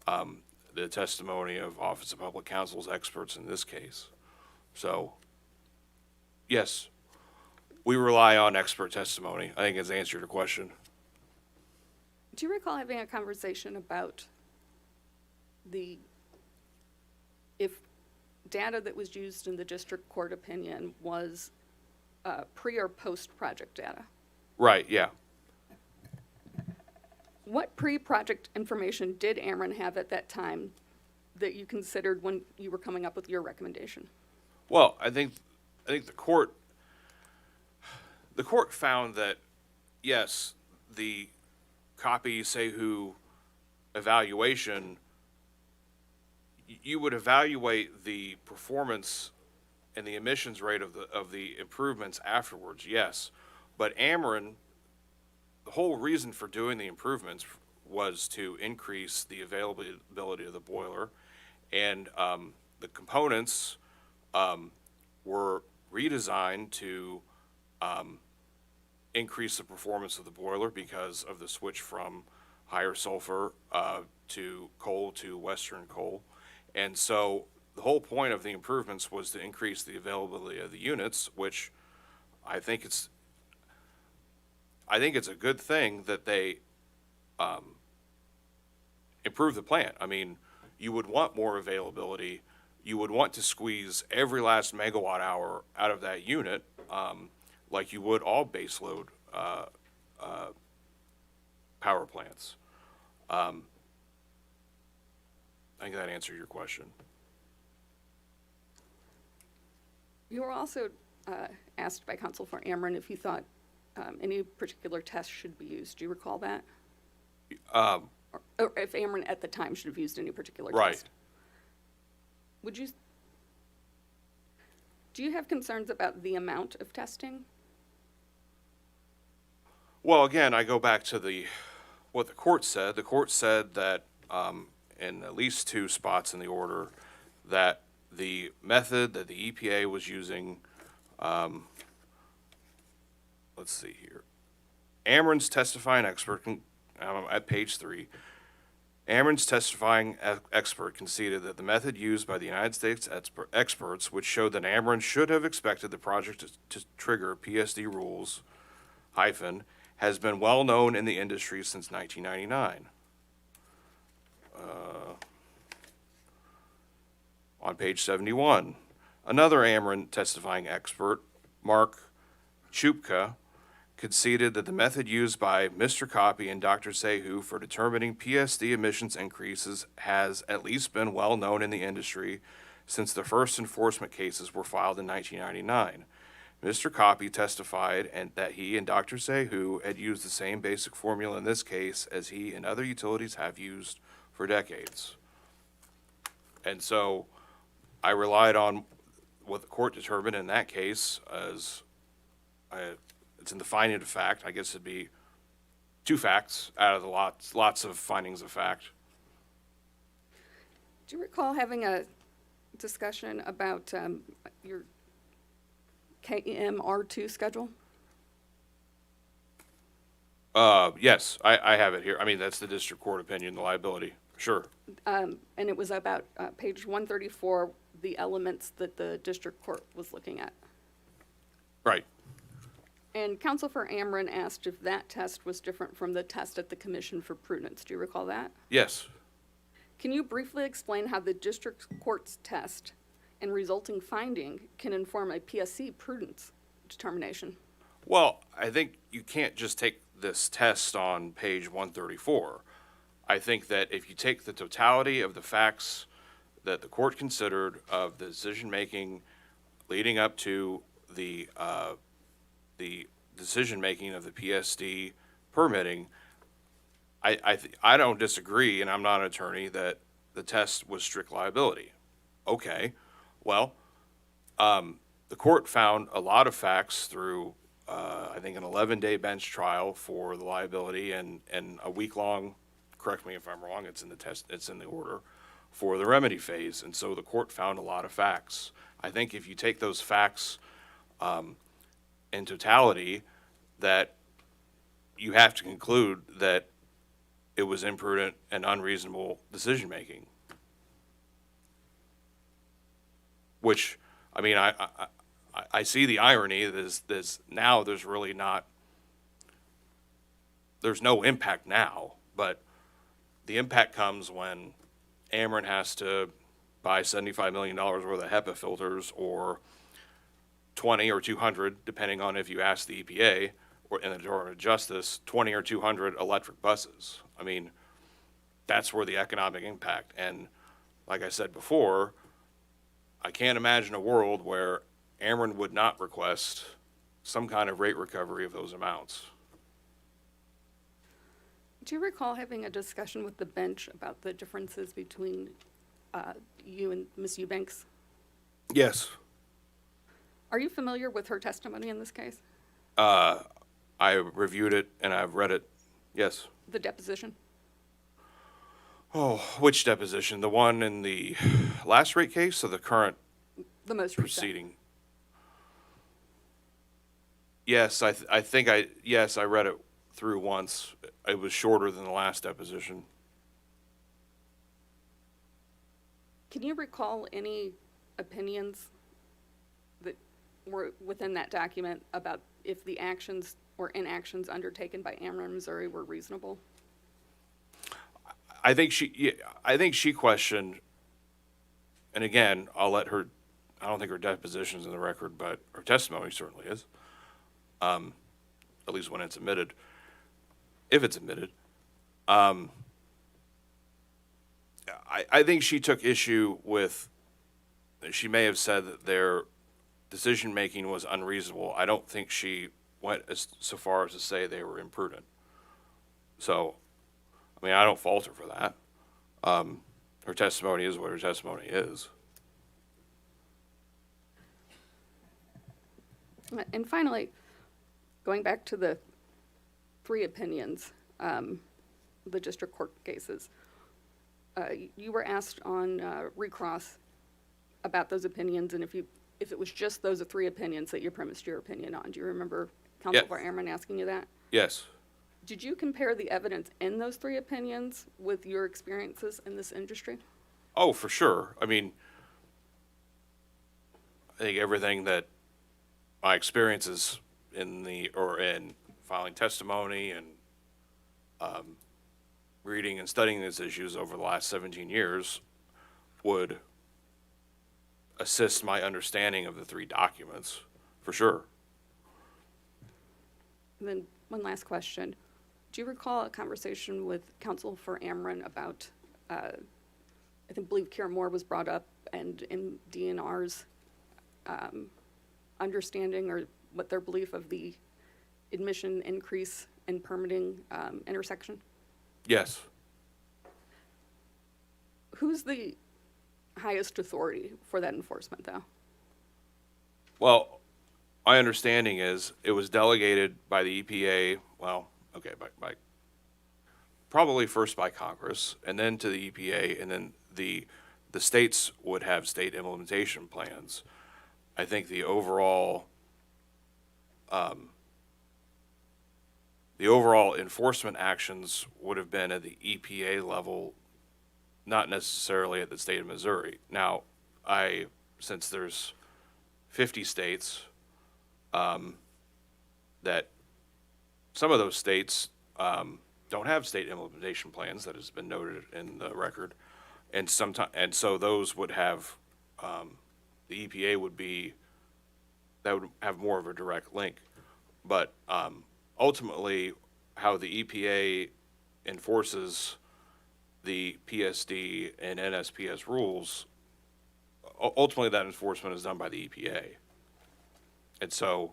the testimony of Office of Public Counsel's experts in this case. So, yes, we rely on expert testimony. I think it's answered your question. Do you recall having a conversation about if data that was used in the district court opinion was pre or post project data? Right, yeah. What pre-project information did Ameren have at that time that you considered when you were coming up with your recommendation? Well, I think the court found that, yes, the copy say who evaluation, you would evaluate the performance and the emissions rate of the improvements afterwards, yes. But Ameren, the whole reason for doing the improvements was to increase the availability of the boiler, and the components were redesigned to increase the performance of the boiler because of the switch from higher sulfur to coal to Western coal. And so the whole point of the improvements was to increase the availability of the units, which I think it's a good thing that they improve the plant. I mean, you would want more availability. You would want to squeeze every last megawatt hour out of that unit, like you would all baseload power plants. I think that answered your question. You were also asked by counsel for Ameren if you thought any particular test should be used. Do you recall that? Or if Ameren at the time should have used any particular Right. test? Do you have concerns about the amount of testing? Well, again, I go back to what the court said. The court said that in at least two spots in the order that the method that the EPA was using, let's see here. Ameren's testifying expert, at page 3, Ameren's testifying expert conceded that the method used by the United States experts, which showed that Ameren should have expected the project to trigger PSD rules, has been well known in the industry since 1999. On page 71, another Ameren testifying expert, Mark Chupka, conceded that the method used by Mr. Copy and Dr. Sehu for determining PSD emissions increases has at least been well known in the industry since the first enforcement cases were filed in 1999. Mr. Copy testified that he and Dr. Sehu had used the same basic formula in this case as he and other utilities have used for decades. And so I relied on what the court determined in that case as it's in the finding of fact. I guess it'd be two facts out of the lots of findings of fact. Do you recall having a discussion about your KMR2 schedule? Yes, I have it here. I mean, that's the district court opinion, the liability. Sure. And it was about page 134, the elements that the district court was looking at. Right. And counsel for Ameren asked if that test was different from the test at the Commission for Prudence. Do you recall that? Yes. Can you briefly explain how the district court's test and resulting finding can inform a PSC prudence determination? Well, I think you can't just take this test on page 134. I think that if you take the totality of the facts that the court considered of the decision-making leading up to the decision-making of the PSD permitting, I don't disagree, and I'm not an attorney, that the test was strict liability. Okay, well, the court found a lot of facts through, I think, an 11-day bench trial for the liability and a week-long correct me if I'm wrong, it's in the order for the remedy phase. And so the court found a lot of facts. I think if you take those facts in totality, that you have to conclude that it was imprudent and unreasonable decision-making. Which, I mean, I see the irony. There's really not, there's no impact now, but the impact comes when Ameren has to buy $75 million worth of HEPA filters, or 20 or 200, depending on if you ask the EPA or in the Department of Justice, 20 or 200 electric buses. I mean, that's where the economic impact. And like I said before, I can't imagine a world where Ameren would not request some kind of rate recovery of those amounts. Do you recall having a discussion with the bench about the differences between you and Ms. Eubanks? Yes. Are you familiar with her testimony in this case? I reviewed it and I've read it. Yes. The deposition? Oh, which deposition? The one in the last rate case or the current The most recent. proceeding? Yes, I think I read it through once. It was shorter than the last deposition. Can you recall any opinions that were within that document about if the actions or inactions undertaken by Ameren, Missouri were reasonable? I think she questioned, and again, I'll let her, I don't think her deposition's in the record, but her testimony certainly is, at least when it's admitted, if it's admitted. I think she took issue with, she may have said that their decision-making was unreasonable. I don't think she went so far as to say they were imprudent. So, I mean, I don't fault her for that. Her testimony is what her testimony is. And finally, going back to the 3 opinions, the district court cases, you were asked on recross about those opinions, and if it was just those 3 opinions that you premised your opinion on. Do you remember Counsel for Ameren asking you that? Yes. Did you compare the evidence in those 3 opinions with your experiences in this industry? Oh, for sure. I mean, I think everything that my experiences in filing testimony and reading and studying these issues over the last 17 years would assist my understanding of the 3 documents, for sure. And then one last question. Do you recall a conversation with Counsel for Ameren about, I believe Karen Moore was brought up, and in DNR's understanding or what their belief of the admission increase in permitting intersection? Yes. Who's the highest authority for that enforcement, though? Well, my understanding is it was delegated by the EPA, by probably first by Congress, and then to the EPA, and then the states would have state implementation plans. I think the overall enforcement actions would have been at the EPA level, not necessarily at the state of Missouri. Now, since there's 50 states, that some of those states don't have state implementation plans, that has been noted in the record, and so those would have the EPA would have more of a direct link. But ultimately, how the EPA enforces the PSD and NSPS rules, ultimately that enforcement is done by the EPA. And so,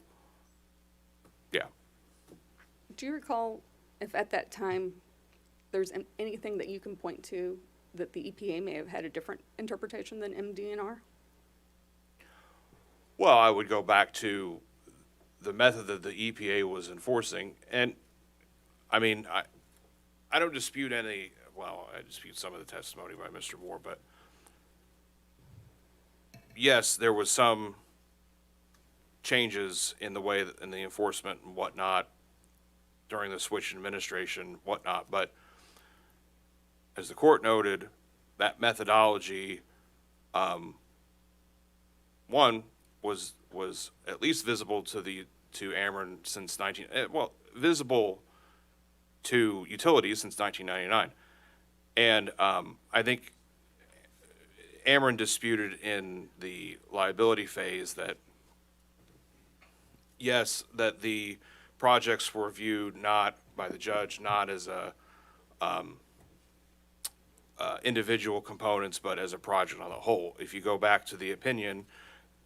yeah. Do you recall if at that time there's anything that you can point to that the EPA may have had a different interpretation than MDNR? Well, I would go back to the method that the EPA was enforcing. And, I mean, I don't dispute any, well, I dispute some of the testimony by Mr. Moore, but yes, there was some changes in the way, in the enforcement and whatnot during the switch in administration, whatnot, but as the court noted, that methodology, one, was at least visible to Ameren since visible to utilities since 1999. And I think Ameren disputed in the liability phase that, yes, that the projects were viewed not by the judge, not as individual components, but as a project on the whole. If you go back to the opinion,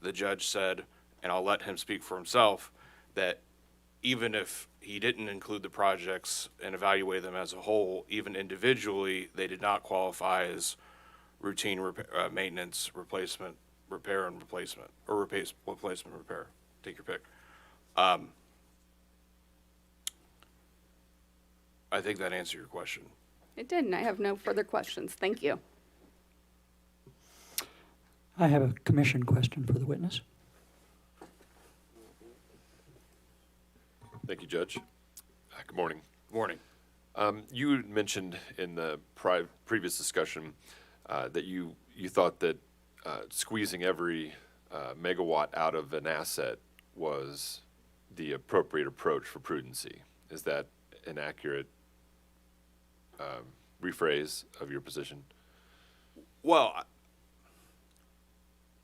the judge said, and I'll let him speak for himself, that even if he didn't include the projects and evaluate them as a whole, even individually, they did not qualify as routine maintenance, replacement, repair and replacement, or replacement, repair. Take your pick. I think that answered your question. It did, and I have no further questions. Thank you. I have a commission question for the witness. Thank you, Judge. Good morning. Morning. You had mentioned in the previous discussion that you thought that squeezing every megawatt out of an asset was the appropriate approach for prudency. Is that an accurate rephrase of your position? Well,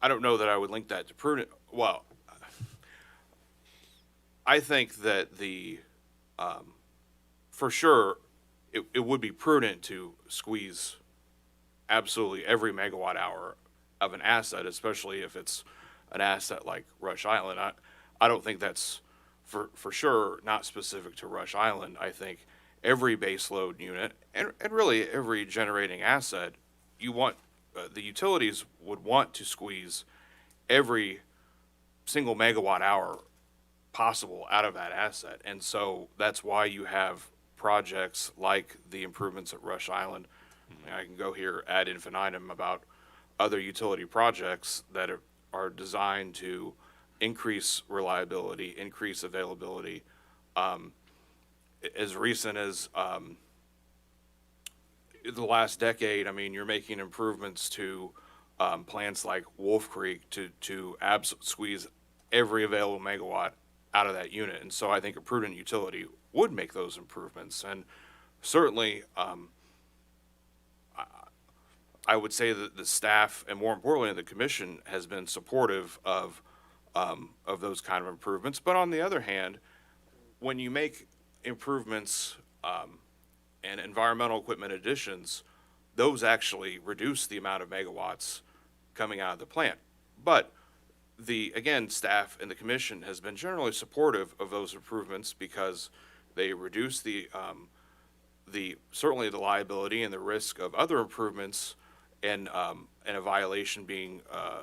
I don't know that I would link that to prudent. Well, I think that for sure, it would be prudent to squeeze absolutely every megawatt hour of an asset, especially if it's an asset like Rush Island. I don't think that's for sure not specific to Rush Island. I think every baseload unit and really every generating asset, you want the utilities would want to squeeze every single megawatt hour possible out of that asset. And so that's why you have projects like the improvements at Rush Island. I can go here ad infinitum about other utility projects that are designed to increase reliability, increase availability. As recent as the last decade, I mean, you're making improvements to plants like Wolf Creek to squeeze every available megawatt out of that unit. And so I think a prudent utility would make those improvements. And certainly, I would say that the staff, and more importantly, the commission, has been supportive of those kind of improvements. But on the other hand, when you make improvements and environmental equipment additions, those actually reduce the amount of megawatts coming out of the plant. But again, staff and the commission has been generally supportive of those improvements because they reduce certainly the liability and the risk of other improvements and a violation being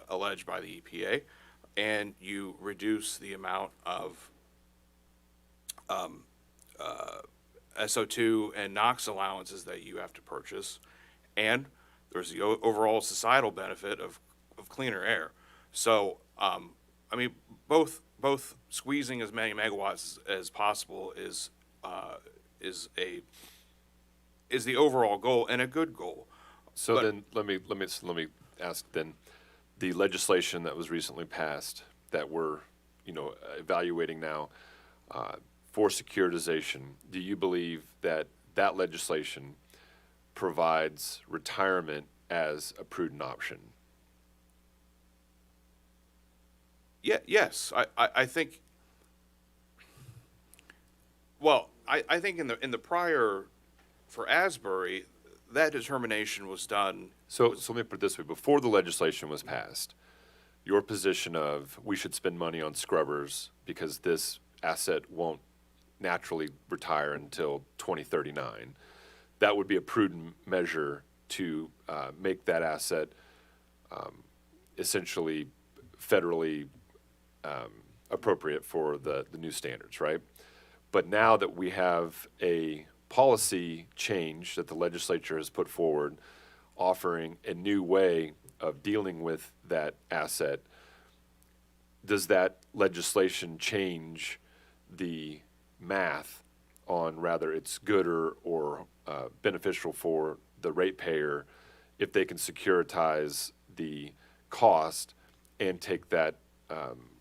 alleged by the EPA, and you reduce the amount of SO2 and NOx allowances that you have to purchase, and there's the overall societal benefit of cleaner air. So, I mean, both squeezing as many megawatts as possible is the overall goal and a good goal. So then let me ask then, the legislation that was recently passed that we're evaluating now for securitization, do you believe that legislation provides retirement as a prudent option? Yeah, yes, I think. Well, I think in the prior for Asbury, that determination was done. So let me put it this way: before the legislation was passed, your position of we should spend money on scrubbers because this asset won't naturally retire until 2039. That would be a prudent measure to make that asset essentially federally appropriate for the new standards, right? But now that we have a policy change that the legislature has put forward, offering a new way of dealing with that asset, does that legislation change the math on whether it's good or beneficial for the ratepayer if they can securitize the cost and take that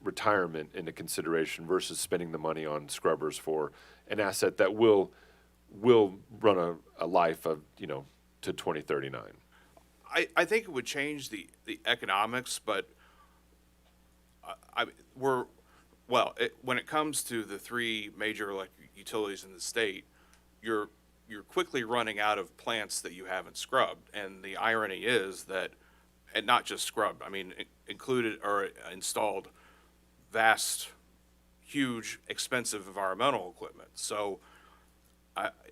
retirement into consideration versus spending the money on scrubbers for an asset that will run a life of, to 2039? I think it would change the economics, but when it comes to the three major electric utilities in the state, you're quickly running out of plants that you haven't scrubbed. And the irony is that, and not just scrubbed, I mean, included or installed vast, huge, expensive environmental equipment. So,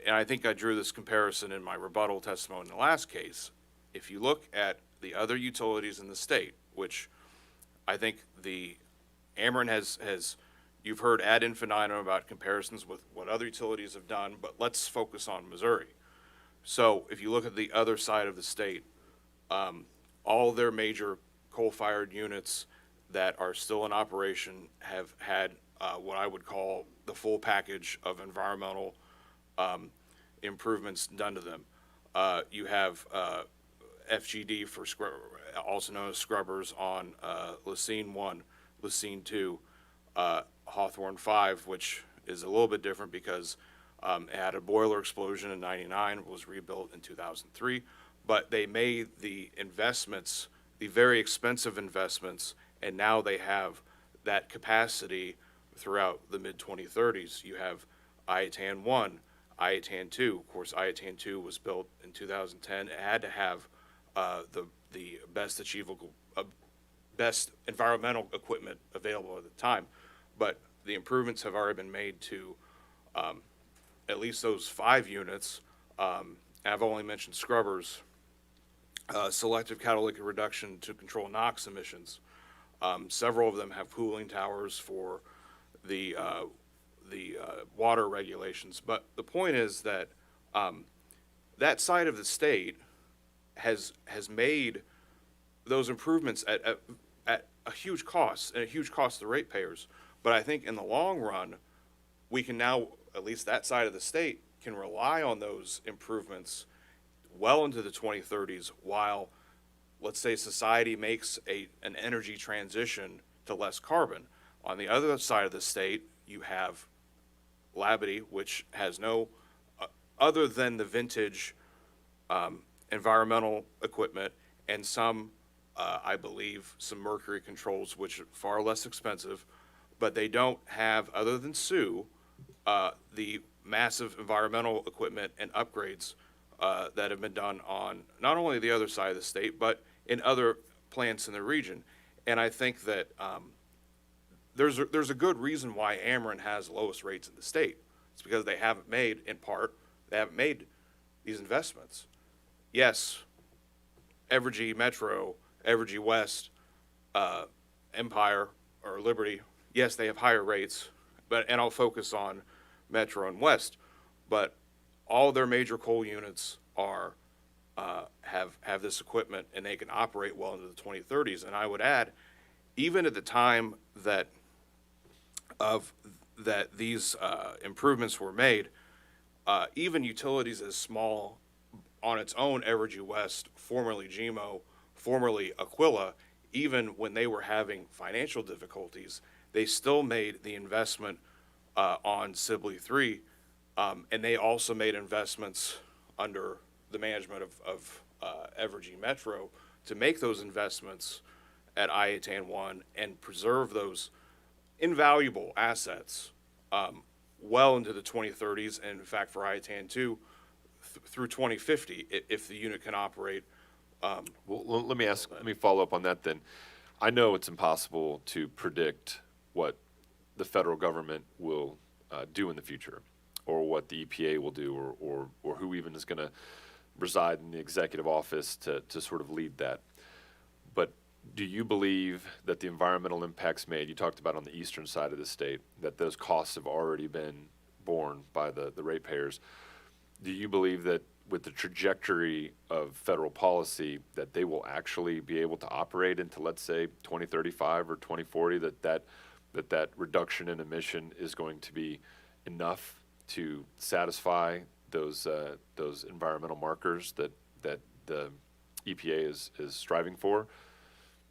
I think I drew this comparison in my rebuttal testimony in the last case. If you look at the other utilities in the state, which I think the Ameren has you've heard ad infinitum about comparisons with what other utilities have done, but let's focus on Missouri. So if you look at the other side of the state, all their major coal-fired units that are still in operation have had what I would call the full package of environmental improvements done to them. You have FGD for also known as scrubbers on Lacine 1, Lacine 2, Hawthorne 5, which is a little bit different because it had a boiler explosion in '99, was rebuilt in 2003, but they made the investments, the very expensive investments, and now they have that capacity throughout the mid-2030s. You have Iatan 1, Iatan 2. Of course, Iatan 2 was built in 2010. It had to have the best achievable, best environmental equipment available at the time. But the improvements have already been made to at least those 5 units. I've only mentioned scrubbers, selective catalytic reduction to control NOx emissions. Several of them have cooling towers for the water regulations. But the point is that that side of the state has made those improvements at a huge cost, and a huge cost to the ratepayers. But I think in the long run, we can now, at least that side of the state, can rely on those improvements well into the 2030s while, let's say, society makes an energy transition to less carbon. On the other side of the state, you have Labadie, which has no, other than the vintage environmental equipment and some, I believe, some mercury controls, which are far less expensive, but they don't have, other than Sioux, the massive environmental equipment and upgrades that have been done on not only the other side of the state, but in other plants in the region. And I think that there's a good reason why Ameren has the lowest rates in the state. It's because they haven't made, in part, they haven't made these investments. Yes, Evergy Metro, Evergy West, Empire, or Liberty, yes, they have higher rates, and I'll focus on Metro and West, but all their major coal units are have this equipment, and they can operate well into the 2030s. And I would add, even at the time that these improvements were made, even utilities as small on its own, Evergy West, formerly GMO, formerly Aquila, even when they were having financial difficulties, they still made the investment on Sibley 3, and they also made investments under the management of Evergy Metro to make those investments at Iatan 1 and preserve those invaluable assets well into the 2030s, and in fact for Iatan 2 through 2050 if the unit can operate. Well, let me follow up on that then. I know it's impossible to predict what the federal government will do in the future, or what the EPA will do, or who even is going to reside in the executive office to sort of lead that. But do you believe that the environmental impacts made, you talked about on the eastern side of the state, that those costs have already been borne by the ratepayers? do you believe that with the trajectory of federal policy that they will actually be able to operate into, let's say, 2035 or 2040, that reduction in emission is going to be enough to satisfy those environmental markers that the EPA is striving for?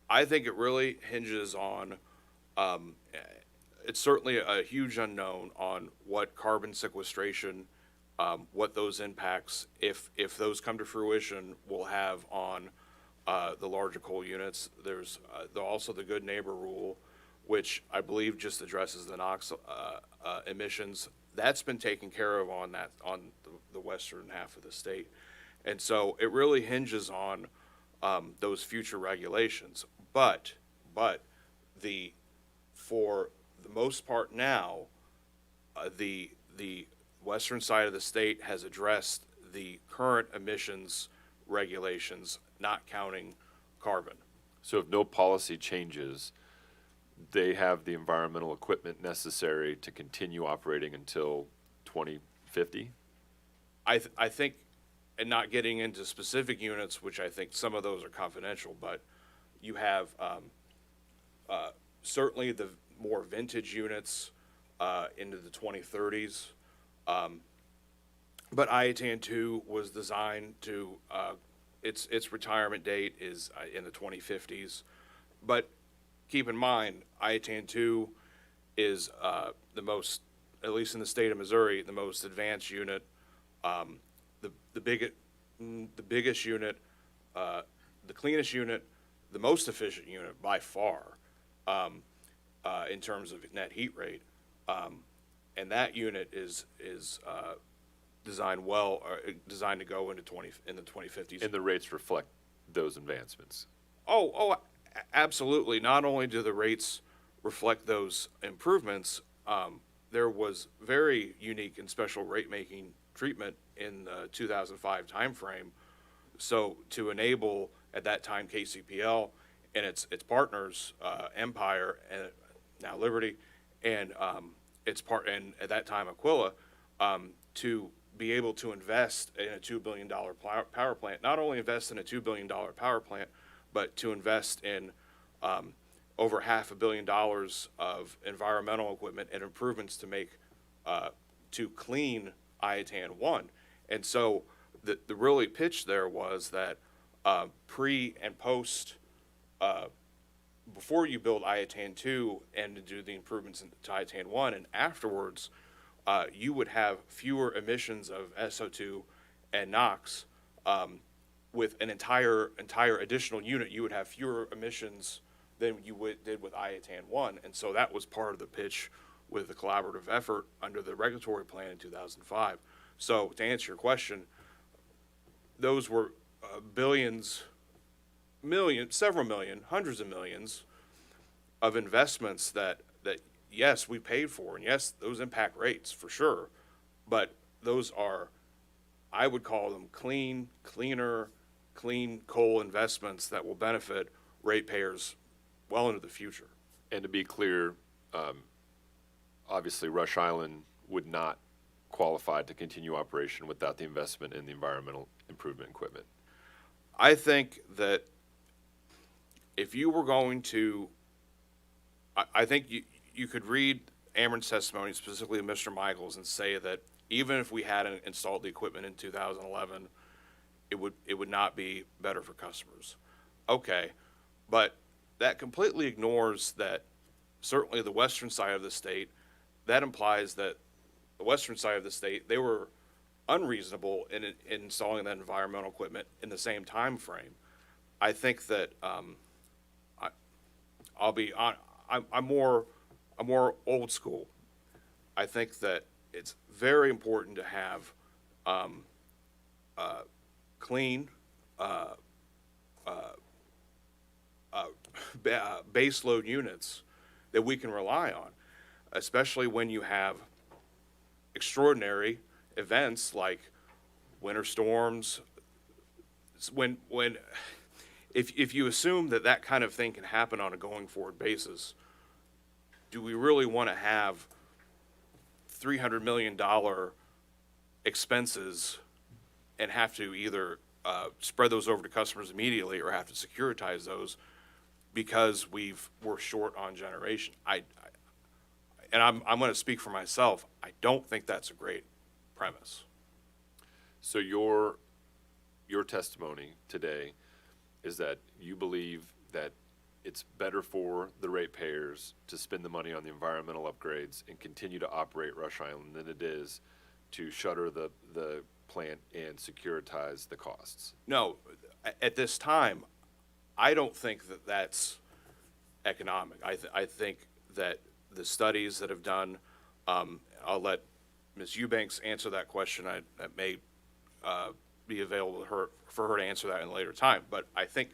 I think it really hinges on, it's certainly a huge unknown on what carbon sequestration, what those impacts, if those come to fruition, will have on the larger coal units. There's also the good neighbor rule, which I believe just addresses the NOx emissions. That's been taken care of on the western half of the state. And so it really hinges on those future regulations. But for the most part now, the western side of the state has addressed the current emissions regulations, not counting carbon. So if no policy changes, they have the environmental equipment necessary to continue operating until 2050? I think, and not getting into specific units, which I think some of those are confidential, but you have certainly the more vintage units into the 2030s. But Iatan 2 was designed to, its retirement date is in the 2050s. But keep in mind, Iatan 2 is the most, at least in the state of Missouri, the most advanced unit, the biggest unit, the cleanest unit, the most efficient unit by far in terms of net heat rate. And that unit is designed designed to go in the 2050s. And the rates reflect those advancements. Absolutely. Not only do the rates reflect those improvements, there was very unique and special rate-making treatment in the 2005 timeframe. So to enable, at that time, KCPL and its partners, Empire and now Liberty, and and at that time Aquila, to be able to invest in a $2 billion power plant. Not only invest in a $2 billion power plant, but to invest in over $500 million of environmental equipment and improvements to make to clean Iatan 1. And so the really pitch there was that pre and post, before you build Iatan 2 and to do the improvements to Iatan 1, and afterwards, you would have fewer emissions of SO2 and NOx. With an entire additional unit, you would have fewer emissions than you did with Iatan 1. And so that was part of the pitch with the collaborative effort under the regulatory plan in 2005. So to answer your question, those were billions, millions, several million, hundreds of millions of investments that yes, we paid for, and yes, those impact rates for sure, but those are, I would call them clean coal investments that will benefit ratepayers well into the future. And to be clear, obviously Rush Island would not qualify to continue operation without the investment in the environmental improvement equipment. I think that if you were going to, I think you could read Ameren's testimony, specifically Mr. Michaels, and say that even if we hadn't installed the equipment in 2011, it would not be better for customers. Okay, but that completely ignores that certainly the western side of the state, that implies that the western side of the state, they were unreasonable in installing that environmental equipment in the same time frame. I think that I'm more old school. I think that it's very important to have clean base load units that we can rely on, especially when you have extraordinary events like winter storms. If you assume that kind of thing can happen on a going forward basis, do we really want to have $300 million expenses and have to either spread those over to customers immediately or have to securitize those because we're short on generation. And I'm going to speak for myself. I don't think that's a great premise. So your testimony today is that you believe that it's better for the ratepayers to spend the money on the environmental upgrades and continue to operate Rush Island than it is to shutter the plant and securitize the costs. No, at this time, I don't think that that's economic. I think that the studies that have done, I'll let Ms. Eubanks answer that question. That may be available to her, for her to answer that in a later time. But I think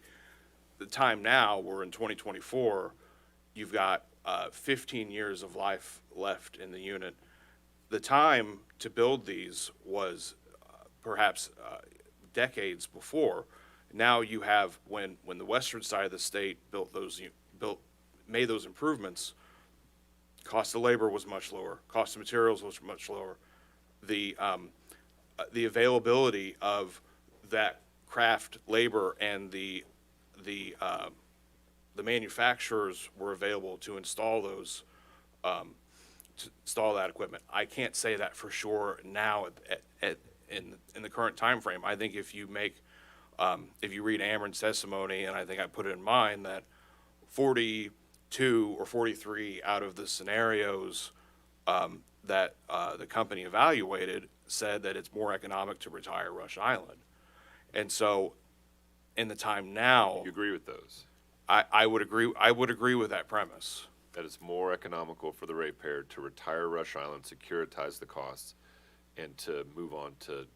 the time now, we're in 2024, you've got 15 years of life left in the unit. The time to build these was perhaps decades before. Now you have, when the western side of the state made those improvements, cost of labor was much lower, cost of materials was much lower. The availability of that craft labor and the manufacturers were available to install those, to install that equipment. I can't say that for sure now in the current time frame. I think if you read Ameren's testimony, and I think I put it in mine, that 42 or 43 out of the scenarios that the company evaluated said that it's more economic to retire Rush Island. And so in the time now, You agree with those? I would agree with that premise. That it's more economical for the ratepayer to retire Rush Island, securitize the costs, and to move on to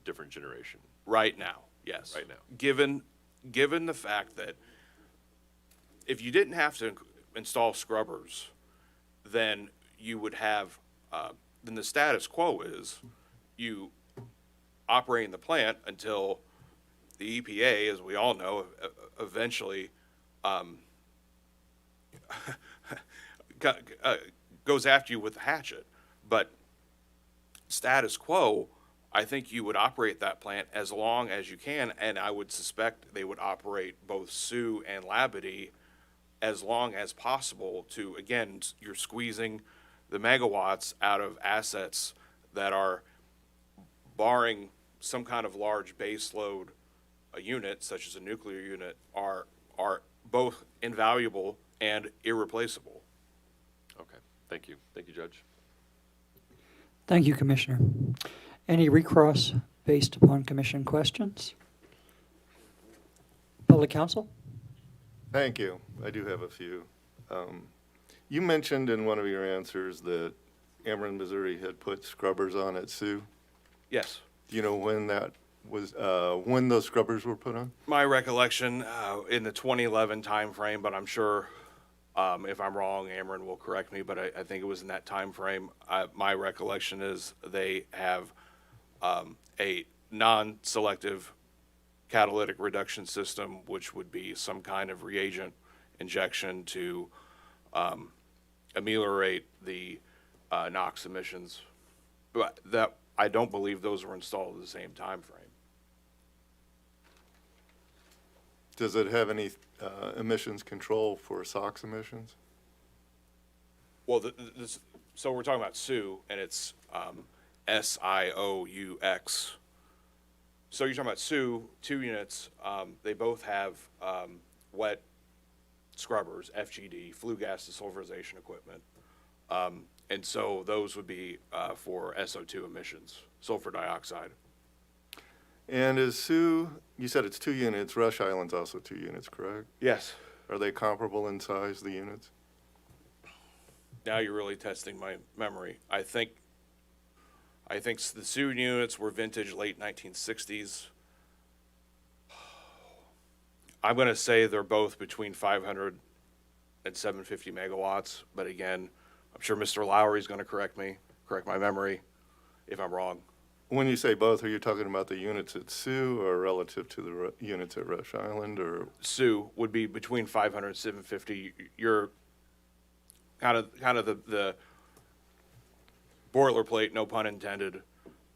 different generation? Right now, yes. Right now. Given the fact that if you didn't have to install scrubbers, then you would have, then the status quo is you operating the plant until the EPA, as we all know, eventually goes after you with the hatchet. But status quo, I think you would operate that plant as long as you can, and I would suspect they would operate both Sioux and Labadee as long as possible to, again, you're squeezing the megawatts out of assets that are, barring some kind of large base load unit, such as a nuclear unit, are both invaluable and irreplaceable. Okay, thank you. Thank you, Judge. Thank you, Commissioner. Any recross based upon commission questions? Public counsel? Thank you. I do have a few. You mentioned in one of your answers that Ameren, Missouri had put scrubbers on at Sioux. Yes. Do you know when that was, when those scrubbers were put on? My recollection, in the 2011 timeframe, but I'm sure if I'm wrong, Ameren will correct me, but I think it was in that timeframe. My recollection is they have a non-selective catalytic reduction system, which would be some kind of reagent injection to ameliorate the NOx emissions. But that, I don't believe those were installed at the same time frame. Does it have any emissions control for SOx emissions? Well, so we're talking about Sioux, and it's SIOUX. So you're talking about Sioux, 2 units. They both have wet scrubbers, FGD, flue gas desulfurization equipment. And so those would be for SO2 emissions, sulfur dioxide. And is Sioux, you said it's 2 units, Rush Island's also 2 units, correct? Yes. Are they comparable in size, the units? Now you're really testing my memory. I think the Sioux units were vintage late 1960s. I'm going to say they're both between 500 and 750 megawatts, but again, I'm sure Mr. Lowry's going to correct my memory if I'm wrong. When you say both, are you talking about the units at Sioux or relative to the units at Rush Island, or? Sioux would be between 500 and 750. You're kind of the boilerplate, no pun intended,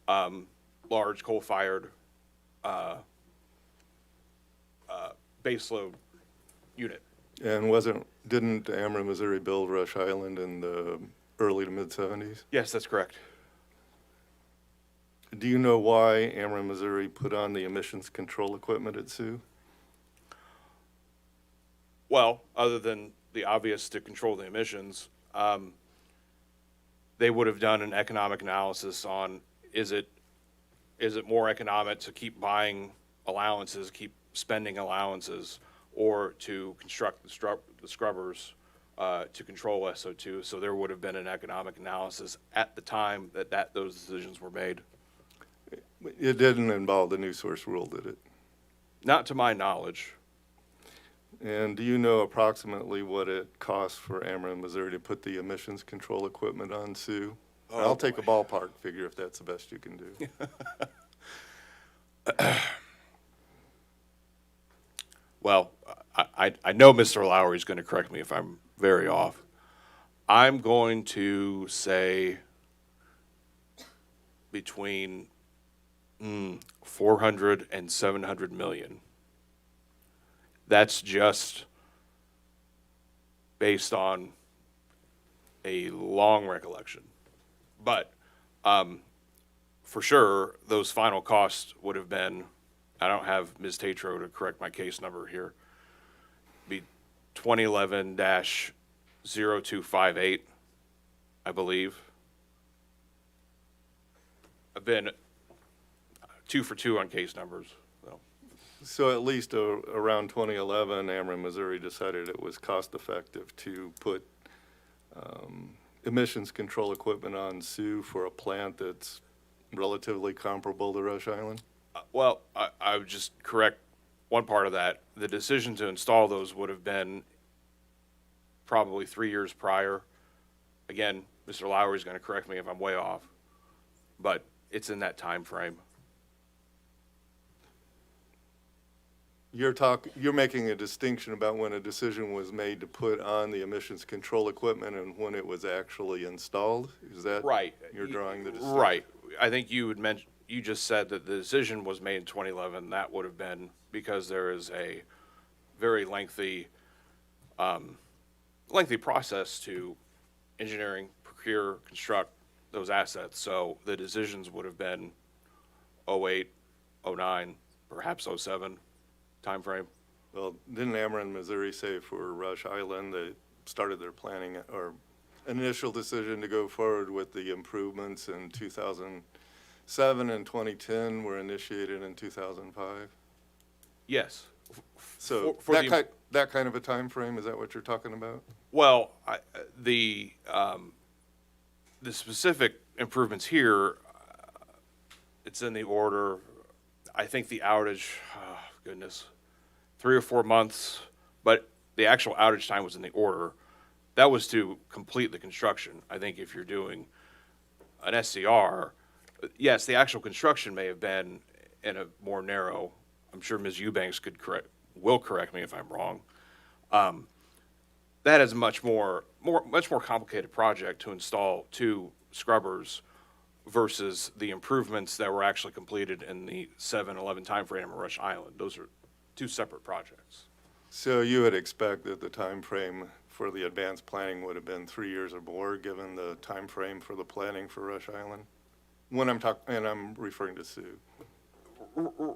large coal-fired baseload unit. And didn't Ameren, Missouri build Rush Island in the early to mid-'70s? Yes, that's correct. Do you know why Ameren, Missouri put on the emissions control equipment at Sioux? Well, other than the obvious to control the emissions, they would have done an economic analysis on is it more economic to keep buying allowances, keep spending allowances, or to construct the scrubbers to control SO2. So there would have been an economic analysis at the time that those decisions were made. It didn't involve the new source rule, did it? Not to my knowledge. And do you know approximately what it costs for Ameren, Missouri to put the emissions control equipment on Sioux? Oh, I'll take a ballpark figure if that's the best you can do. Well, I know Mr. Lowry is going to correct me if I'm very off. I'm going to say between 400 and 700 million. That's just based on a long recollection. But for sure, those final costs would have been, I don't have Ms. Tatro to correct my case number here, be 2011-0258, I believe. I've been 2 for 2 on case numbers. So. So at least around 2011, Ameren, Missouri decided it was cost-effective to put emissions control equipment on Sioux for a plant that's relatively comparable to Rush Island? Well, I would just correct one part of that. The decision to install those would have been probably 3 years prior. Again, Mr. Lowry is going to correct me if I'm way off, but it's in that time frame. You're making a distinction about when a decision was made to put on the emissions control equipment and when it was actually installed? Is that Right. you're drawing the distinction? Right. I think you would mention, you just said that the decision was made in 2011. That would have been because there is a very lengthy process to engineering, procure, construct those assets. So the decisions would have been 08, 09, perhaps 07 timeframe. Well, didn't Ameren, Missouri say for Rush Island, they started their planning or initial decision to go forward with the improvements in 2007 and 2010 were initiated in 2005? Yes. So For that kind of a time frame, is that what you're talking about? Well, the specific improvements here, it's in the order, I think the outage, oh, goodness, 3 or 4 months, but the actual outage time was in the order. That was to complete the construction. I think if you're doing an SCR, yes, the actual construction may have been in a more narrow, I'm sure Ms. Eubanks will correct me if I'm wrong. That is a much more complicated project to install 2 scrubbers versus the improvements that were actually completed in the 7-11 timeframe at Rush Island. Those are 2 separate projects. So you would expect that the time frame for the advanced planning would have been 3 years or more, given the time frame for the planning for Rush Island? When I'm referring to Sioux.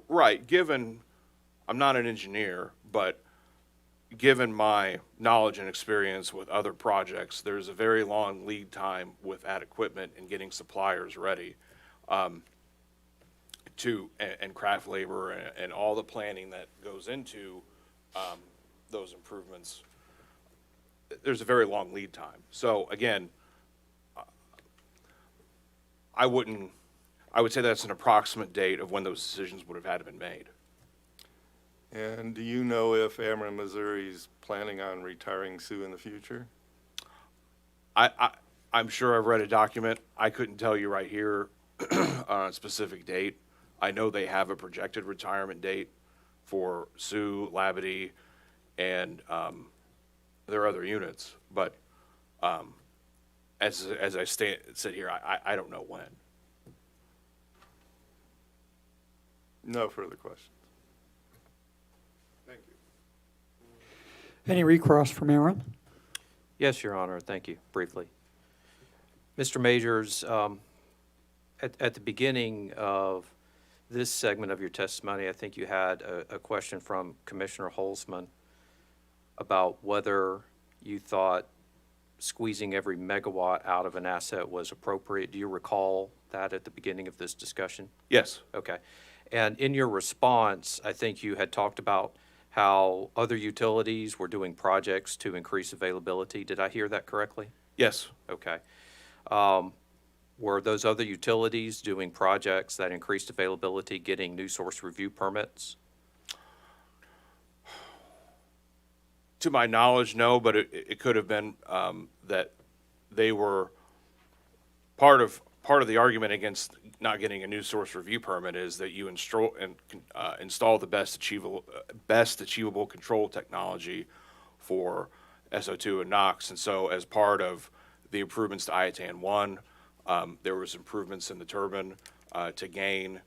Right. Given, I'm not an engineer, but given my knowledge and experience with other projects, there's a very long lead time with that equipment and getting suppliers ready and craft labor and all the planning that goes into those improvements. There's a very long lead time. So again, I would say that's an approximate date of when those decisions would have had to been made. And do you know if Ameren, Missouri's planning on retiring Sioux in the future? I'm sure I've read a document. I couldn't tell you right here on a specific date. I know they have a projected retirement date for Sioux, Labadee, and their other units. But as I sit here, I don't know when. No further questions. Any recross from Ameren? Yes, Your Honor, thank you, briefly. Mr. Majors, at the beginning of this segment of your testimony, I think you had a question from Commissioner Holzman about whether you thought squeezing every megawatt out of an asset was appropriate. Do you recall that at the beginning of this discussion? Yes. Okay. And in your response, I think you had talked about how other utilities were doing projects to increase availability. Did I hear that correctly? Yes. Okay. Were those other utilities doing projects that increased availability, getting new source review permits? To my knowledge, no, but it could have been that they were part of the argument against not getting a new source review permit is that you install the best achievable control technology for SO2 and NOx. And so as part of the improvements to IATAN 1, there was improvements in the turbine to gain,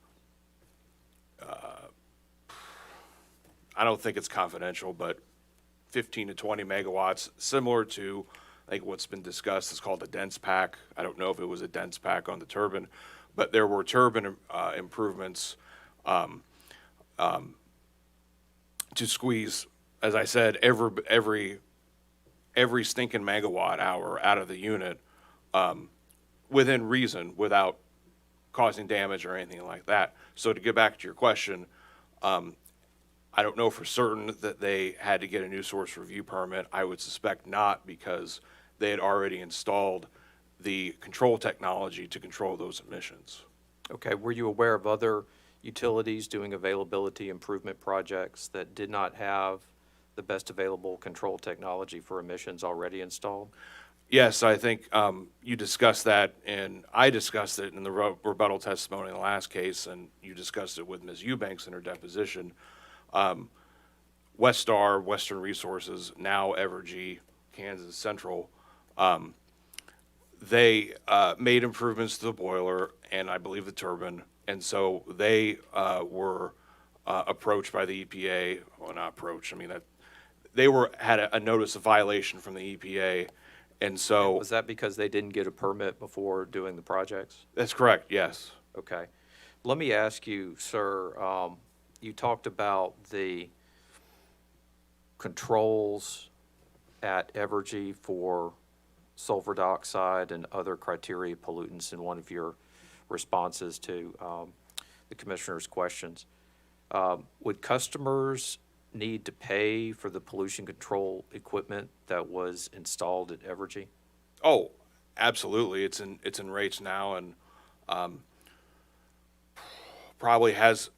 I don't think it's confidential, but 15 to 20 megawatts, similar to, I think what's been discussed is called a dense pack. I don't know if it was a dense pack on the turbine, but there were turbine improvements to squeeze, as I said, every stinking megawatt hour out of the unit within reason, without causing damage or anything like that. So to get back to your question, I don't know for certain that they had to get a new source review permit. I would suspect not, because they had already installed the control technology to control those emissions. Okay. Were you aware of other utilities doing availability improvement projects that did not have the best available control technology for emissions already installed? Yes, I think you discussed that, and I discussed it in the rebuttal testimony in the last case, and you discussed it with Ms. Eubanks in her deposition. Westar, Western Resources, now Evergy, Kansas Central, they made improvements to the boiler and I believe the turbine, and so they were approached by the EPA. Well, not approached. I mean, that they had a notice of violation from the EPA, and so Was that because they didn't get a permit before doing the projects? that's correct. Yes. Okay. Let me ask you, sir, you talked about the controls at Evergy for sulfur dioxide and other criteria pollutants in one of your responses to the commissioner's questions. Would customers need to pay for the pollution control equipment that was installed at Evergy? Oh, absolutely. It's in rates now, and probably has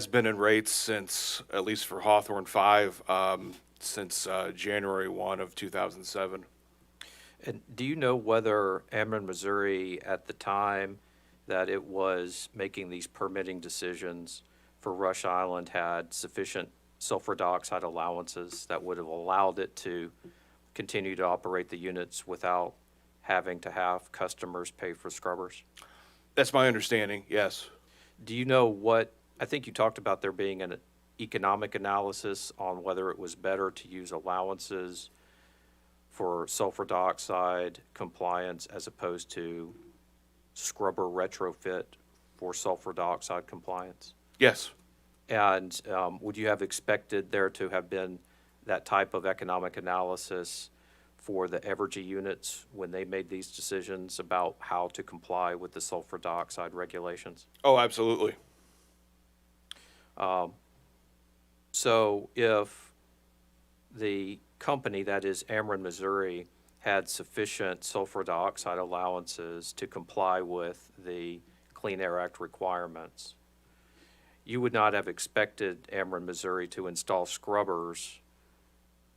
been in rates since, at least for Hawthorne 5, since January 1 of 2007. And do you know whether Ameren, Missouri, at the time that it was making these permitting decisions for Rush Island, had sufficient sulfur dioxide allowances that would have allowed it to continue to operate the units without having to have customers pay for scrubbers? That's my understanding, yes. Do you know what, I think you talked about there being an economic analysis on whether it was better to use allowances for sulfur dioxide compliance as opposed to scrubber retrofit for sulfur dioxide compliance? Yes. And would you have expected there to have been that type of economic analysis for the Evergy units when they made these decisions about how to comply with the sulfur dioxide regulations? Oh, absolutely. So if the company, that is Ameren, Missouri, had sufficient sulfur dioxide allowances to comply with the Clean Air Act requirements, you would not have expected Ameren, Missouri to install scrubbers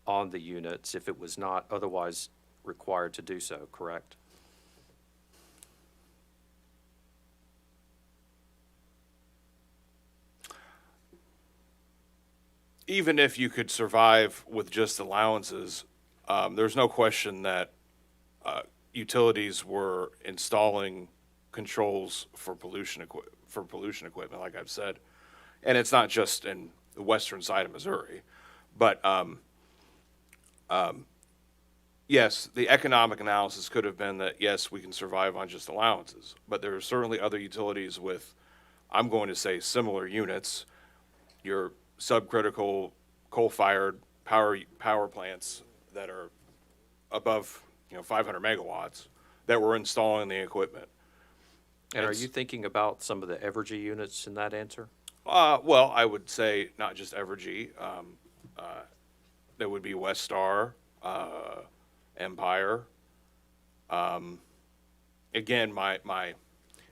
on the units if it was not otherwise required to do so, correct? Even if you could survive with just allowances, there's no question that utilities were installing controls for pollution equipment, like I've said. and it's not just in the western side of Missouri, but yes, the economic analysis could have been that, yes, we can survive on just allowances, but there are certainly other utilities with, I'm going to say, similar units, your subcritical coal-fired power plants that are above, 500 megawatts, that we're installing the equipment. And are It's- you thinking about some of the Evergy units in that answer? Well, I would say not just Evergy. There would be Westar, Empire. Again, my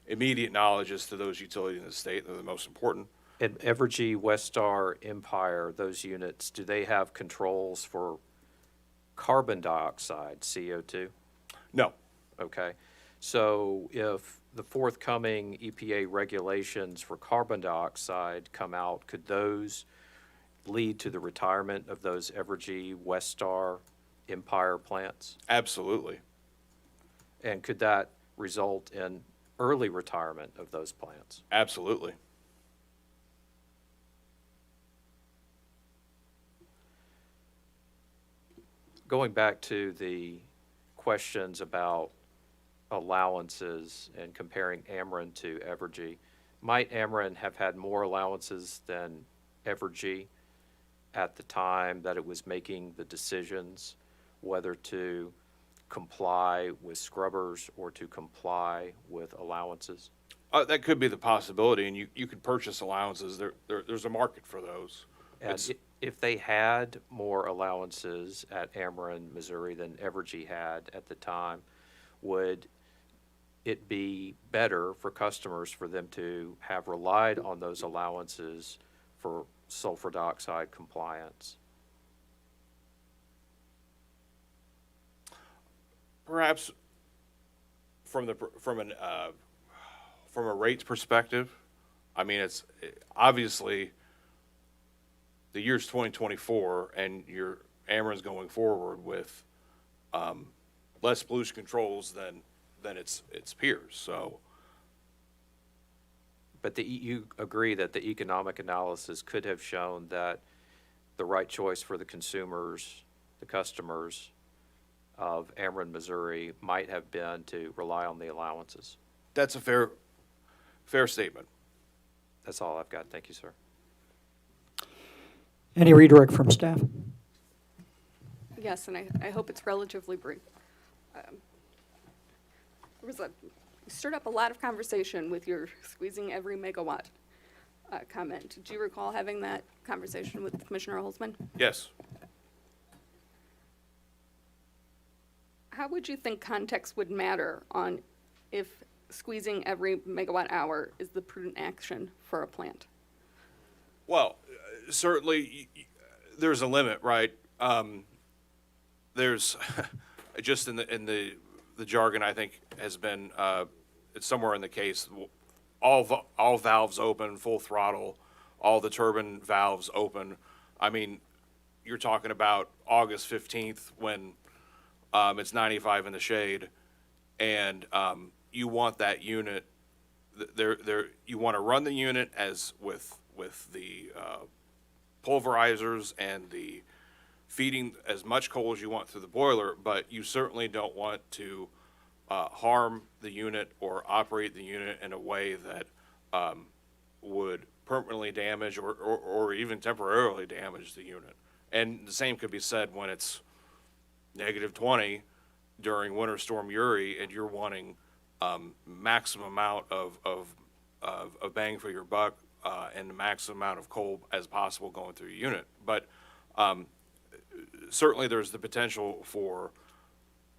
immediate knowledge is to those utilities in the state. They're the most important. And Evergy, Westar, Empire, those units, do they have controls for carbon dioxide, CO2? No, Okay. So if the forthcoming EPA regulations for carbon dioxide come out, could those lead to the retirement of those Evergy, Westar, Empire plants? absolutely. And could that result in early retirement of those plants? Absolutely. Going back to the questions about allowances and comparing Ameren to Evergy, might Ameren have had more allowances than Evergy at the time that it was making the decisions whether to comply with scrubbers or to comply with allowances? That could be the possibility, and you could purchase allowances. There's a market for those. And It's- if they had more allowances at Ameren, Missouri than Evergy had at the time, would it be better for customers for them to have relied on those allowances for sulfur dioxide compliance? Perhaps from a rates perspective, I mean, it's obviously the year's 2024, and your Ameren's going forward with less pollution controls than its peers. So But you agree that the economic analysis could have shown that the right choice for the consumers, the customers of Ameren, Missouri, might have been to rely on the allowances? that's a fair statement. That's all I've got. Thank you, sir. Any redirect from staff? Yes, and I hope it's relatively brief. You stirred up a lot of conversation with your squeezing every megawatt comment. Do you recall having that conversation with Commissioner Holzman? Yes. How would you think context would matter on if squeezing every megawatt hour is the prudent action for a plant? Well, certainly, there's a limit, right? There's just in the jargon, I think, has been it's somewhere in the case. All valves open, full throttle, all the turbine valves open. I mean, you're talking about August 15th when it's 95 in the shade, and you want that unit. You want to run the unit as with the pulverizers and the feeding as much coal as you want through the boiler, but you certainly don't want to harm the unit or operate the unit in a way that would permanently damage or even temporarily damage the unit. And the same could be said when it's -20 during Winter Storm Uri and you're wanting maximum amount of bang for your buck and the maximum amount of coal as possible going through your unit. But certainly there's the potential for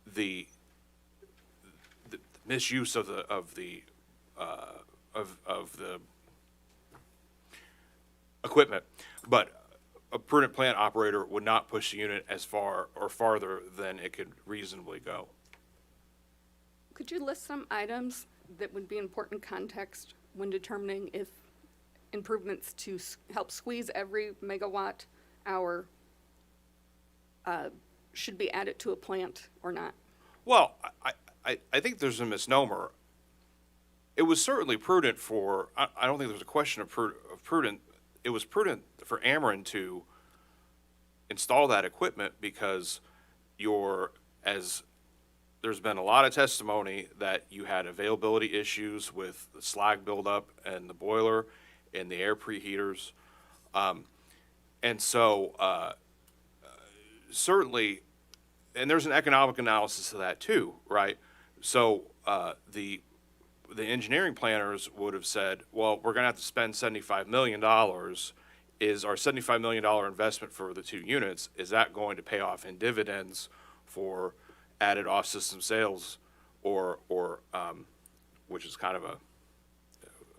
the misuse of the equipment, but a prudent plant operator would not push the unit as far or farther than it could reasonably go. Could you list some items that would be important context when determining if improvements to help squeeze every megawatt hour should be added to a plant or not? Well, I think there's a misnomer. It was certainly prudent I don't think there's a question of prudent it was prudent for Ameren to install that equipment because as there's been a lot of testimony that you had availability issues with the slag buildup and the boiler and the air preheaters. And so certainly, and there's an economic analysis of that too, right? So the engineering planners would have said, well, we're going to have to spend $75 million. Is our $75 million investment for the 2 units, is that going to pay off in dividends for added off-system sales or which is kind of a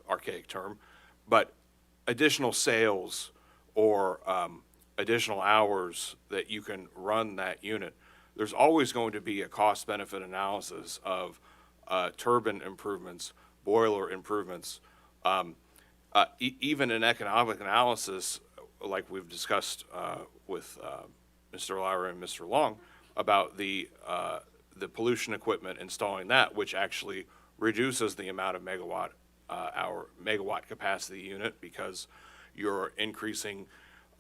archaic term, but additional sales or additional hours that you can run that unit? There's always going to be a cost-benefit analysis of turbine improvements, boiler improvements, even an economic analysis, like we've discussed with Mr. Lyra and Mr. Long, about the pollution equipment, installing that, which actually reduces the amount of megawatt capacity unit because you're increasing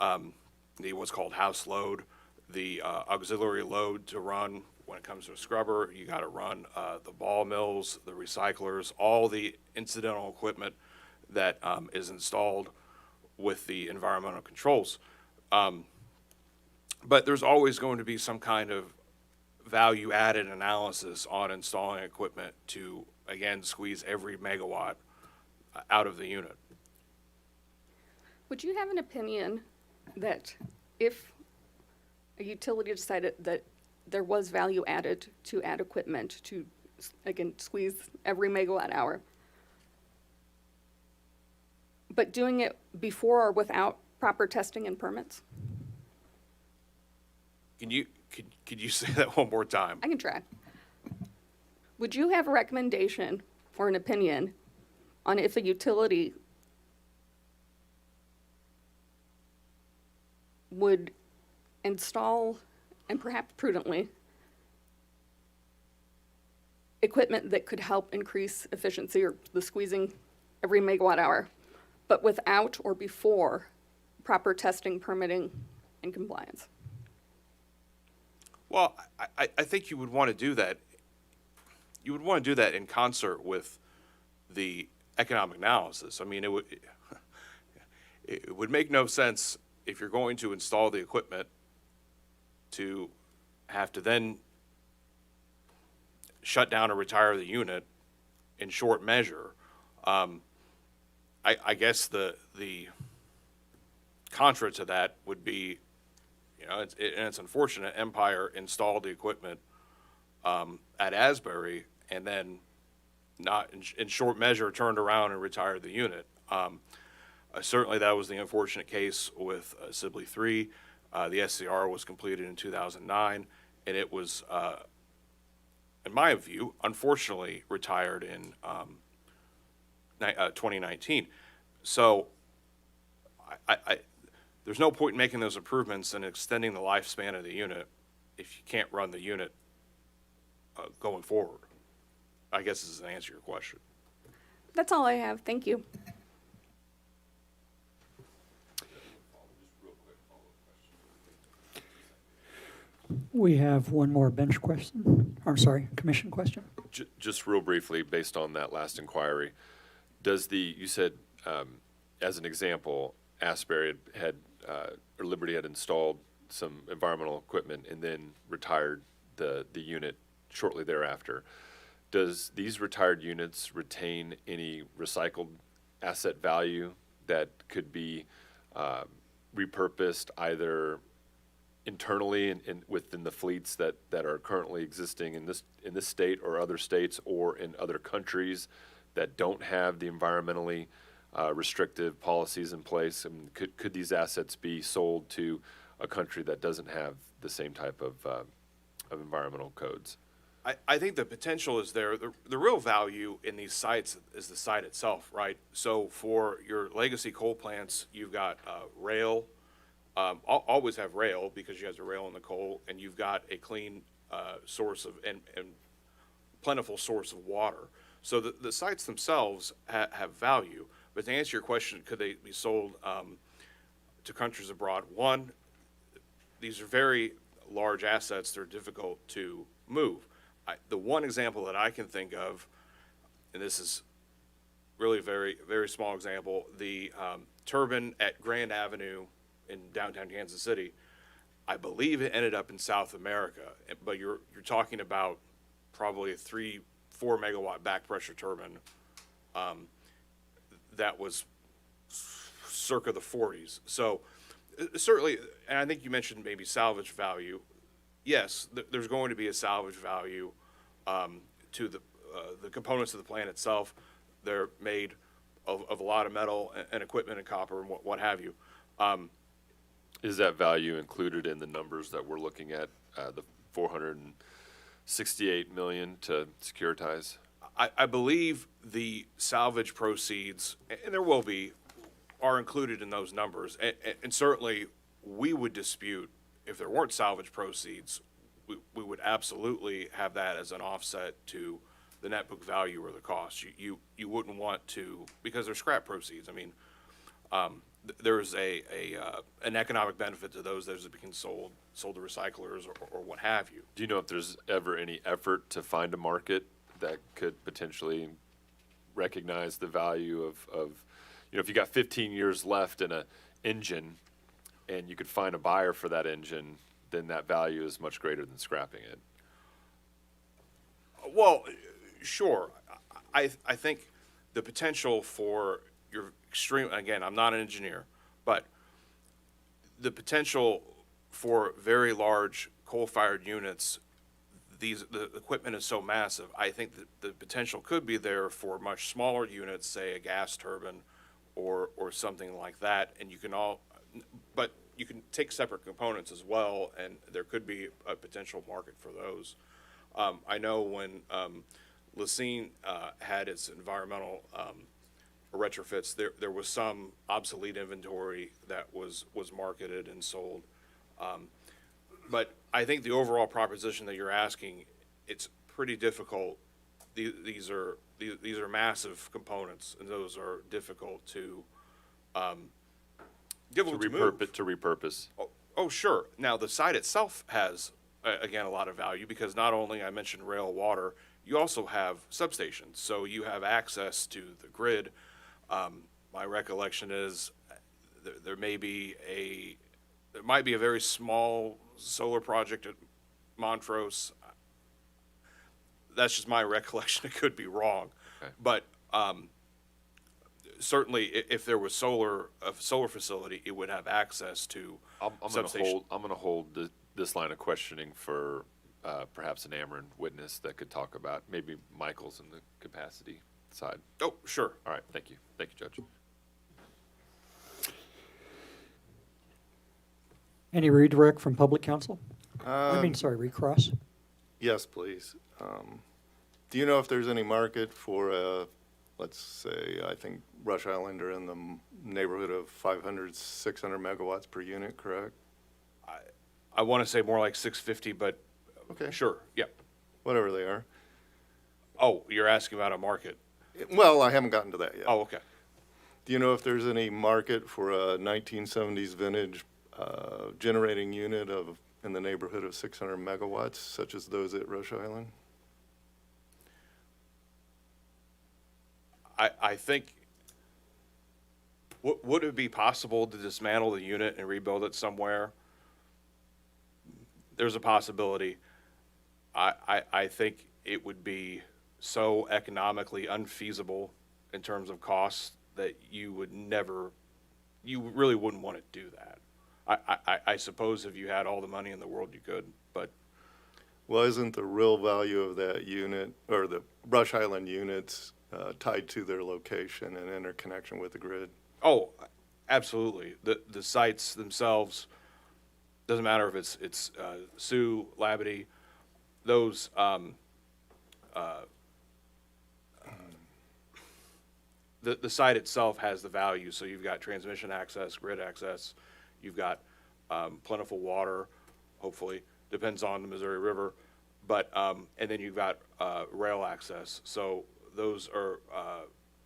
the what's called house load, the auxiliary load to run. When it comes to a scrubber, you got to run the ball mills, the recyclers, all the incidental equipment that is installed with the environmental controls. But there's always going to be some kind of value-added analysis on installing equipment to, again, squeeze every megawatt out of the unit. Would you have an opinion that if a utility decided that there was value added to add equipment to, again, squeeze every megawatt hour, but doing it before or without proper testing and permits? Could you say that one more time? I can try. Would you have a recommendation or an opinion on if a utility would install, and perhaps prudently, equipment that could help increase efficiency or the squeezing every megawatt hour, but without or before proper testing, permitting, and compliance? Well, I think you would want to do that. You would want to do that in concert with the economic analysis. I mean, it would make no sense if you're going to install the equipment to have to then shut down or retire the unit in short measure. I guess the contra to that would be, and it's unfortunate, Empire installed the equipment at Asbury and then not in short measure turned around and retired the unit. Certainly that was the unfortunate case with Sibley 3. The SCR was completed in 2009, and it was, in my view, unfortunately retired in 2019. So there's no point in making those improvements and extending the lifespan of the unit if you can't run the unit going forward. I guess this is an answer to your question. That's all I have. Thank you. We have one more bench question, commission question. Just real briefly, based on that last inquiry, you said, as an example, Asbury or Liberty had installed some environmental equipment and then retired the unit shortly thereafter. Does these retired units retain any recycled asset value that could be repurposed either internally within the fleets that are currently existing in this state or other states or in other countries that don't have the environmentally restrictive policies in place? I mean, could these assets be sold to a country that doesn't have the same type of environmental codes? I think the potential is there. The real value in these sites is the site itself, right? So for your legacy coal plants, you've got rail. Always have rail because you have the rail in the coal, and you've got a clean source of and plentiful source of water. So the sites themselves have value. But to answer your question, could they be sold to countries abroad. One, these are very large assets. They're difficult to move. The one example that I can think of, and this is really a very, very small example, the turbine at Grand Avenue in downtown Kansas City, I believe it ended up in South America, but you're talking about probably a 3-4 megawatt back pressure turbine that was circa the 40s. So certainly, and I think you mentioned maybe salvage value. Yes, there's going to be a salvage value to the components of the plant itself. They're made of a lot of metal and equipment and copper and what have you. Is that value included in the numbers that we're looking at, the 468 million to securitize? I believe the salvage proceeds, and there will be, are included in those numbers. And certainly, we would dispute if there weren't salvage proceeds. We would absolutely have that as an offset to the net book value or the cost. You wouldn't want to, because they're scrap proceeds. I mean, there's an economic benefit to those that being sold to recyclers or what have you. Do you know if there's ever any effort to find a market that could potentially recognize the value of if you got 15 years left in an engine and you could find a buyer for that engine, then that value is much greater than scrapping it? Well, sure. I think the potential for your extreme, again, I'm not an engineer, but the potential for very large coal-fired units, the equipment is so massive. I think that the potential could be there for much smaller units, say a gas turbine or something like that, and but you can take separate components as well, and there could be a potential market for those. I know when Lacine had its environmental retrofits, there was some obsolete inventory that was marketed and sold. But I think the overall proposition that you're asking, it's pretty difficult. These are massive components, and those are difficult to move. To repurpose. Oh, sure. Now, the site itself has, again, a lot of value because not only I mentioned rail, water, you also have substations. So you have access to the grid. My recollection is there might be a very small solar project at Montrose. That's just my recollection. It could be wrong. Okay. But certainly, if there was a solar facility, it would have access to substation. I'm going to hold this line of questioning for perhaps an Ameren witness that could talk about maybe Michael's in the capacity side. Oh, sure. All right. Thank you. Thank you, Judge. Any redirect from public counsel? Um, Recross? Yes, please. Do you know if there's any market for, let's say, I think Rush Island are in the neighborhood of 500, 600 megawatts per unit, correct? I want to say more like 650, but Okay. sure, yeah. Whatever they are. Oh, you're asking about a market. Well, I haven't gotten to that yet. Oh, okay. Do you know if there's any market for a 1970s vintage generating unit in the neighborhood of 600 megawatts, such as those at Rush Island? I think, would it be possible to dismantle the unit and rebuild it somewhere? There's a possibility. I think it would be so economically unfeasible in terms of costs that you really wouldn't want to do that. I suppose if you had all the money in the world, you could, but. Well, isn't the real value of that unit, or the Rush Island units, tied to their location and interconnection with the grid? Oh, absolutely. The sites themselves, doesn't matter if it's Sioux, Labadee, those, the site itself has the value. So you've got transmission access, grid access, you've got plentiful water, hopefully, depends on the Missouri River, but, and then you've got rail access. So those are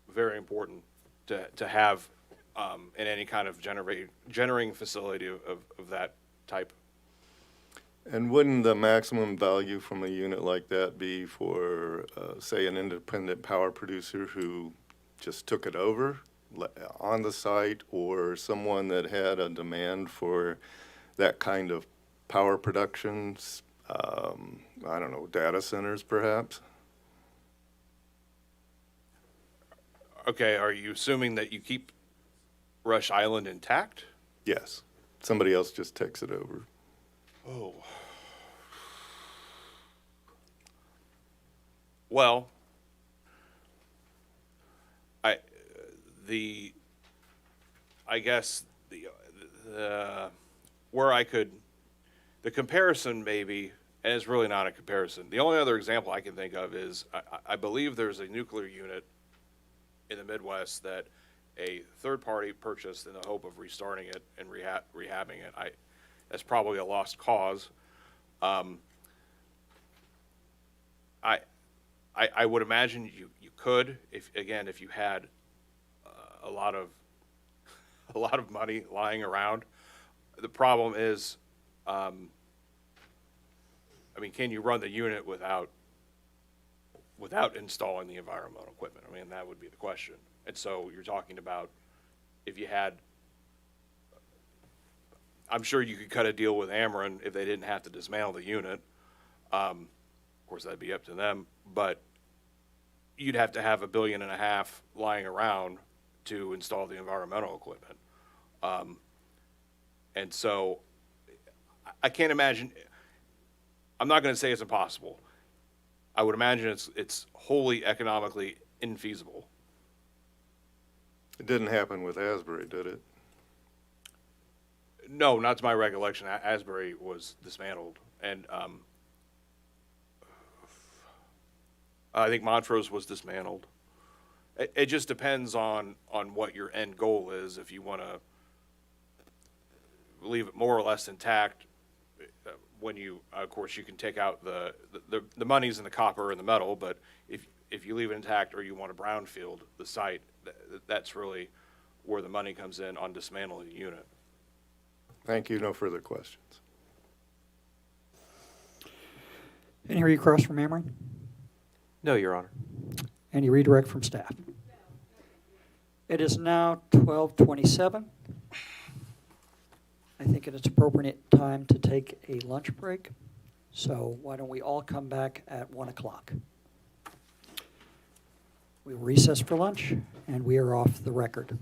very important to have in any kind of generating facility of that type. And wouldn't the maximum value from a unit like that be for, say, an independent power producer who just took it over on the site, or someone that had a demand for that kind of power productions? I don't know, data centers perhaps? Okay, are you assuming that you keep Rush Island intact? Yes. Somebody else just takes it over. Oh. Well, I guess where I could, the comparison maybe, and it's really not a comparison. The only other example I can think of is I believe there's a nuclear unit in the Midwest that a third party purchased in the hope of restarting it and rehabbing it. That's probably a lost cause. I would imagine you could, if you had a lot of money lying around. The problem is, can you run the unit without installing the environmental equipment? I mean, that would be the question. And so you're talking about if you had, I'm sure you could cut a deal with Ameren if they didn't have to dismantle the unit. Of course, that'd be up to them, but you'd have to have $1.5 billion lying around to install the environmental equipment. And so I can't imagine, I'm not going to say it's impossible. I would imagine it's wholly economically infeasible. It didn't happen with Asbury, did it? No, not to my recollection. Asbury was dismantled, and I think Montrose was dismantled. It just depends on what your end goal is. If you want to leave it more or less intact, when you, of course, you can take out the money's in the copper and the metal, but if you leave it intact or you want to brownfield the site, that's really where the money comes in on dismantling the unit. Thank you. No further questions. Any requests from Ameren? No, Your Honor. Any redirect from staff? It is now 12:27. I think it's appropriate time to take a lunch break. So why don't we all come back at 1 o'clock? We will recess for lunch, and we are off the record.